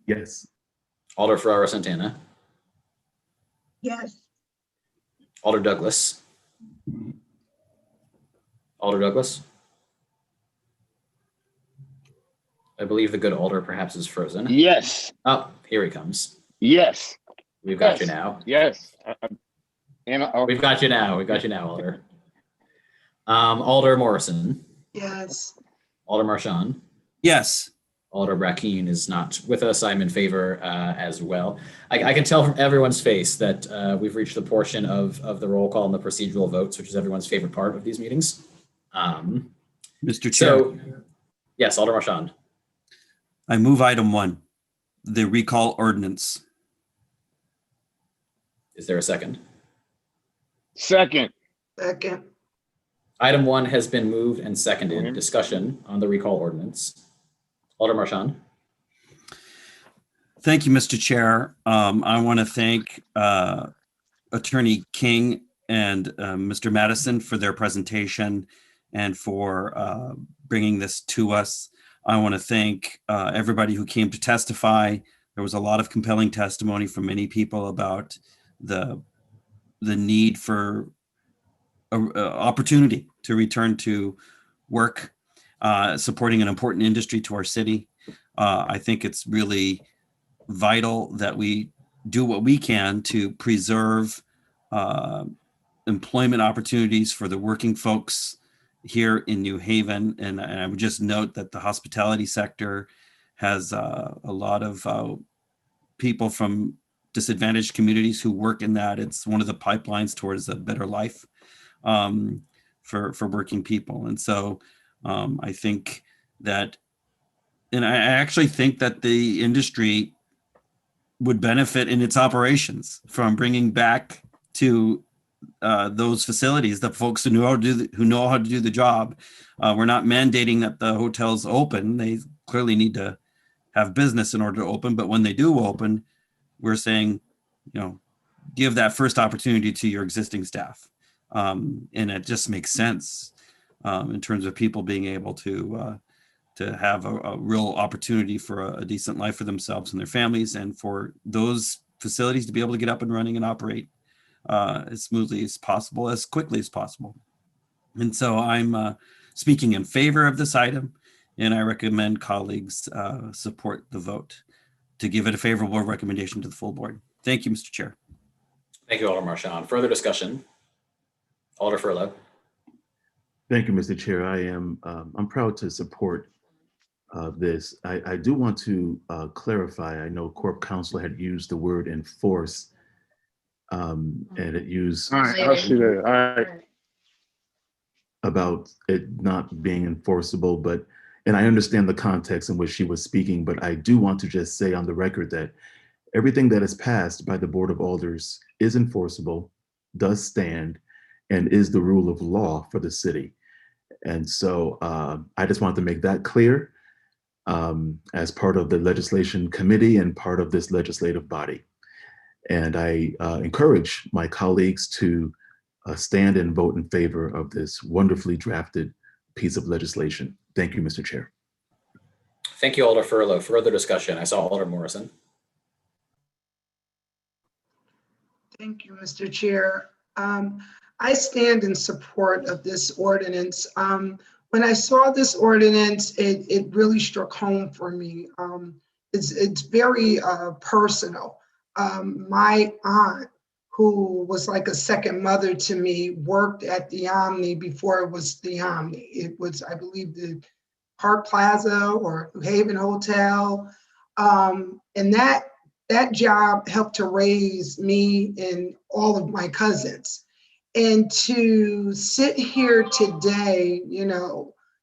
Yes. Alder Ferrara Santana. Yes. Alder Douglas. Alder Douglas. I believe the good Alder perhaps is frozen. Yes. Oh, here he comes. Yes. We've got you now. Yes. We've got you now. We've got you now, Alder. Alder Morrison. Yes. Alder Marchand. Yes. Alder Brackeen is not with us. I'm in favor as well. I can tell from everyone's face that we've reached the portion of the roll call and the procedural votes, which is everyone's favorite part of these meetings. Mr. Chair. So, yes, Alder Marchand. I move item 1, the recall ordinance. Is there a second? Second. Item 1 has been moved and seconded. Discussion on the recall ordinance. Alder Marchand. Thank you, Mr. Chair. I want to thank Attorney King and Mr. Madison for their presentation and for bringing this to us. I want to thank everybody who came to testify. There was a lot of compelling testimony from many people about the need for a opportunity to return to work, supporting an important industry to our city. I think it's really vital that we do what we can to preserve employment opportunities for the working folks here in New Haven. And I would just note that the hospitality sector has a lot of people from disadvantaged communities who work in that. It's one of the pipelines towards a better life for working people. And so I think that, and I actually think that the industry would benefit in its operations from bringing back to those facilities the folks who know how to do the job. We're not mandating that the hotels open. They clearly need to have business in order to open, but when they do open, we're saying, give that first opportunity to your existing staff. And it just makes sense in terms of people being able to have a real opportunity for a decent life for themselves and their families, and for those facilities to be able to get up and running and operate as smoothly as possible, as quickly as possible. And so I'm speaking in favor of this item, and I recommend colleagues support the vote to give it a favorable recommendation to the full board. Thank you, Mr. Chair. Thank you, Alder Marchand. Further discussion? Alder Furlow. Thank you, Mr. Chair. I'm proud to support this. I do want to clarify. I know Corp Counsel had used the word enforce, and it used All right, I'll see that. All right. about it not being enforceable, and I understand the context in which she was speaking, but I do want to just say on the record that everything that is passed by the Board of Alders is enforceable, does stand, and is the rule of law for the city. And so I just wanted to make that clear as part of the legislation committee and part of this legislative body. And I encourage my colleagues to stand and vote in favor of this wonderfully drafted piece of legislation. Thank you, Mr. Chair. Thank you, Alder Furlow. Further discussion? I saw Alder Morrison. Thank you, Mr. Chair. I stand in support of this ordinance. When I saw this ordinance, it really struck home for me. It's very personal. My aunt, who was like a second mother to me, worked at the Omni before it was the Omni. It was, I believe, the Park Plaza or New Haven Hotel. And that job helped to raise me and all of my cousins. And to sit here today,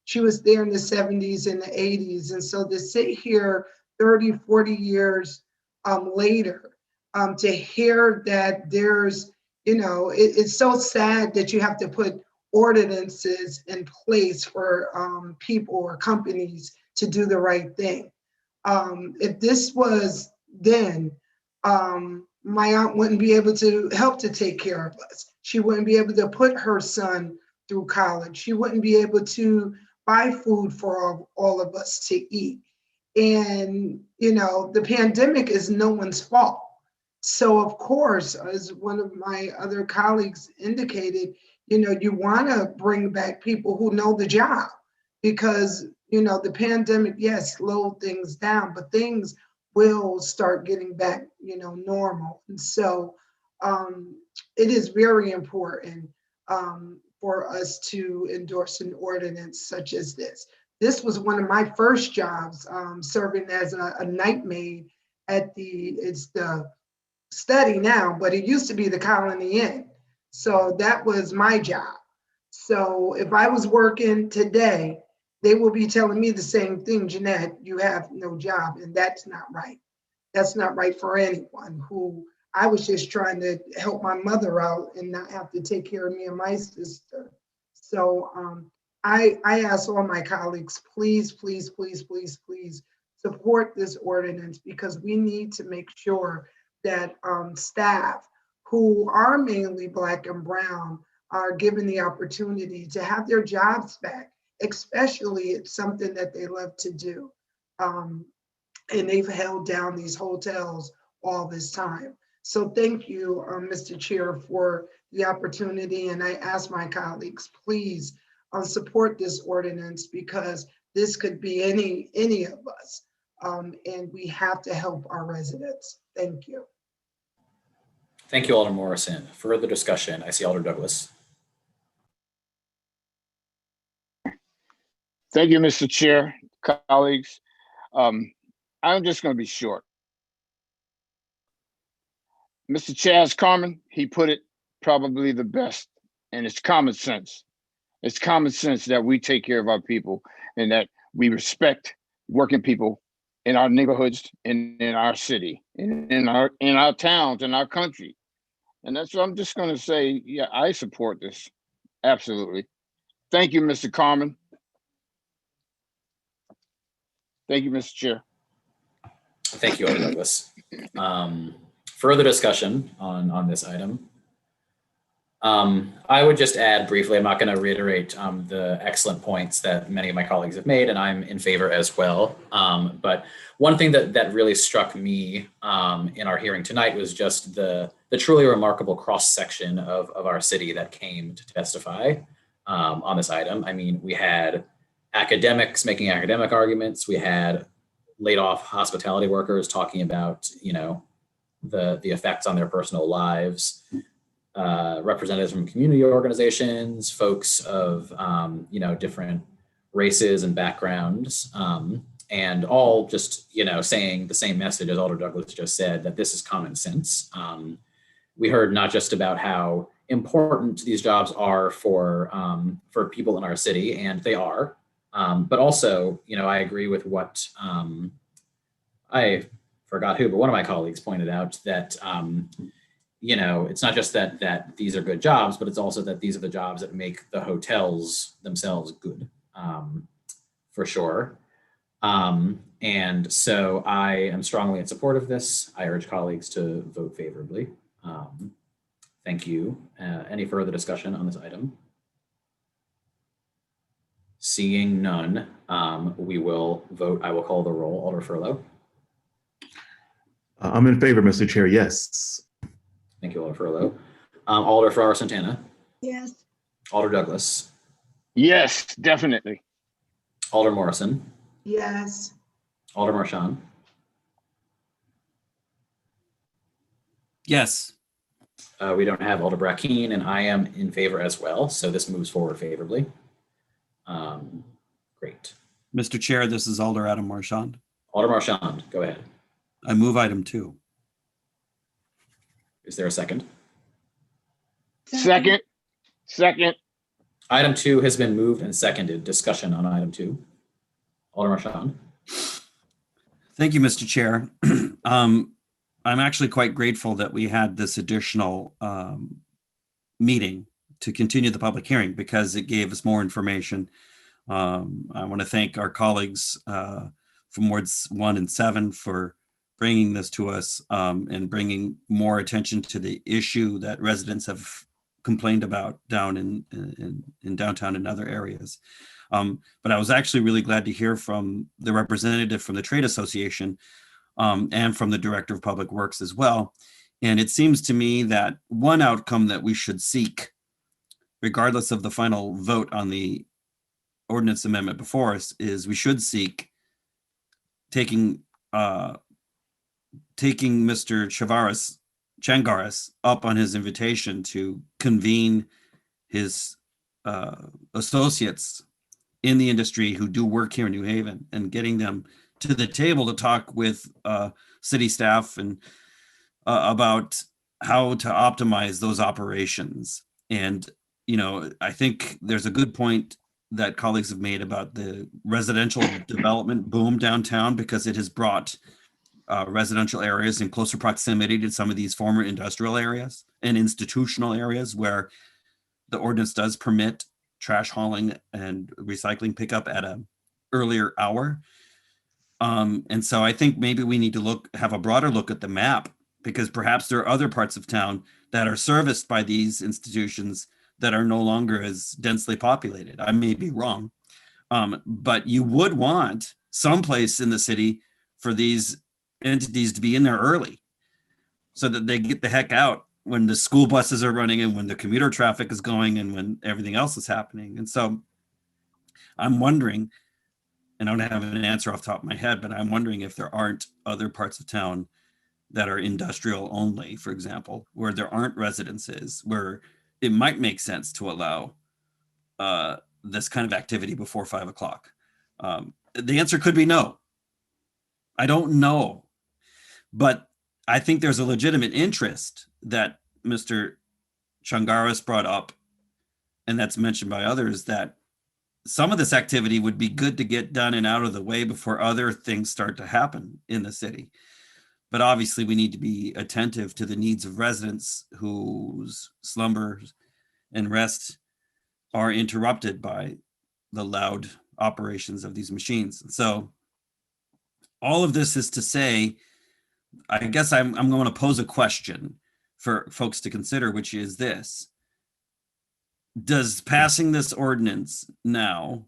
she was there in the 70s and the 80s. And so to sit here 30, 40 years later, to hear that there's, it's so sad that you have to put ordinances in place for people or companies to do the right thing. If this was then, my aunt wouldn't be able to help to take care of us. She wouldn't be able to put her son through college. She wouldn't be able to buy food for all of us to eat. And, the pandemic is no one's fault. So of course, as one of my other colleagues indicated, you want to bring back people who know the job, because, the pandemic, yes, slowed things down, but things will start getting back, normal. And so it is very important for us to endorse an ordinance such as this. This was one of my first jobs, serving as a night maid at it's the Study now, but it used to be the Colony Inn. So that was my job. So if I was working today, they will be telling me the same thing, Jeanette, you have no job, and that's not right. That's not right for anyone. Who I was just trying to help my mother out and not have to take care of me and my sister. So I ask all my colleagues, please, please, please, please, please support this ordinance, because we need to make sure that staff who are mainly Black and Brown are given the opportunity to have their jobs back, especially it's something that they love to do. And they've held down these hotels all this time. So thank you, Mr. Chair, for the opportunity. And I ask my colleagues, please support this ordinance, because this could be any of us. And we have to help our residents. Thank you. Thank you, Alder Morrison. Further discussion? I see Alder Douglas. Thank you, Mr. Chair, colleagues. I'm just going to be short. Mr. Chaz Carmen, he put it probably the best, and it's common sense. It's common sense that we take care of our people and that we respect working people in our neighborhoods and in our city, in our towns, in our country. And that's what I'm just going to say. Yeah, I support this. Absolutely. Thank you, Mr. Carmen. Thank you, Mr. Chair. Thank you, Alder Douglas. Further discussion on this item. I would just add briefly, I'm not going to reiterate the excellent points that many of my colleagues have made, and I'm in favor as well. But one thing that really struck me in our hearing tonight was just the truly remarkable cross-section of our city that came to testify on this item. I mean, we had academics making academic arguments. We had laid off hospitality workers talking about, the effects on their personal lives. Representatives from community organizations, folks of, different races and backgrounds, and all just, saying the same message as Alder Douglas just said, that this is common sense. We heard not just about how important these jobs are for people in our city, and they are, but also, I agree with what I forgot who, but one of my colleagues pointed out that, it's not just that these are good jobs, but it's also that these are the jobs that make the hotels themselves good, for sure. And so I am strongly in support of this. I urge colleagues to vote favorably. Thank you. Any further discussion on this item? Seeing none, we will vote. I will call the roll. Alder Furlow. I'm in favor, Mr. Chair. Yes. Thank you, Alder Furlow. Alder Farrar Santana. Yes. Alder Douglas. Yes, definitely. Alder Morrison. Yes. Alder Marchand. Yes. We don't have Alder Brackeen, and I am in favor as well. So this moves forward favorably. Great. Mr. Chair, this is Alder Adam Marchand. Alder Marchand, go ahead. I move item 2. Is there a second? Second. Item 2 has been moved and seconded. Discussion on item 2. Alder Marchand. Thank you, Mr. Chair. I'm actually quite grateful that we had this additional meeting to continue the public hearing, because it gave us more information. I want to thank our colleagues from wards 1 and 7 for bringing this to us and bringing more attention to the issue that residents have complained about down in downtown and other areas. But I was actually really glad to hear from the representative from the Trade Association and from the Director of Public Works as well. And it seems to me that one outcome that we should seek, regardless of the final vote on the ordinance amendment before us, is we should seek taking Mr. Changaris up on his invitation to convene his associates in the industry who do work here in New Haven, and getting them to the table to talk with city staff and about how to optimize those operations. And, I think there's a good point that colleagues have made about the residential development boom downtown, because it has brought residential areas in closer proximity to some of these former industrial areas and institutional areas where the ordinance does permit trash hauling and recycling pickup at an earlier hour. And so I think maybe we need to have a broader look at the map, because perhaps there are other parts of town that are serviced by these institutions that are no longer as densely populated. I may be wrong, but you would want someplace in the city for these entities to be in there early so that they get the heck out when the school buses are running and when the commuter traffic is going and when everything else is happening. And so I'm wondering, and I don't have an answer off the top of my head, but I'm wondering if there aren't other parts of town that are industrial only, for example, where there aren't residences, where it might make sense to allow this kind of activity before 5 o'clock. The answer could be no. I don't know, but I think there's a legitimate interest that Mr. Changaras brought up, and that's mentioned by others, that some of this activity would be good to get done and out of the way before other things start to happen in the city. But obviously we need to be attentive to the needs of residents whose slumbers and rest are interrupted by the loud operations of these machines. So all of this is to say, I guess I'm going to pose a question for folks to consider, which is this: does passing this ordinance now,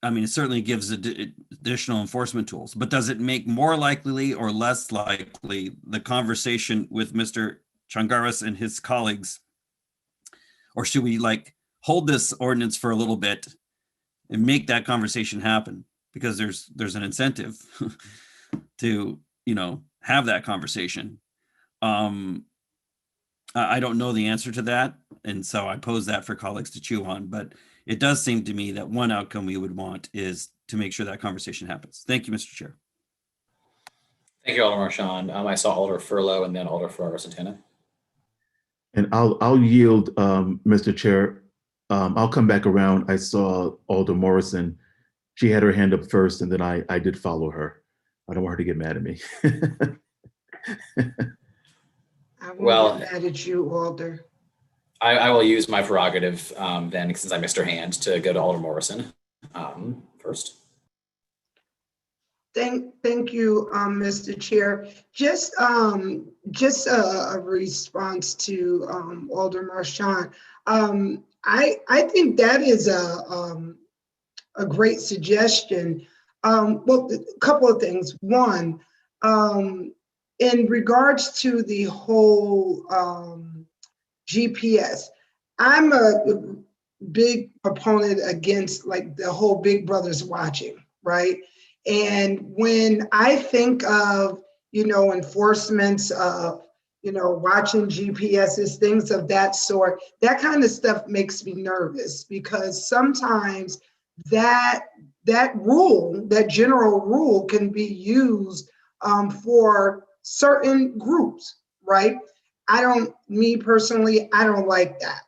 I mean, it certainly gives additional enforcement tools, but does it make more likely or less likely the conversation with Mr. Changaras and his colleagues? Or should we like hold this ordinance for a little bit and make that conversation happen? Because there's an incentive to, have that conversation. I don't know the answer to that. And so I pose that for colleagues to chew on, but it does seem to me that one outcome we would want is to make sure that conversation happens. Thank you, Mr. Chair. Thank you, Alder Marchand. I saw Alder Furlow and then Alder Ferraro-Santana. And I'll yield, Mr. Chair. I'll come back around. I saw Alder Morrison. She had her hand up first, and then I did follow her. I don't want her to get mad at me. I won't get mad at you, Alder. I will use my prerogative then, since I missed her hand, to go to Alder Morrison first. Thank you, Mr. Chair. Just a response to Alder Marchand. I think that is a great suggestion. Well, a couple of things. One, in regards to the whole GPS, I'm a big proponent against like the whole Big Brother's watching, right? And when I think of, enforcements of, watching GPSs, things of that sort, that kind of stuff makes me nervous, because sometimes that rule, that general rule, can be used for certain groups, right? Me personally, I don't like that.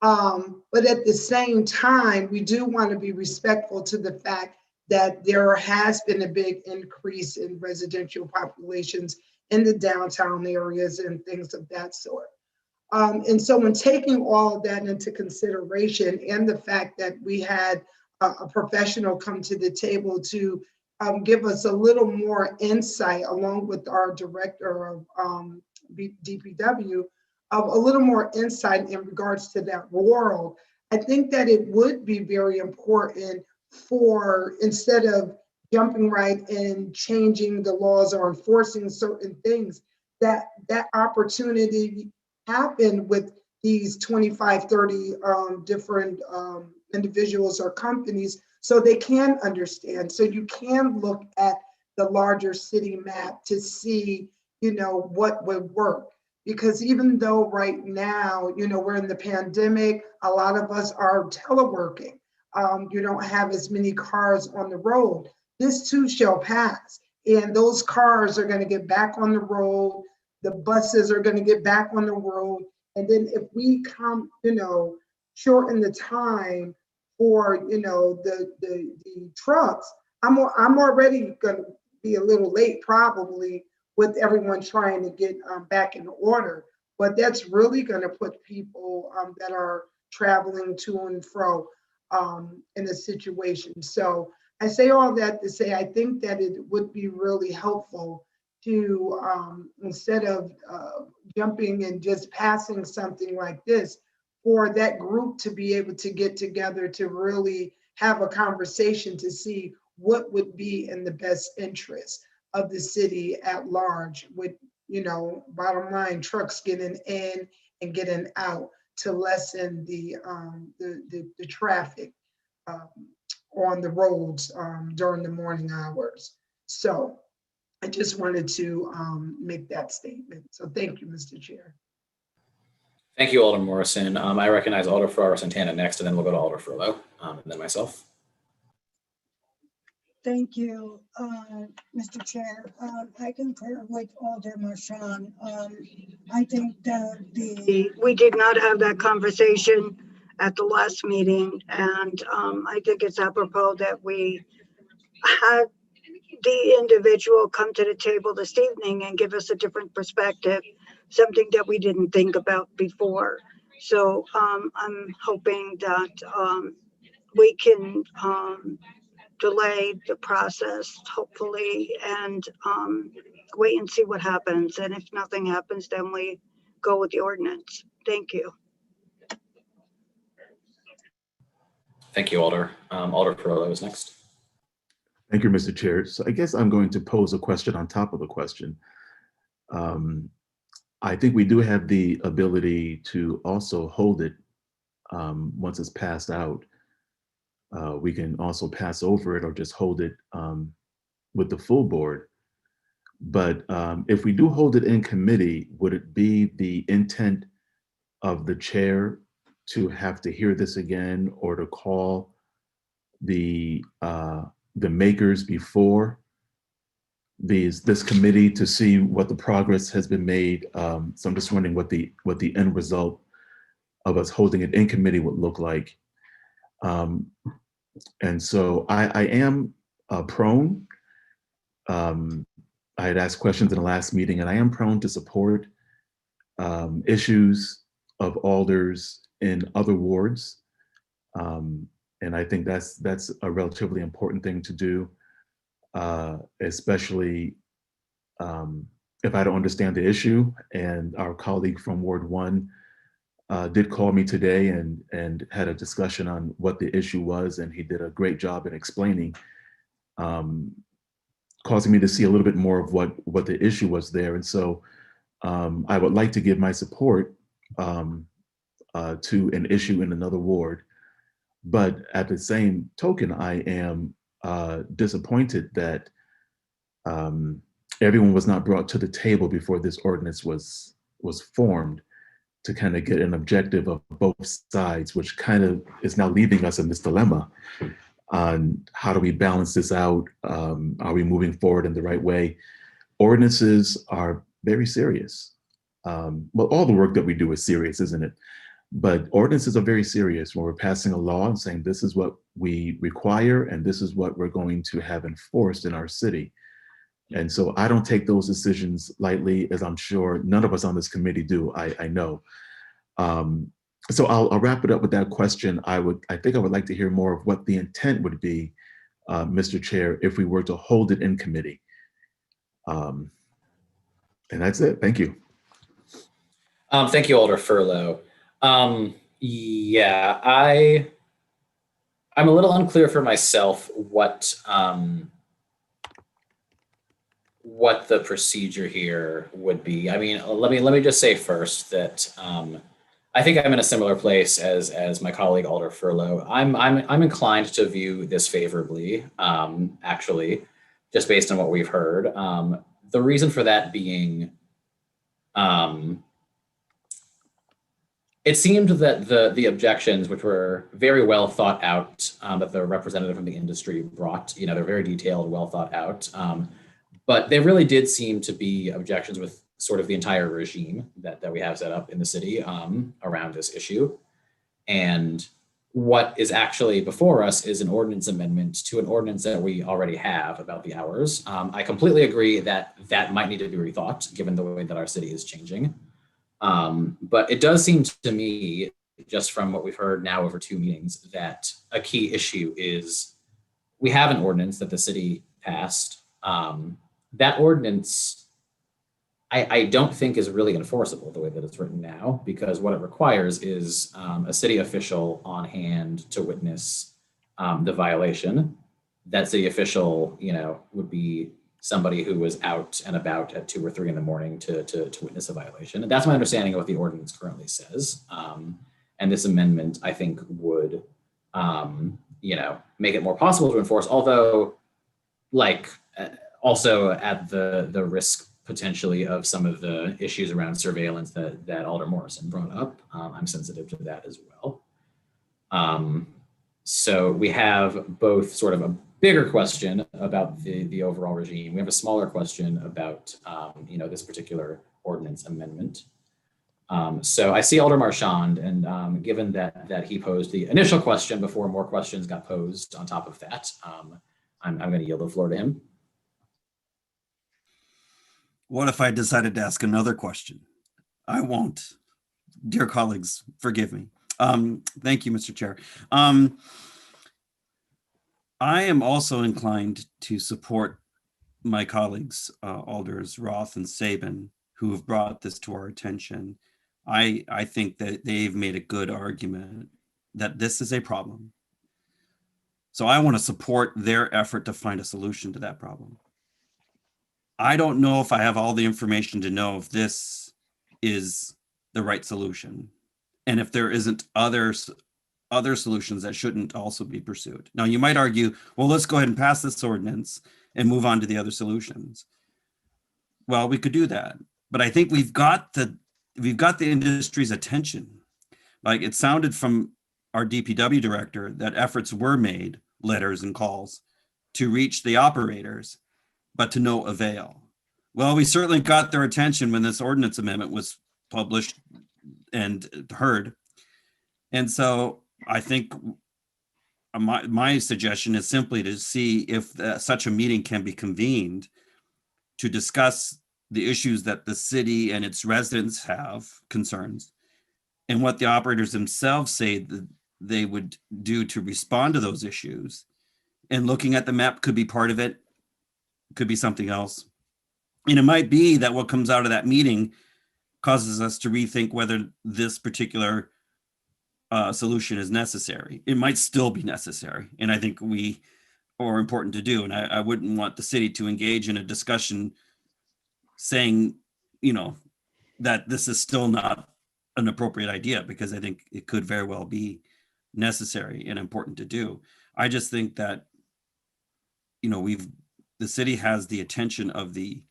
But at the same time, we do want to be respectful to the fact that there has been a big increase in residential populations in the downtown areas and things of that sort. And so when taking all of that into consideration, and the fact that we had a professional come to the table to give us a little more insight, along with our director of DPW, of a little more insight in regards to that world, I think that it would be very important for, instead of jumping right and changing the laws or enforcing certain things, that opportunity happened with these 25, 30 different individuals or companies, so they can understand. So you can look at the larger city map to see, what would work. Because even though right now, we're in the pandemic, a lot of us are teleworking. You don't have as many cars on the road. This too shall pass. And those cars are going to get back on the road. The buses are going to get back on the road. And then if we come, shorten the time for, the trucks, I'm already going to be a little late probably with everyone trying to get back in order. But that's really going to put people that are traveling to and fro in a situation. So I say all that to say, I think that it would be really helpful to, instead of jumping and just passing something like this, for that group to be able to get together to really have a conversation to see what would be in the best interest of the city at large with, bottom line, trucks getting in and getting out to lessen the traffic on the roads during the morning hours. So I just wanted to make that statement. So thank you, Mr. Chair. Thank you, Alderman Morrison. I recognize Alder Farrar Santana next, and then we'll go to Alder Furlow, and then myself. Thank you, Mr. Chair. I concur with Alder Marchand. I think that we did not have that conversation at the last meeting, and I think it's apropos that we had the individual come to the table this evening and give us a different perspective, something that we didn't think about before. So I'm hoping that we can delay the process, hopefully, and wait and see what happens. And if nothing happens, then we go with the ordinance. Thank you. Thank you, Alder. Alder Furlow is next. Thank you, Mr. Chair. So I guess I'm going to pose a question on top of a question. I think we do have the ability to also hold it once it's passed out. We can also pass over it or just hold it with the full board. But if we do hold it in committee, would it be the intent of the chair to have to hear this again or to call the makers before this committee to see what the progress has been made? So I'm just wondering what the end result of us holding it in committee would look like. And so I am prone. I had asked questions in the last meeting, and I am prone to support issues of alders in other wards. And I think that's a relatively important thing to do, especially if I don't understand the issue. And our colleague from Ward 1 did call me today and had a discussion on what the issue was, and he did a great job in explaining, causing me to see a little bit more of what the issue was there. And so I would like to give my support to an issue in another ward. But at the same token, I am disappointed that everyone was not brought to the table before this ordinance was formed to kind of get an objective of both sides, which kind of is now leaving us in this dilemma on how do we balance this out? Are we moving forward in the right way? Ordinances are very serious. Well, all the work that we do is serious, isn't it? But ordinances are very serious when we're passing a law and saying this is what we require and this is what we're going to have enforced in our city. And so I don't take those decisions lightly, as I'm sure none of us on this committee do, I know. So I'll wrap it up with that question. I think I would like to hear more of what the intent would be, Mr. Chair, if we were to hold it in committee. And that's it. Thank you. Thank you, Alder Furlow. Yeah, I'm a little unclear for myself what the procedure here would be. I mean, let me just say first that I think I'm in a similar place as my colleague Alder Furlow. I'm inclined to view this favorably, actually, just based on what we've heard. The reason for that being, it seemed that the objections, which were very well thought out, that the representative from the industry brought, they're very detailed, well thought out. But they really did seem to be objections with sort of the entire regime that we have set up in the city around this issue. And what is actually before us is an ordinance amendment to an ordinance that we already have about the hours. I completely agree that that might need to be rethought given the way that our city is changing. But it does seem to me, just from what we've heard now over 2 meetings, that a key issue is we have an ordinance that the city passed. That ordinance I don't think is really enforceable the way that it's written now, because what it requires is a city official on hand to witness the violation. That city official, would be somebody who was out and about at 2 or 3 in the morning to witness a violation. And that's my understanding of what the ordinance currently says. And this amendment, I think, would, make it more possible to enforce, although also at the risk potentially of some of the issues around surveillance that Alder Morrison brought up. I'm sensitive to that as well. So we have both sort of a bigger question about the overall regime. We have a smaller question about this particular ordinance amendment. So I see Alder Marchand, and given that he posed the initial question before more questions got posed on top of that, I'm going to yield the floor to him. What if I decided to ask another question? I won't. Dear colleagues, forgive me. Thank you, Mr. Chair. I am also inclined to support my colleagues, Alders Roth and Sabin, who have brought this to our attention. I think that they've made a good argument that this is a problem. So I want to support their effort to find a solution to that problem. I don't know if I have all the information to know if this is the right solution, and if there isn't other solutions that shouldn't also be pursued. Now, you might argue, well, let's go ahead and pass this ordinance and move on to the other solutions. Well, we could do that, but I think we've got the industry's attention. Like, it sounded from our DPW director that efforts were made, letters and calls, to reach the operators, but to no avail. Well, we certainly got their attention when this ordinance amendment was published and heard. And so I think my suggestion is simply to see if such a meeting can be convened to discuss the issues that the city and its residents have concerns, and what the operators themselves say that they would do to respond to those issues. And looking at the map could be part of it, could be something else. And it might be that what comes out of that meeting causes us to rethink whether this particular solution is necessary. It might still be necessary, and I think are important to do. And I wouldn't want the city to engage in a discussion saying, that this is still not an appropriate idea, because I think it could very well be necessary and important to do. I just think that, the city has the attention of the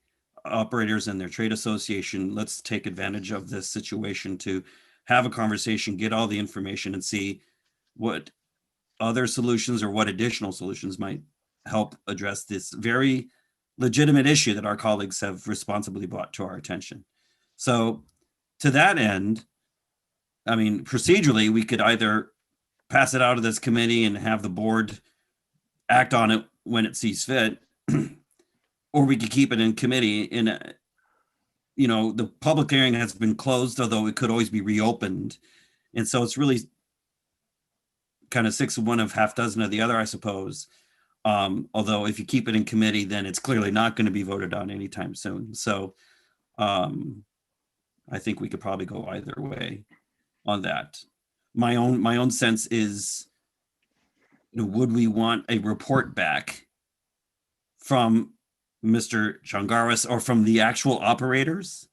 operators and their trade association. Let's take advantage of this situation to have a conversation, get all the information, and see what other solutions or what additional solutions might help address this very legitimate issue that our colleagues have responsibly brought to our attention. So to that end, procedurally, we could either pass it out of this committee and have the board act on it when it sees fit, or we could keep it in committee. The public hearing has been closed, although it could always be reopened. And so it's really kind of 6 of one of half dozen of the other, I suppose. Although if you keep it in committee, then it's clearly not going to be voted on anytime soon. So I think we could probably go either way on that. My own sense is, would we want a report back from Mr. Changaris or from the actual operators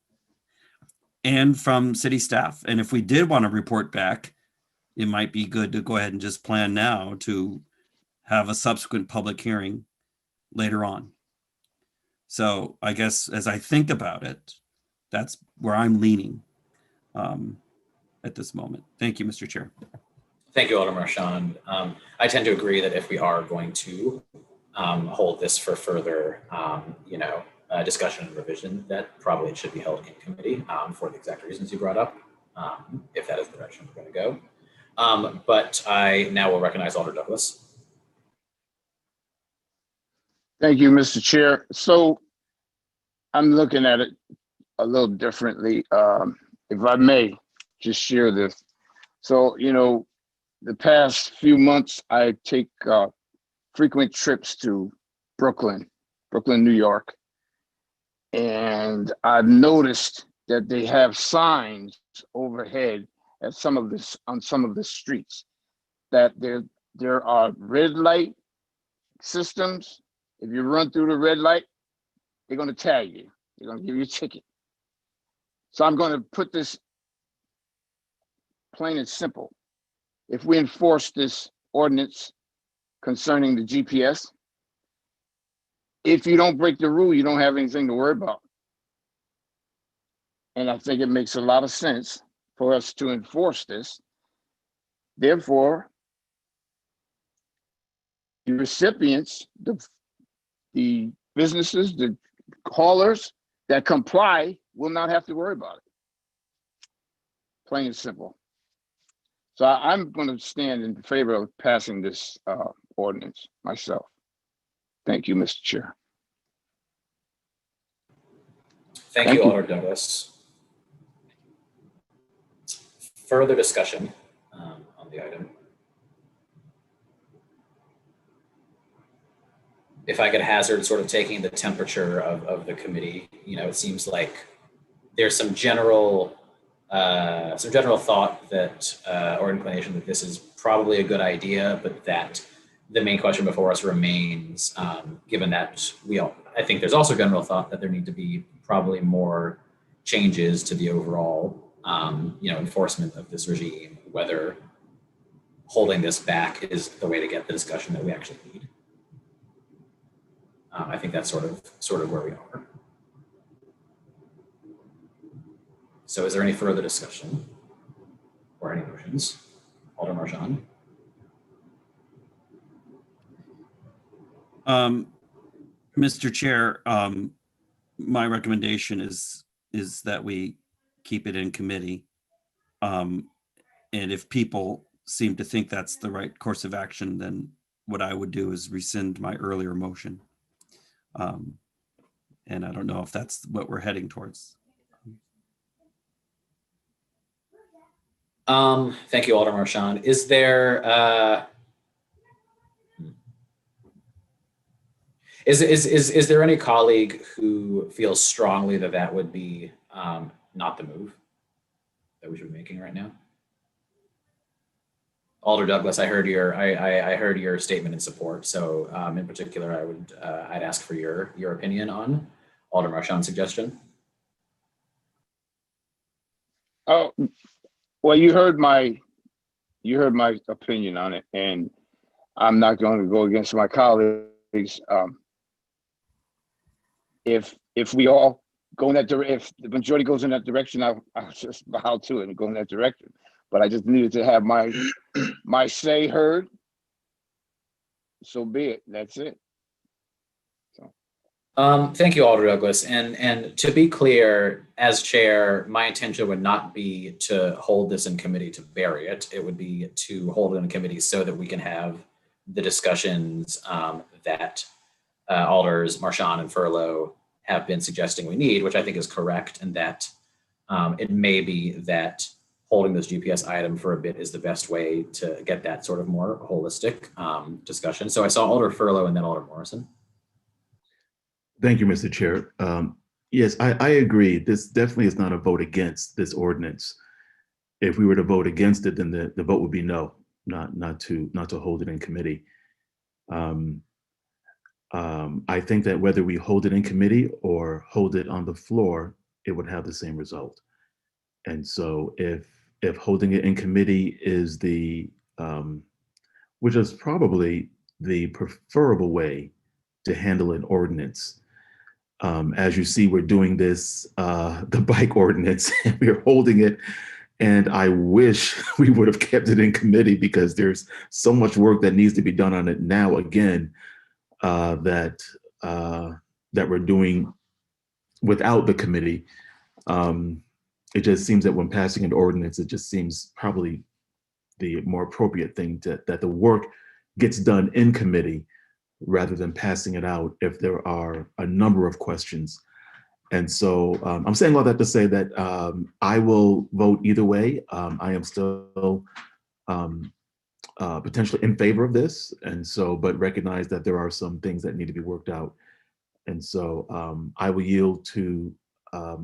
and from city staff? And if we did want to report back, it might be good to go ahead and just plan now to have a subsequent public hearing later on. So I guess as I think about it, that's where I'm leaning at this moment. Thank you, Mr. Chair. Thank you, Alder Marchand. I tend to agree that if we are going to hold this for further, discussion and revision, that probably it should be held in committee for the exact reasons you brought up, if that is the direction we're going to go. But I now will recognize Alder Douglas. Thank you, Mr. Chair. So I'm looking at it a little differently. If I may just share this. So, the past few months, I take frequent trips to Brooklyn, New York. And I've noticed that they have signs overhead at on some of the streets that there are red light systems. If you run through the red light, they're going to tag you. They're going to give you a ticket. So I'm going to put this plain and simple. If we enforce this ordinance concerning the GPS, if you don't break the rule, you don't have anything to worry about. And I think it makes a lot of sense for us to enforce this. Therefore, the recipients, the businesses, the haulers that comply will not have to worry about it. Plain and simple. So I'm going to stand in favor of passing this ordinance myself. Thank you, Mr. Chair. Thank you, Alder Douglas. Further discussion on the item. If I could hazard sort of taking the temperature of the committee, it seems like there's some general thought that or inclination that this is probably a good idea, but that the main question before us remains, given that I think there's also general thought that there need to be probably more changes to the overall enforcement of this regime, whether holding this back is the way to get the discussion that we actually need. I think that's sort of where we are. So is there any further discussion or any motions? Alder Marchand. Mr. Chair, my recommendation is that we keep it in committee. And if people seem to think that's the right course of action, then what I would do is rescind my earlier motion. And I don't know if that's what we're heading towards. Thank you, Alder Marchand. Is there is there any colleague who feels strongly that that would be not the move that we should be making right now? Alder Douglas, I heard your statement in support. So in particular, I'd ask for your opinion on Alder Marchand's suggestion. Oh, well, you heard my opinion on it, and I'm not going to go against my colleagues. If we all go in that direction, if the majority goes in that direction, I'll just bow to it and go in that direction. But I just needed to have my say heard. So be it. That's it. Thank you, Alder Douglas. And to be clear, as chair, my intention would not be to hold this in committee to bury it. It would be to hold it in committee so that we can have the discussions that Alders Marchand and Furlow have been suggesting we need, which I think is correct, and that it may be that holding this GPS item for a bit is the best way to get that sort of more holistic discussion. So I saw Alder Furlow and then Alder Morrison. Thank you, Mr. Chair. Yes, I agree. This definitely is not a vote against this ordinance. If we were to vote against it, then the vote would be no, not to hold it in committee. I think that whether we hold it in committee or hold it on the floor, it would have the same result. And so if holding it in committee is which is probably the preferable way to handle an ordinance. As you see, we're doing this, the bike ordinance, and we're holding it. And I wish we would have kept it in committee because there's so much work that needs to be done on it now again that we're doing without the committee. It just seems that when passing an ordinance, it just seems probably the more appropriate thing that the work gets done in committee rather than passing it out if there are a number of questions. And so I'm saying all that to say that I will vote either way. I am still potentially in favor of this. And so, but recognize that there are some things that need to be worked out And so I will yield to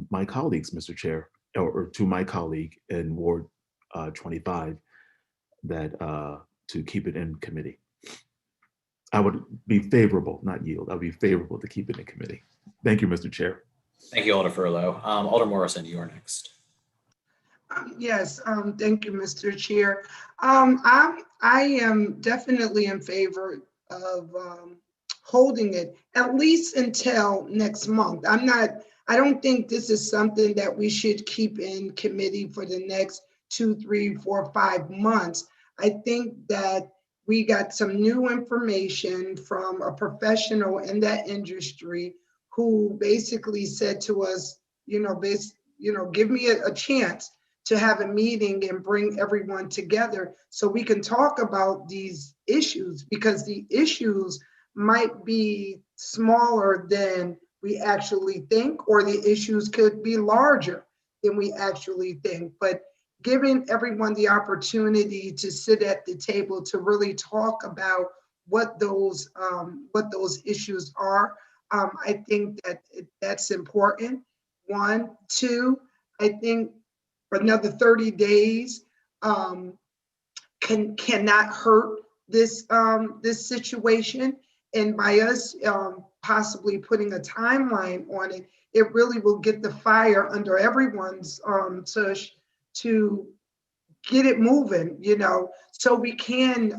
my colleagues, Mr. Chair, or to my colleague in Ward 25 that to keep it in committee. I would be favorable, not yield. I would be favorable to keep it in committee. Thank you, Mr. Chair. Thank you, Alder Furlow. Alder Morrison, you are next. Yes, thank you, Mr. Chair. I am definitely in favor of holding it at least until next month. I don't think this is something that we should keep in committee for the next 2, 3, 4, 5 months. I think that we got some new information from a professional in that industry who basically said to us, give me a chance to have a meeting and bring everyone together so we can talk about these issues, because the issues might be smaller than we actually think, or the issues could be larger than we actually think. But giving everyone the opportunity to sit at the table to really talk about what those issues are, I think that that's important. 1, 2, I think another 30 days cannot hurt this situation. And by us possibly putting a timeline on it, it really will get the fire under everyone's tush to get it moving, so we can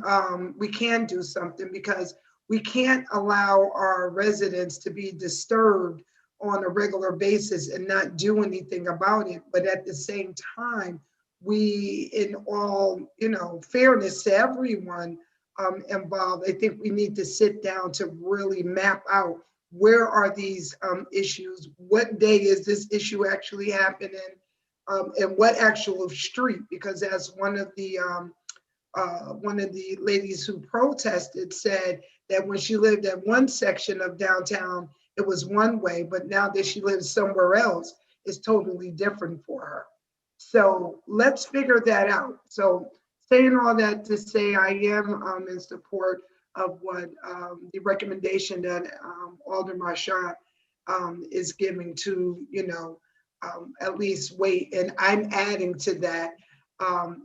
do something, because we can't allow our residents to be disturbed on a regular basis and not do anything about it. But at the same time, we, in all fairness to everyone involved, I think we need to sit down to really map out where are these issues, what day is this issue actually happening, and what actual street, because as one of the ladies who protested said that when she lived at one section of downtown, it was one way, but now that she lives somewhere else, it's totally different for her. So let's figure that out. So saying all that to say, I am in support of what the recommendation that Alder Marchand is giving to, at least wait. And I'm adding to that,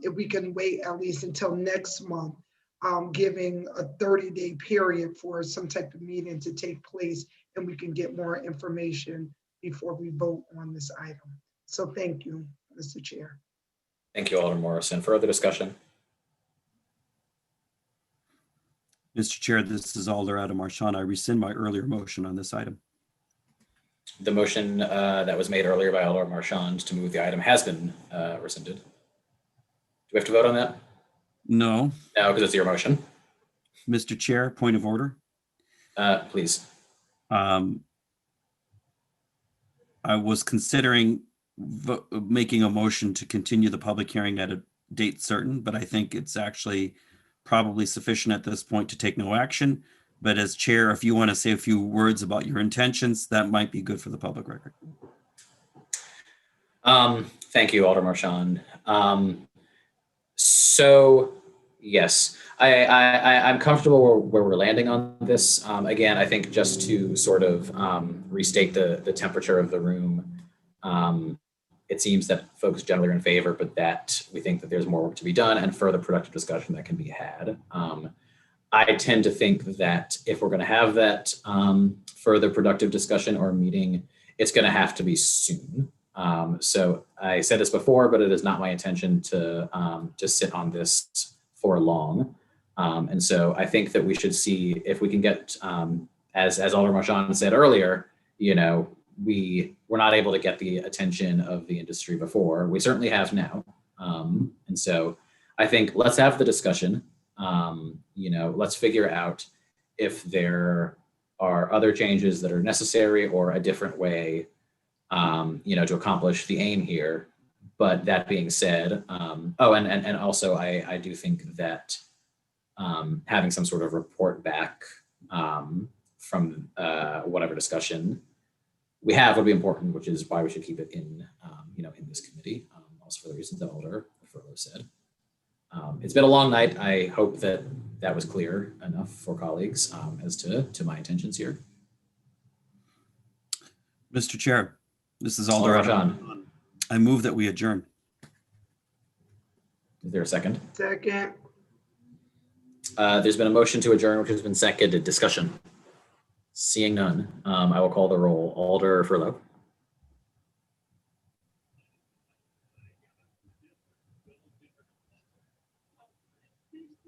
if we can wait at least until next month, giving a 30-day period for some type of meeting to take place, and we can get more information before we vote on this item. So thank you, Mr. Chair. Thank you, Alder Morrison. Further discussion? Mr. Chair, this is Alder Adam Marchand. I rescind my earlier motion on this item. The motion that was made earlier by Alder Marchand to move the item has been rescinded. Do we have to vote on that? No. No, because it's your motion. Mr. Chair, point of order. Please. I was considering making a motion to continue the public hearing at a date certain, but I think it's actually probably sufficient at this point to take no action. But as chair, if you want to say a few words about your intentions, that might be good for the public record. Thank you, Alder Marchand. So yes, I'm comfortable where we're landing on this. Again, I think just to sort of restate the temperature of the room, it seems that folks generally are in favor, but that we think that there's more work to be done and further productive discussion that can be had. I tend to think that if we're going to have that further productive discussion or meeting, it's going to have to be soon. So I said this before, but it is not my intention to sit on this for long. And so I think that we should see if we can get, as Alder Marchand said earlier, we're not able to get the attention of the industry before. We certainly have now. And so I think let's have the discussion. Let's figure out if there are other changes that are necessary or a different way, to accomplish the aim here. But that being said, and also I do think that having some sort of report back from whatever discussion we have would be important, which is why we should keep it in this committee, also for the reasons that Alder Furlow said. It's been a long night. I hope that was clear enough for colleagues as to my intentions here. Mr. Chair, this is Alder Alder. Rajan. I move that we adjourn. Is there a second? Second. There's been a motion to adjourn, which has been seconded. Discussion. Seeing none, I will call the roll. Alder Furlow.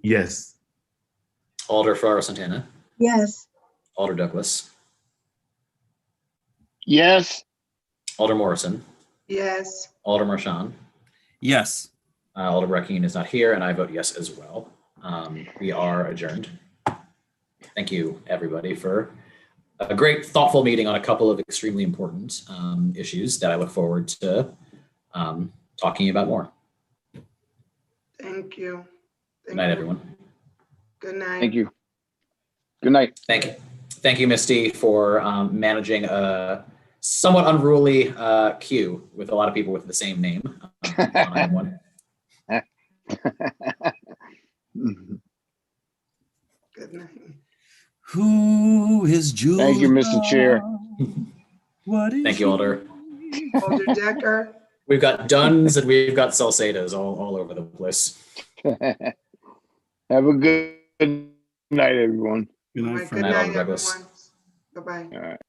Yes. Alder Ferraro Santana. Yes. Alder Douglas. Yes. Alder Morrison. Yes. Alder Marchand. Yes. Alder Brackeen is not here, and I vote yes as well. We are adjourned. Thank you, everybody, for a great, thoughtful meeting on a couple of extremely important issues that I look forward to talking about more. Thank you. Good night, everyone. Good night. Thank you. Good night. Thank you. Thank you, Misty, for managing a somewhat unruly queue with a lot of people with the same name. One. Good night. Who is Julia? Thank you, Mr. Chair. What is Thank you, Alder. Alder Decker. We've got Duns and we've got Salcedos all over the place. Have a good night, everyone. Good All night, right, friend. good Night, night, Alder Douglas. everyone. Bye-bye. All right.